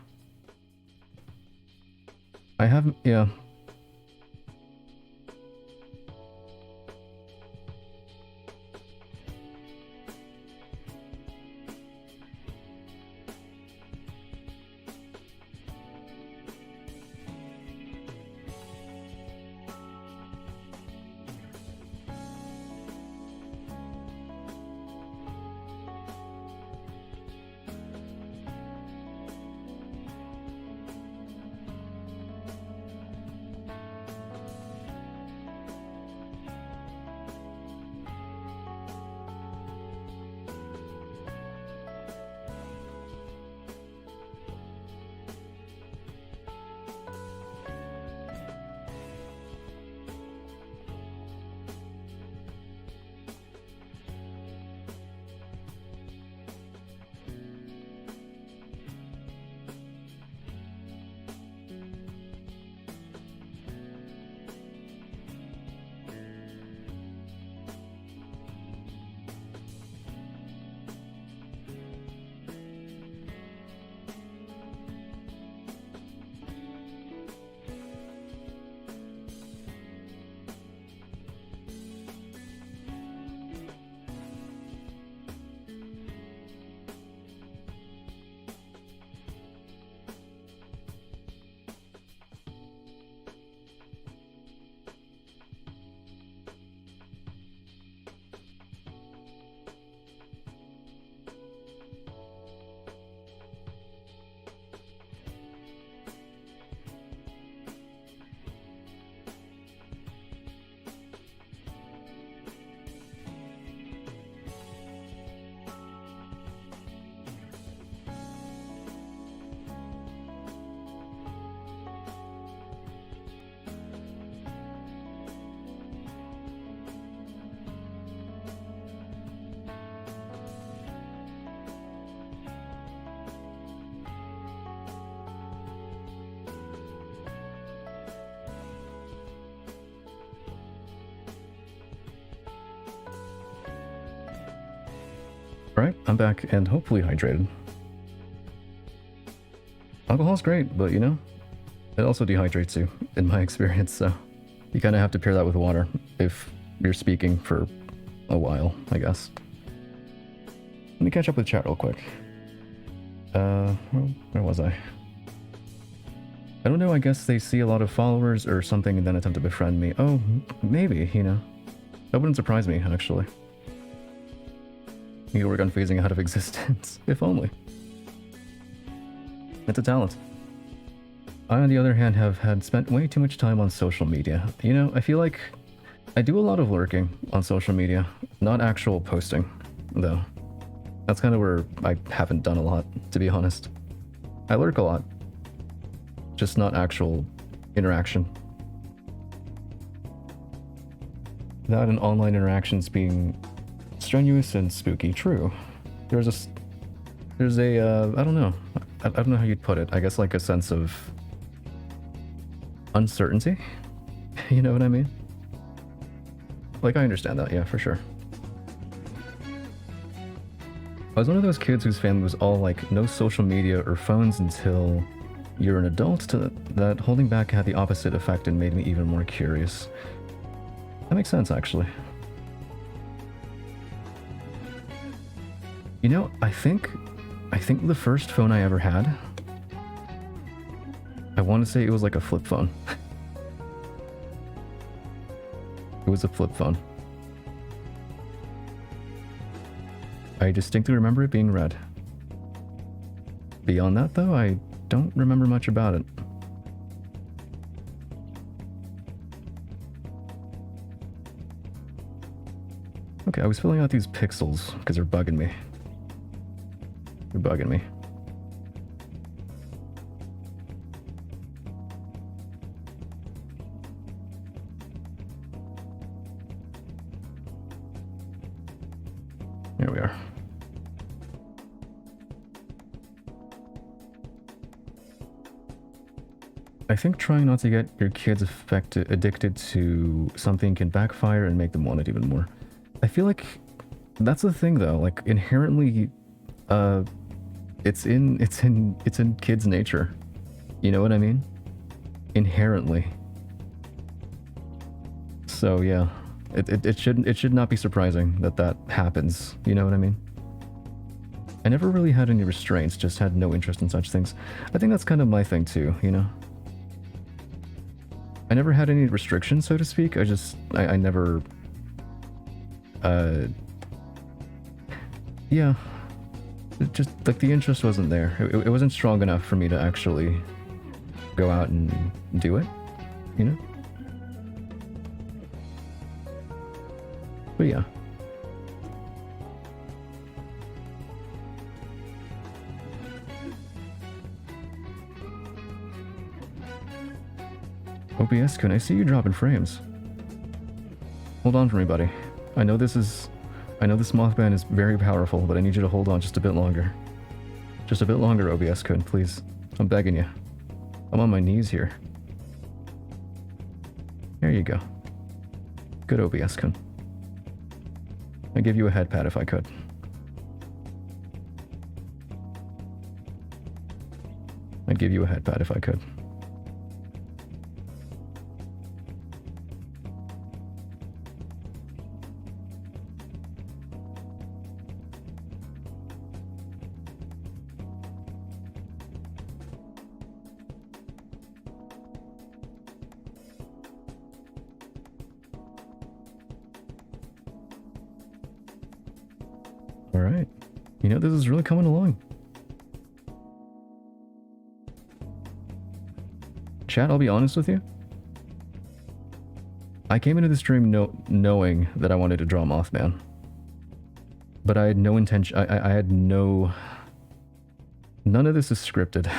I haven't... Yeah. Alright, I'm back and hopefully hydrated. Alcohol's great, but you know, it also dehydrates you, in my experience, so you kind of have to pair that with water if you're speaking for a while, I guess. Let me catch up with chat real quick. Where was I? I don't know, I guess they see a lot of followers or something and then attempt to befriend me. Oh, maybe, you know. That wouldn't surprise me, actually. Need to work on phasing out of existence, if only. It's a talent. I, on the other hand, have had spent way too much time on social media. You know, I feel like I do a lot of lurking on social media, not actual posting, though. That's kind of where I haven't done a lot, to be honest. I lurk a lot, just not actual interaction. That and online interactions being strenuous and spooky. True. There's a I don't know. I don't know how you'd put it. I guess like a sense of uncertainty. You know what I mean? Like, I understand that, yeah, for sure. I was one of those kids whose family was all like, no social media or phones until you're an adult, that holding back had the opposite effect and made me even more curious. That makes sense, actually. You know, I think the first phone I ever had, I want to say it was like a flip phone. It was a flip phone. I distinctly remember it being red. Beyond that, though, I don't remember much about it. Okay, I was filling out these pixels because they're bugging me. They're bugging me. Here we are. I think trying not to get your kids addicted to something can backfire and make them want it even more. I feel like that's the thing, though. Like, inherently, it's in kids' nature. You know what I mean? Inherently. So yeah, it should not be surprising that happens. You know what I mean? I never really had any restraints, just had no interest in such things. I think that's kind of my thing too, you know? I never had any restrictions, so to speak. I never... yeah. It just, like, the interest wasn't there. It wasn't strong enough for me to actually go out and do it, you know? But yeah. OBS, can I see you dropping frames? Hold on for me, buddy. I know this Mothman is very powerful, but I need you to hold on just a bit longer. Just a bit longer, OBS Kun, please. I'm begging you. I'm on my knees here. There you go. Good, OBS Kun. I'd give you a head pat if I could. I'd give you a head pat if I could. Alright. You know, this is really coming along. Chat, I'll be honest with you. I came into the stream knowing that I wanted to draw Mothman. But I had no intention... I had no... None of this is scripted.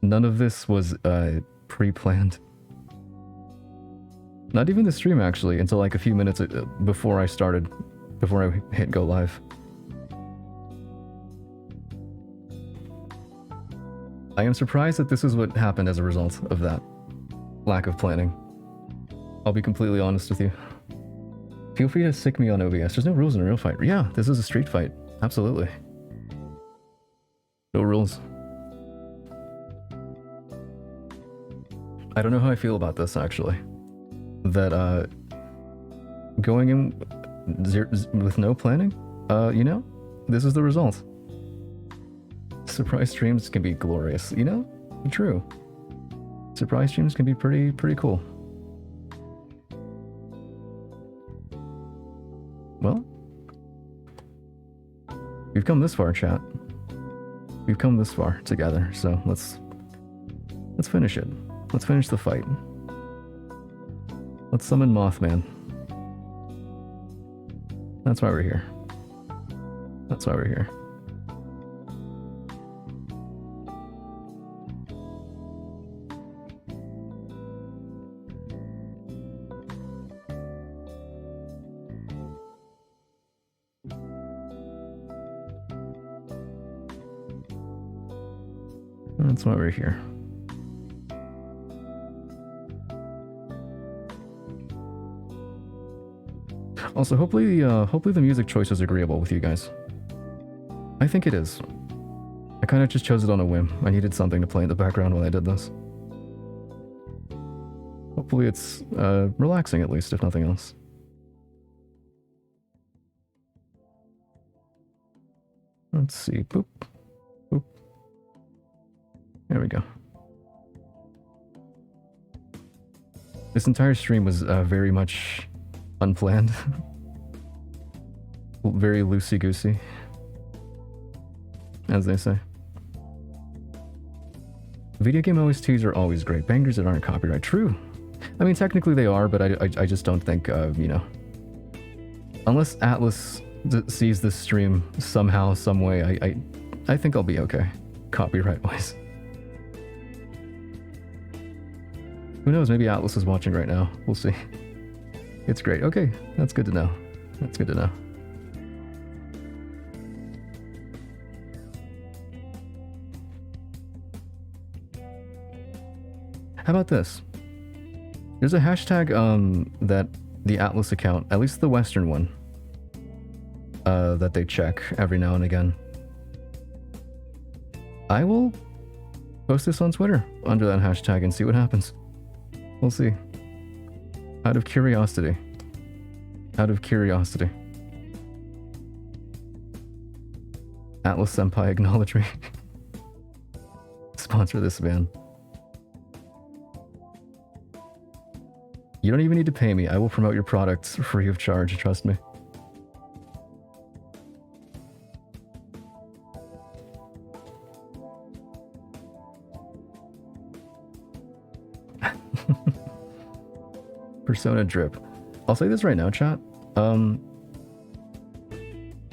None of this was pre-planned. Not even the stream, actually, until like a few minutes before I started. Before I hit go live. I am surprised that this is what happened as a result of that lack of planning. I'll be completely honest with you. Feel free to sick me on OBS. There's no rules in a real fight. Yeah, this is a street fight. Absolutely. No rules. I don't know how I feel about this, actually. That, going in with no planning, you know, this is the result. Surprise streams can be glorious, you know? True. Surprise streams can be pretty cool. Well, we've come this far, chat. We've come this far together, so let's finish it. Let's finish the fight. Let's summon Mothman. That's why we're here. That's why we're here. That's why we're here. Also, hopefully the music choice is agreeable with you guys. I think it is. I kind of just chose it on a whim. I needed something to play in the background while I did this. Hopefully it's relaxing at least, if nothing else. Let's see. Boop. Boop. There we go. This entire stream was very much unplanned. Very loosey-goosey, as they say. Video game OSTs are always great. Bangers that aren't copyright. True. I mean, technically they are, but I just don't think, you know... Unless Atlas sees this stream somehow, some way, I think I'll be okay. Copyright-wise. Who knows, maybe Atlas is watching right now. We'll see. It's great. Okay, that's good to know. That's good to know. How about this? There's a hashtag that the Atlas account, at least the Western one, that they check every now and again. I will post this on Twitter under that hashtag and see what happens. We'll see. Out of curiosity. Out of curiosity. Atlas Senpai, acknowledge me. Sponsor this man. You don't even need to pay me. I will promote your products free of charge, trust me. Persona drip. I'll say this right now, chat.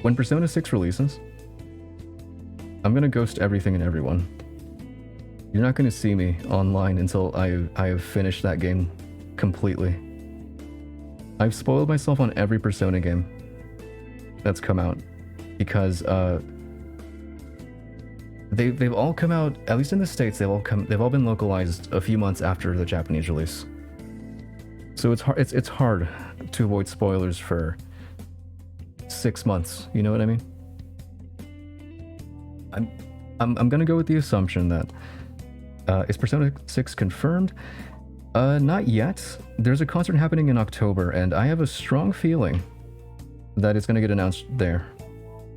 When Persona 6 releases, I'm gonna ghost everything and everyone. You're not gonna see me online until I have finished that game completely. I've spoiled myself on every Persona game that's come out because they've all come out, at least in the States, they've all been localized a few months after the Japanese release. So it's hard to avoid spoilers for 6 months, you know what I mean? I'm gonna go with the assumption that is Persona 6 confirmed? Not yet. There's a concert happening in October, and I have a strong feeling that it's gonna get announced there.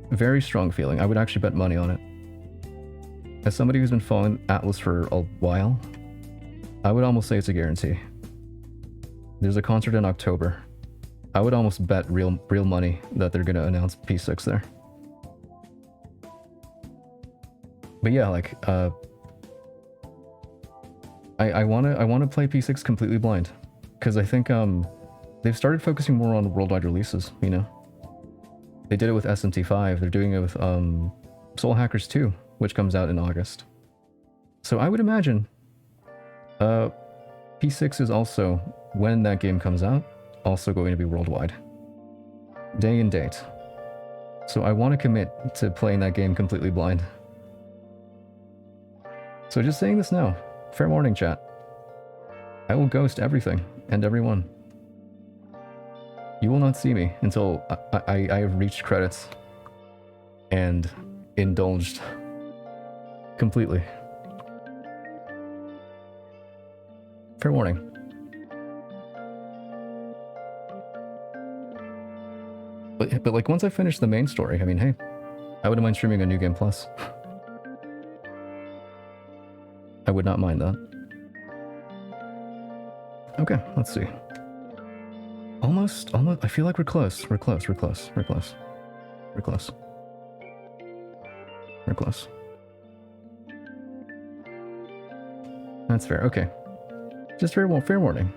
Very strong feeling. I would actually bet money on it. As somebody who's been following Atlas for a while, I would almost say it's a guarantee. There's a concert in October. I would almost bet real money that they're gonna announce P6 there. But yeah, like, I wanna play P6 completely blind, because I think they've started focusing more on worldwide releases. You know, they did it with SMT5. They're doing it with Soul Hackers 2, which comes out in August. So I would imagine P6 is also, when that game comes out, also going to be worldwide. Day and date. So I want to commit to playing that game completely blind. So just saying this now. Fair warning, chat. I will ghost everything and everyone. You will not see me until I have reached credits and indulged completely. Fair warning. But like once I finish the main story, I mean, hey, I wouldn't mind streaming a New Game Plus. I would not mind that. Okay, let's see. Almost, I feel like we're close. We're close. That's fair, okay. Just fair warning.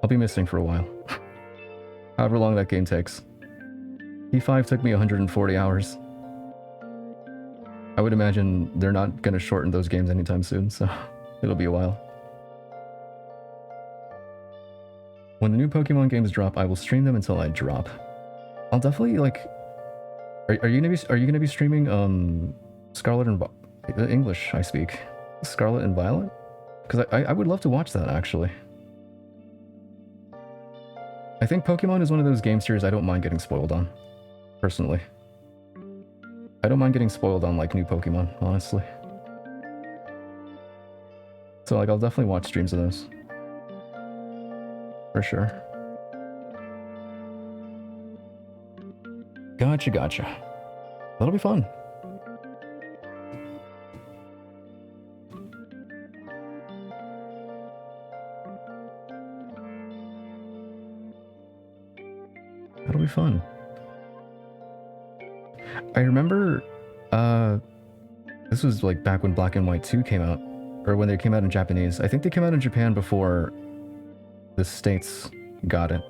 I'll be missing for a while. However long that game takes. P5 took me 140 hours. I would imagine they're not going to shorten those games anytime soon, so it'll be a while. When the new Pokemon games drop, I will stream them until I drop. I'll definitely, like... Are you gonna be streaming, Scarlet and... English, I speak. Scarlet and Violet? Because I would love to watch that, actually. I think Pokemon is one of those game series I don't mind getting spoiled on. Personally. I don't mind getting spoiled on, like, new Pokemon, honestly. So, like, I'll definitely watch streams of those. For sure. Gotcha. That'll be fun. That'll be fun. I remember, this was like back when Black and White 2 came out, or when they came out in Japanese. I think they came out in Japan before the States got it.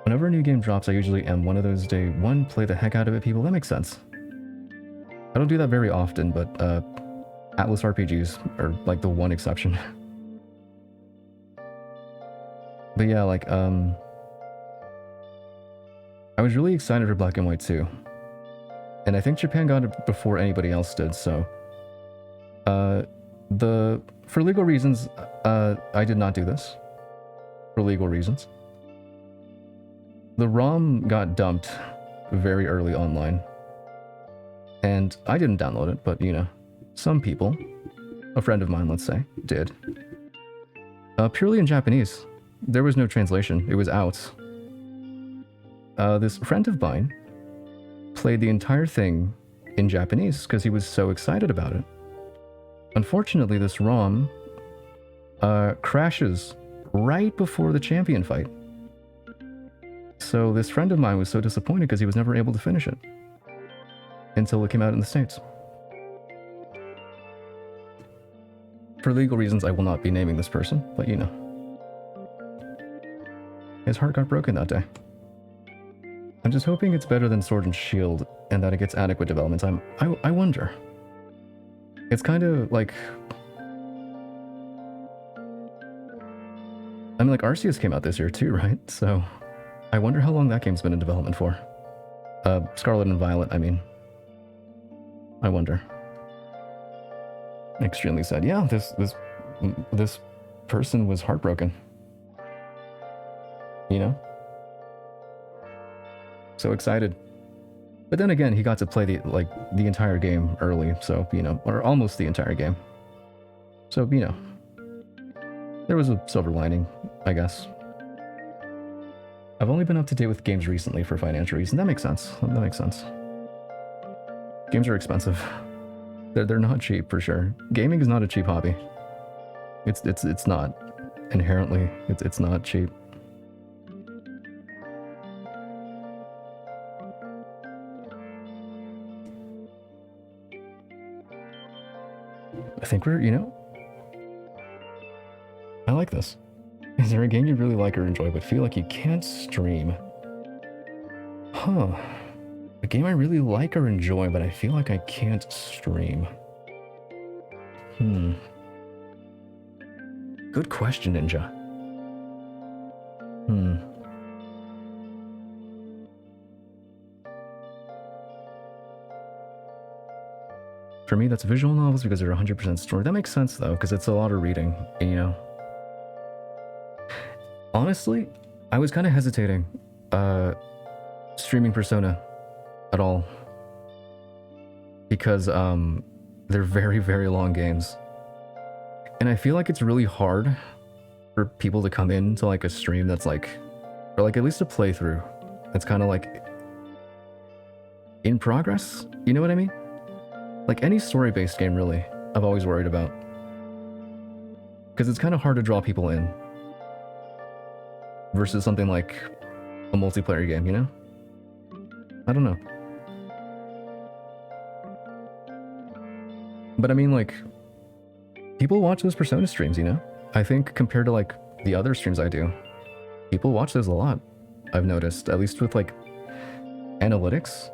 Whenever a new game drops, I usually am one of those day one, play the heck out of it people. That makes sense. I don't do that very often, but Atlas RPGs are like the one exception. But yeah, like, I was really excited for Black and White 2. And I think Japan got it before anybody else did, so... For legal reasons, I did not do this. For legal reasons. The ROM got dumped very early online. And I didn't download it, but, you know, some people, a friend of mine, let's say, did. Purely in Japanese. There was no translation. It was out. This friend of mine played the entire thing in Japanese because he was so excited about it. Unfortunately, this ROM crashes right before the champion fight. So this friend of mine was so disappointed because he was never able to finish it until it came out in the States. For legal reasons, I will not be naming this person, but you know. His heart got broken that day. I'm just hoping it's better than Sword and Shield and that it gets adequate development time. I wonder. It's kind of like... I mean, like, Arceus came out this year too, right? So, I wonder how long that game's been in development for. Scarlet and Violet, I mean. I wonder. Extremely sad. Yeah, this person was heartbroken. You know? So excited. But then again, he got to play the entire game early, so, you know, or almost the entire game. So, you know, there was a silver lining, I guess. I've only been up to date with games recently for financial reasons. That makes sense. That makes sense. Games are expensive. They're not cheap, for sure. Gaming is not a cheap hobby. It's not. Inherently, it's not cheap. I think we're, you know... I like this. Is there a game you really like or enjoy but feel like you can't stream? Huh. A game I really like or enjoy but I feel like I can't stream. Good question, Ninja. For me, that's visual novels because they're 100% story. That makes sense, though, because it's a lot of reading, you know? Honestly, I was kind of hesitating streaming Persona at all because they're very, very long games. And I feel like it's really hard for people to come into like a stream that's like, or like at least a playthrough that's kind of like in progress. You know what I mean? Like any story-based game, really, I've always worried about. Because it's kind of hard to draw people in versus something like a multiplayer game, you know? I don't know. But I mean, like, people watch those Persona streams, you know? I think compared to like the other streams I do, people watch those a lot. I've noticed, at least with like analytics,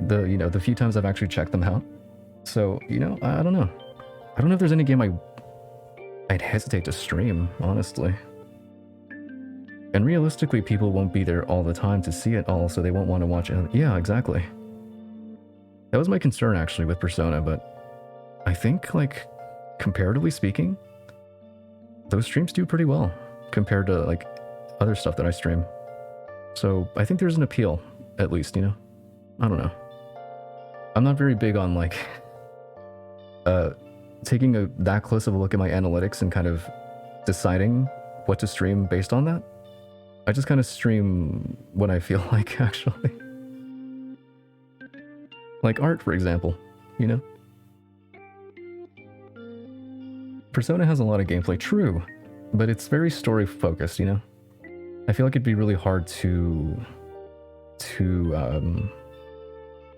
the few times I've actually checked them out. So, you know, I don't know. I don't know if there's any game I'd hesitate to stream, honestly. And realistically, people won't be there all the time to see it all, so they won't want to watch it. Yeah, exactly. That was my concern, actually, with Persona, but I think, like, comparatively speaking, those streams do pretty well compared to, like, other stuff that I stream. So I think there's an appeal, at least, you know? I don't know. I'm not very big on, like, taking that close of a look at my analytics and kind of deciding what to stream based on that. I just kind of stream what I feel like, actually. Like art, for example, you know? Persona has a lot of gameplay, true, but it's very story-focused, you know? I feel like it'd be really hard to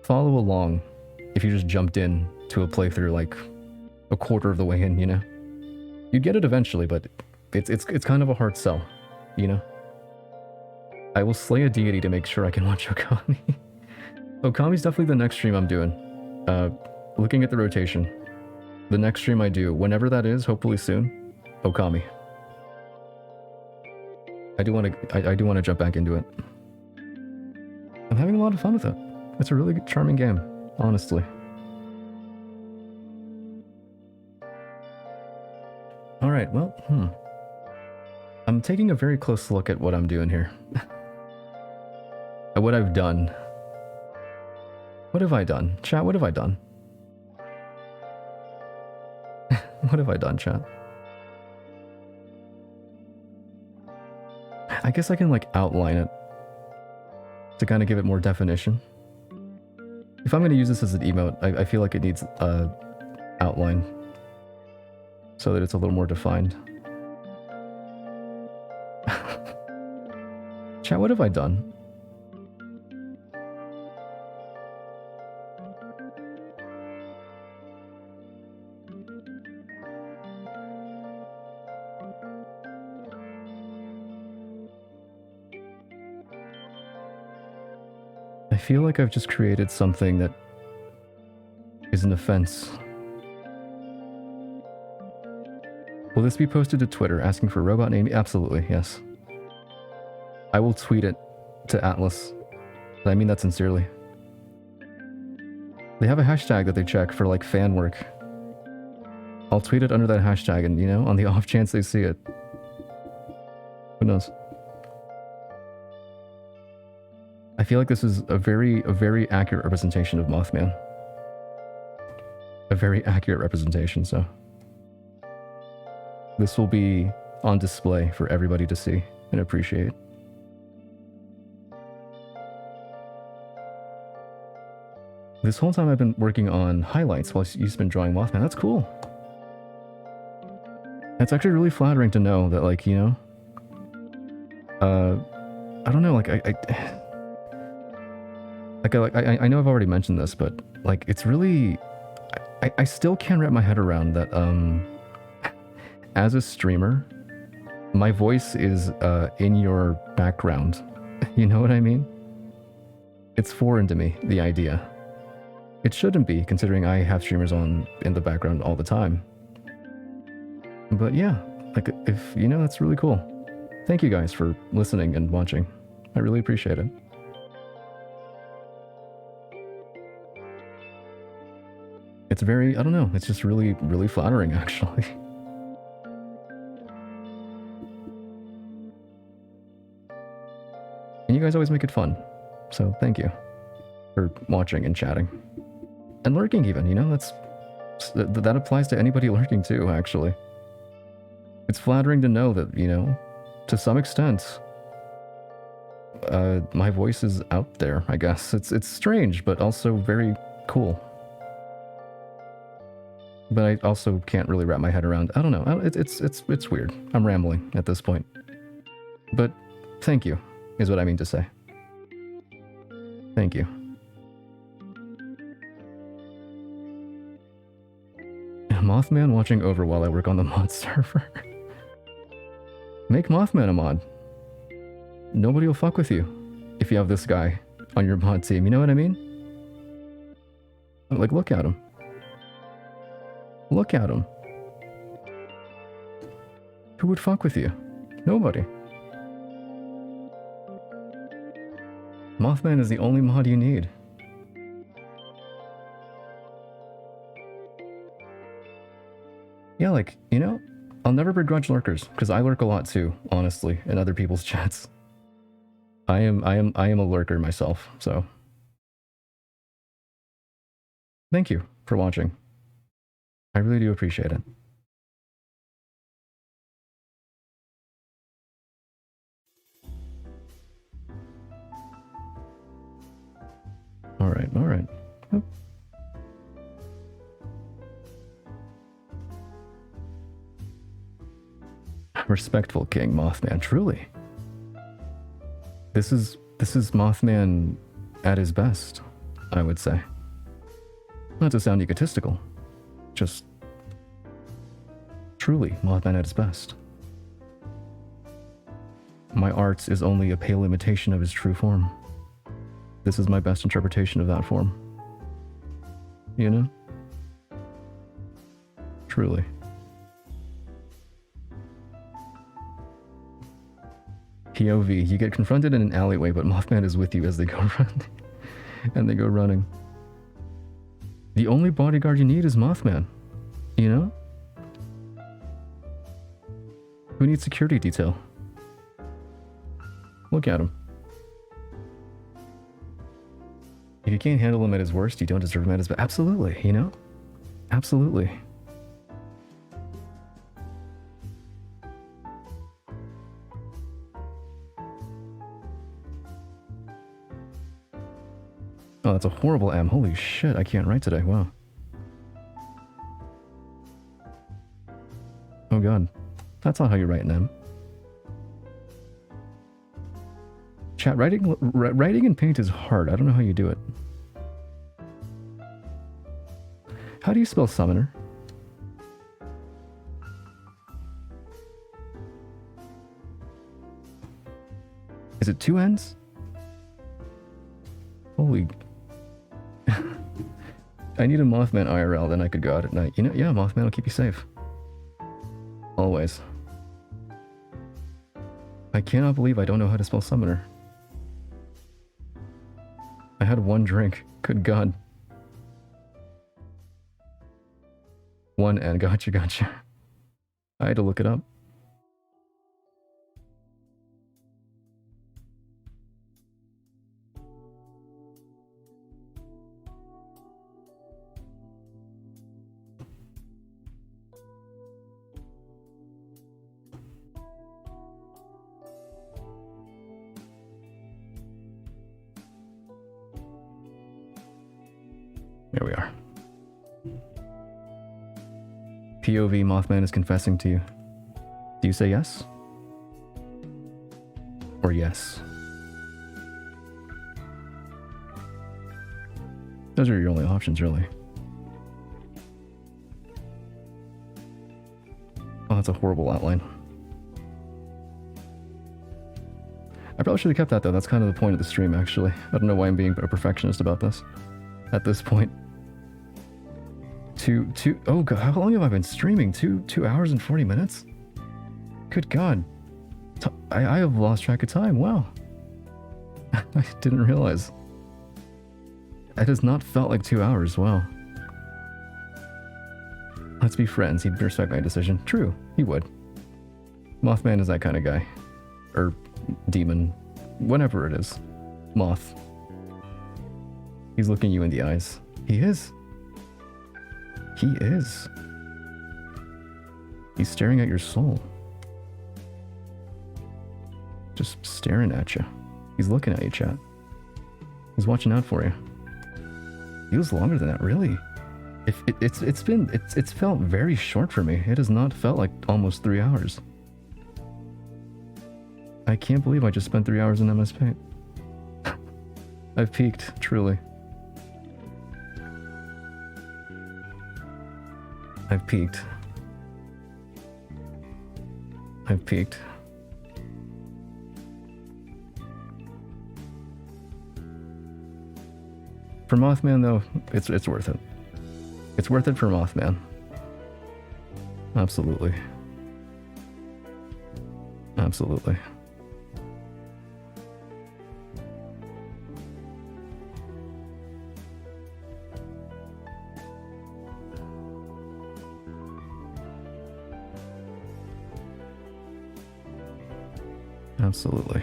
follow along if you just jumped in to a playthrough like a quarter of the way in, you know? You'd get it eventually, but it's kind of a hard sell, you know? I will slay a deity to make sure I can watch Okami. Okami's definitely the next stream I'm doing. Looking at the rotation, the next stream I do, whenever that is, hopefully soon, Okami. I do want to jump back into it. I'm having a lot of fun with it. It's a really good, charming game, honestly. All right, well, I'm taking a very close look at what I'm doing here. At what I've done. What have I done? Chat, what have I done? What have I done, chat? I guess I can, like, outline it to kind of give it more definition. If I'm going to use this as an emote, I feel like it needs outline so that it's a little more defined. Chat, what have I done? I feel like I've just created something that is an offense. Will this be posted to Twitter asking for robot name? Absolutely, yes. I will tweet it to Atlas. I mean that sincerely. They have a hashtag that they check for, like, fan work. I'll tweet it under that hashtag and, you know, on the off chance they see it. Who knows? I feel like this is a very accurate representation of Mothman. A very accurate representation, so. This will be on display for everybody to see and appreciate. This whole time I've been working on highlights while you've been drawing Mothman. That's cool. It's actually really flattering to know that, like, you know, I don't know, like, I know I've already mentioned this, but, like, it's really, I still can't wrap my head around that, as a streamer, my voice is, in your background. You know what I mean? It's foreign to me, the idea. It shouldn't be, considering I have streamers on in the background all the time. But yeah, like, if, you know, that's really cool. Thank you guys for listening and watching. I really appreciate it. It's very, I don't know, it's just really, really flattering, actually. And you guys always make it fun. So thank you for watching and chatting. And lurking even, you know, that applies to anybody lurking too, actually. It's flattering to know that, you know, to some extent, my voice is out there, I guess. It's strange, but also very cool. But I also can't really wrap my head around. I don't know. It's weird. I'm rambling at this point. But thank you, is what I mean to say. Thank you. Mothman watching over while I work on the mod server. Make Mothman a mod. Nobody will fuck with you if you have this guy on your mod team. You know what I mean? Like, look at him. Look at him. Who would fuck with you? Nobody. Mothman is the only mod you need. Yeah, like, you know, I'll never begrudge lurkers, because I lurk a lot too, honestly, in other people's chats. I am a lurker myself, so. Thank you for watching. I really do appreciate it. Alright, alright. Oh. Respectful King Mothman, truly. This is Mothman at his best, I would say. Not to sound egotistical, just truly Mothman at his best. My art is only a pale imitation of his true form. This is my best interpretation of that form. You know? Truly. POV, you get confronted in an alleyway, but Mothman is with you as they go run. And they go running. The only bodyguard you need is Mothman. You know? Who needs security detail? Look at him. If you can't handle him at his worst, you don't deserve him at his best. Absolutely, you know? Absolutely. Oh, that's a horrible M. Holy shit, I can't write today. Wow. Oh god. That's not how you write an M. Chat, writing in paint is hard. I don't know how you do it. How do you spell summoner? Is it 2 N's? Holy... I need a Mothman IRL, then I could go out at night. You know, yeah, Mothman will keep you safe. Always. I cannot believe I don't know how to spell summoner. I had one drink. Good god. 1 N. Gotcha. I had to look it up. Here we are. POV, Mothman is confessing to you. Do you say yes? Or yes? Those are your only options, really. Oh, that's a horrible outline. I probably should have kept that, though. That's kind of the point of the stream, actually. I don't know why I'm being a perfectionist about this. At this point. Oh god, how long have I been streaming? 2 hours and 40 minutes? Good god. I have lost track of time, wow. I didn't realize. It has not felt like 2 hours, wow. Let's be friends, he'd respect my decision. True, he would. Mothman is that kind of guy. Or demon, whatever it is. Moth. He's looking you in the eyes. He is. He is. He's staring at your soul. Just staring at you. He's looking at you, chat. He's watching out for you. Feels longer than that, really. It's felt very short for me. It has not felt like almost 3 hours. I can't believe I just spent 3 hours in MS Paint. I've peaked, truly. I've peaked. I've peaked. For Mothman, though, it's worth it. It's worth it for Mothman. Absolutely. Absolutely. Absolutely.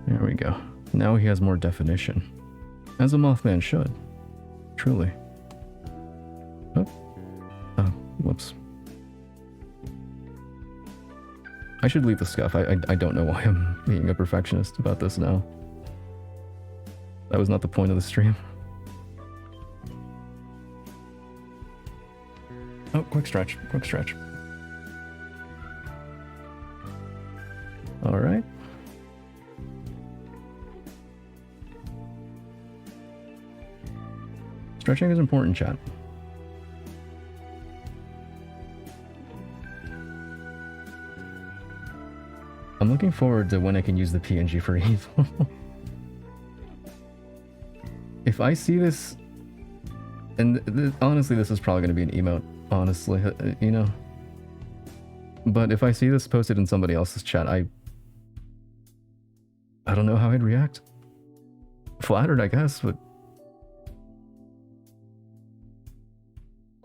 There we go. Now he has more definition. As a Mothman should. Truly. Oh. Oh, whoops. I should leave the scuff. I don't know why I'm being a perfectionist about this now. That was not the point of the stream. Oh, quick stretch. Quick stretch. Alright. Stretching is important, chat. I'm looking forward to when I can use the PNG for evil. If I see this, and honestly, this is probably going to be an emote, honestly, you know. But if I see this posted in somebody else's chat, I don't know how I'd react. Flattered, I guess, but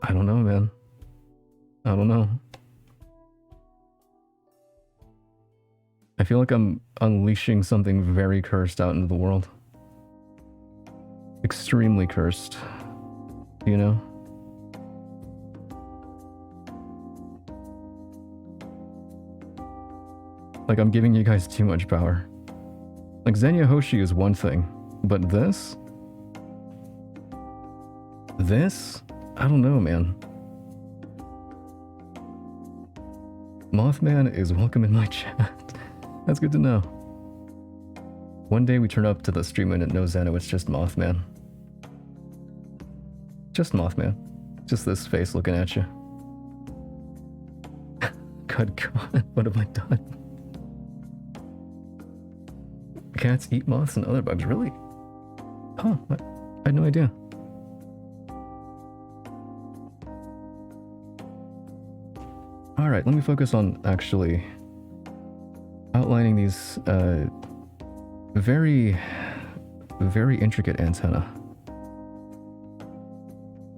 I don't know, man. I don't know. I feel like I'm unleashing something very cursed out into the world. Extremely cursed. You know? Like, I'm giving you guys too much power. Like, Zenya Hoshi is one thing, but this? This? I don't know, man. Mothman is welcome in my chat. That's good to know. One day we turn up to the stream and it knows Zeno, it's just Mothman. Just Mothman. Just this face looking at you. Good God, what have I done? Cats eat moths and other bugs, really? Oh, I had no idea. Alright, let me focus on actually outlining these very, very intricate antennae.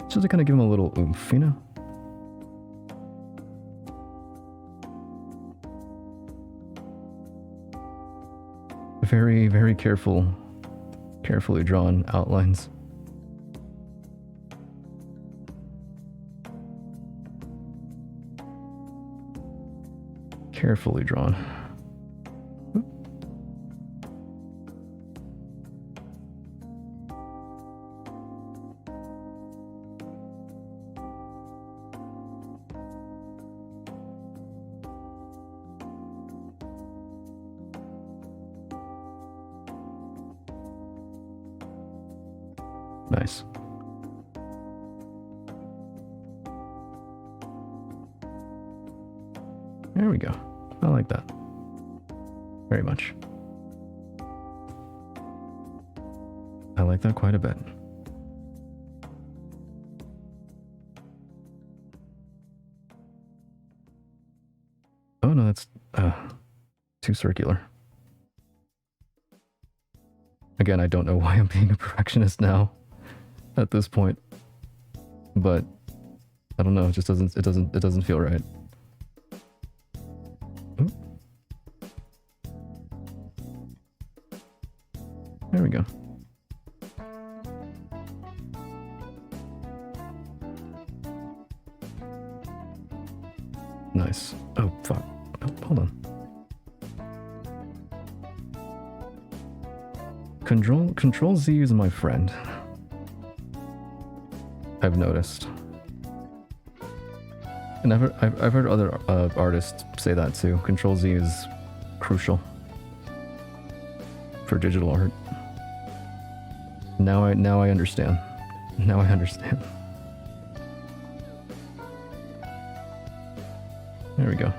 Just to kind of give them a little oomph, you know? Very, very carefully drawn outlines. Carefully drawn. Nice. There we go. I like that. Very much. I like that quite a bit. Oh no, that's too circular. Again, I don't know why I'm being a perfectionist now at this point. But I don't know, it just doesn't feel right. Ooh. There we go. Nice. Oh, fuck. Oh, hold on. Control Z is my friend. I've noticed. And I've heard other artists say that too. Control Z is crucial for digital art. Now I understand. Now I understand. There we go.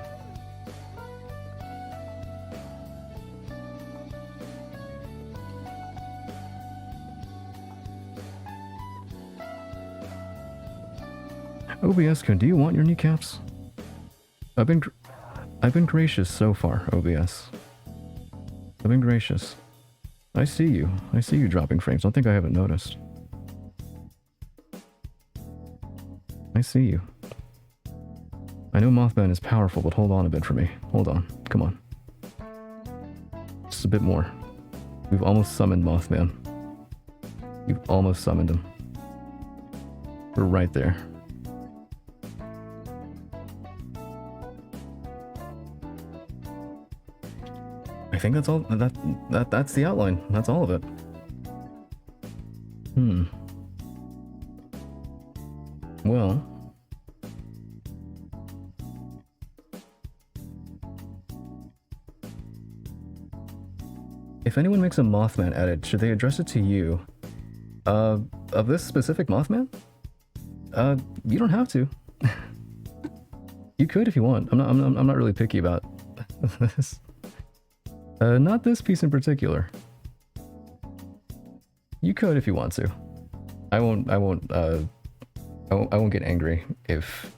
OBS, do you want your kneecaps? I've been gracious so far, OBS. I've been gracious. I see you. I see you dropping frames. Don't think I haven't noticed. I see you. I know Mothman is powerful, but hold on a bit for me. Hold on. Come on. Just a bit more. We've almost summoned Mothman. You've almost summoned him. We're right there. I think that's all. That's the outline. That's all of it. Well. If anyone makes a Mothman edit, should they address it to you? Of this specific Mothman? You don't have to. You could if you want. I'm not really picky about this. Not this piece in particular. You could if you want to. I won't get angry if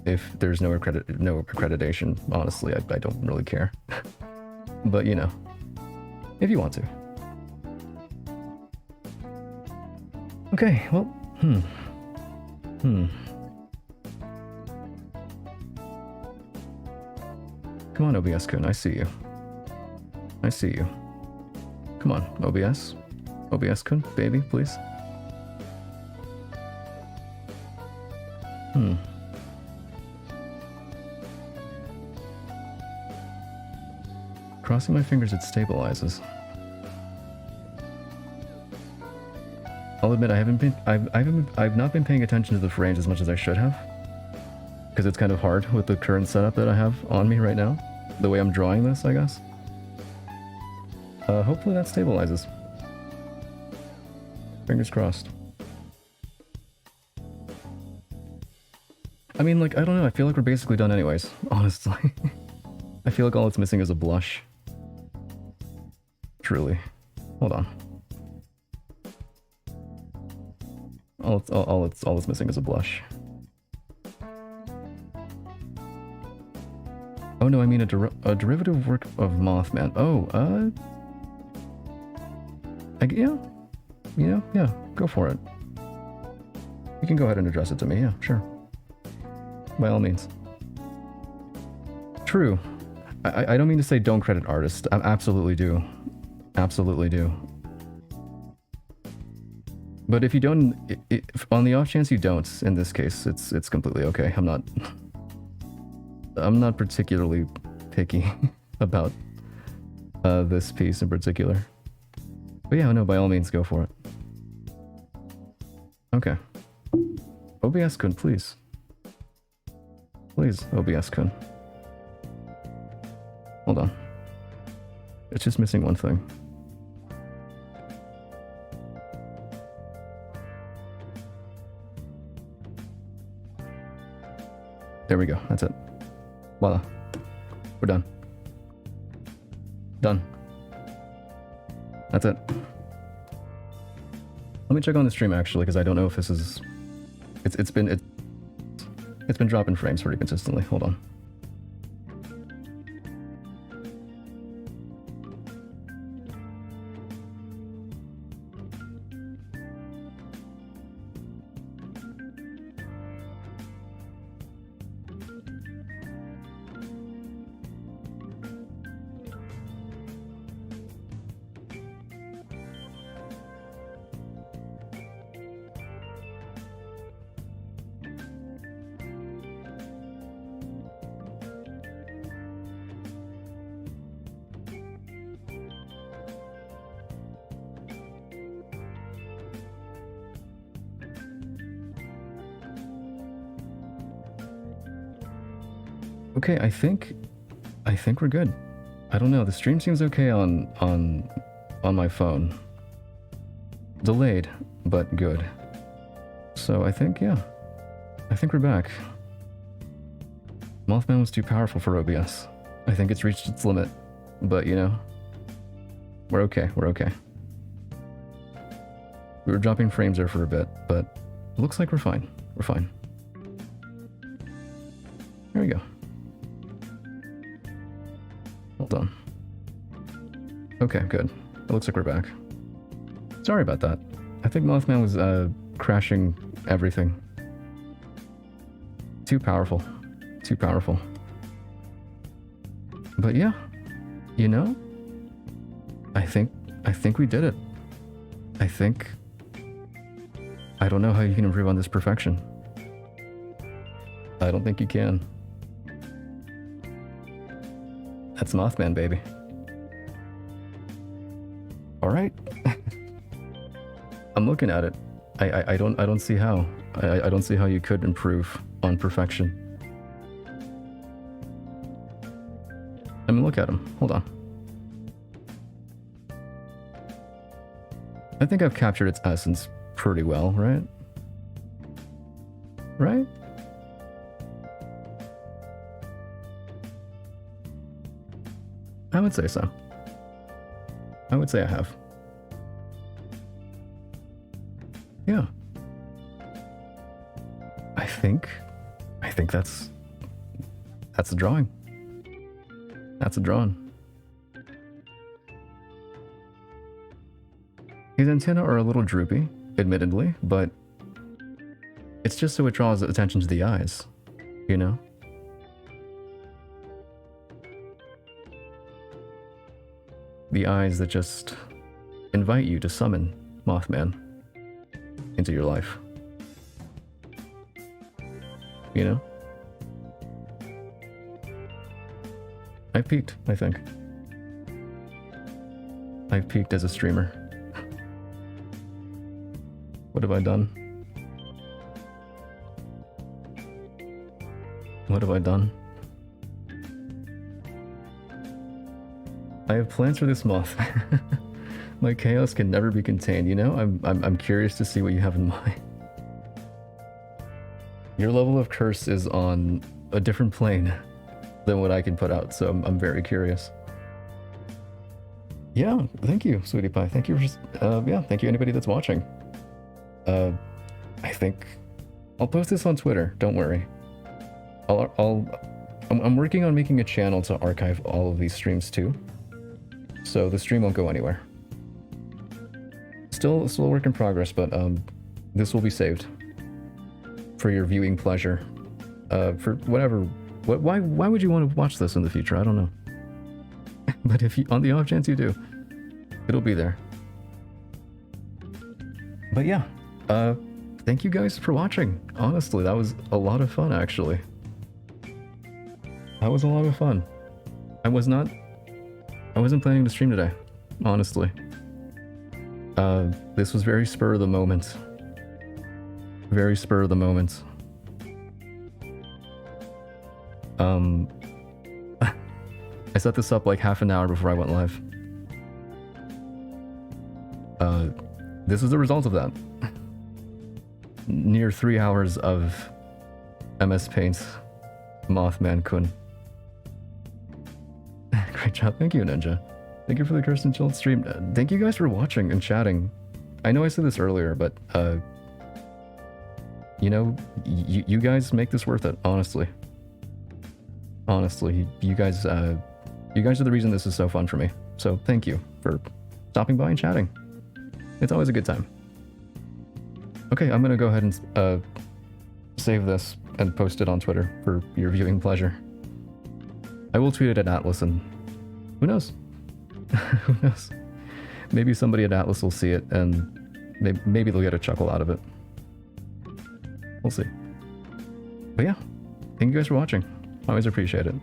there's no accreditation. Honestly, I don't really care. But you know, if you want to. Okay, well, Come on, OBS-kun, I see you. I see you. Come on, OBS. OBS-kun, baby, please. Crossing my fingers, it stabilizes. I'll admit I've not been paying attention to the frames as much as I should have, because it's kind of hard with the current setup that I have on me right now. The way I'm drawing this, I guess. Hopefully that stabilizes. Fingers crossed. I mean, like, I don't know, I feel like we're basically done anyways, honestly. I feel like all it's missing is a blush. Truly. Hold on. All it's missing is a blush. Oh no, I mean a derivative work of Mothman. Oh, yeah, go for it. You can go ahead and address it to me, yeah, sure. By all means. True. I don't mean to say don't credit artists. I absolutely do. Absolutely do. But if you don't, on the off chance you don't, in this case, it's completely okay. I'm not particularly picky about this piece in particular. But yeah, no, by all means, go for it. Okay. OBS-kun, please. Please, OBS-kun. Hold on. It's just missing one thing. There we go. That's it. Voila. We're done. Done. That's it. Let me check on the stream actually, because I don't know if this is... It's been dropping frames pretty consistently. Hold on. Okay, I think we're good. I don't know. The stream seems okay on my phone. Delayed, but good. So I think, yeah. I think we're back. Mothman was too powerful for OBS. I think it's reached its limit. But, you know, we're okay. We're okay. We were dropping frames there for a bit, but it looks like we're fine. We're fine. There we go. Hold on. Okay, good. It looks like we're back. Sorry about that. I think Mothman was crashing everything. Too powerful. Too powerful. But yeah, you know, I think we did it. I don't know how you can improve on this perfection. I don't think you can. That's Mothman, baby. All right. I'm looking at it. I don't see how. I don't see how you could improve on perfection. I mean, look at him. Hold on. I think I've captured its essence pretty well, right? Right? I would say so. I would say I have. Yeah. I think that's a drawing. That's a drawing. His antennae are a little droopy, admittedly, but it's just so it draws attention to the eyes, you know? The eyes that just invite you to summon Mothman into your life. You know? I peaked, I think. I peaked as a streamer. What have I done? What have I done? I have plans for this month. My chaos can never be contained, you know? I'm curious to see what you have in mind. Your level of curse is on a different plane than what I can put out, so I'm very curious. Yeah, thank you, Sweetie Pie. Thank you for, yeah, thank you anybody that's watching. I think I'll post this on Twitter, don't worry. I'm working on making a channel to archive all of these streams too. So the stream won't go anywhere. Still a work in progress, but this will be saved for your viewing pleasure. For whatever. Why would you want to watch this in the future? I don't know. But if you, on the off chance you do, it'll be there. But yeah, thank you guys for watching. Honestly, that was a lot of fun, actually. That was a lot of fun. I wasn't planning to stream today, honestly. This was very spur of the moment. Very spur of the moment. I set this up like half an hour before I went live. This is the result of that. Near 3 hours of MS Paint Mothman-kun. Great job. Thank you, Ninja. Thank you for the Kirsten Chilled stream. Thank you guys for watching and chatting. I know I said this earlier, but, you know, you guys make this worth it, honestly. Honestly, you guys are the reason this is so fun for me. So thank you for stopping by and chatting. It's always a good time. Okay, I'm gonna go ahead and save this and post it on Twitter for your viewing pleasure. I will tweet it at Atlas, and who knows? Who knows? Maybe somebody at Atlas will see it and maybe they'll get a chuckle out of it. We'll see. But yeah, thank you guys for watching. I always appreciate it.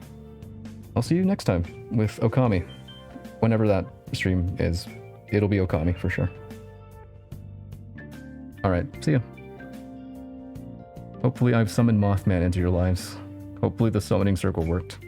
I'll see you next time with Okami. Whenever that stream is, it'll be Okami for sure. Alright, see ya. Hopefully I've summoned Mothman into your lives. Hopefully the summoning circle worked.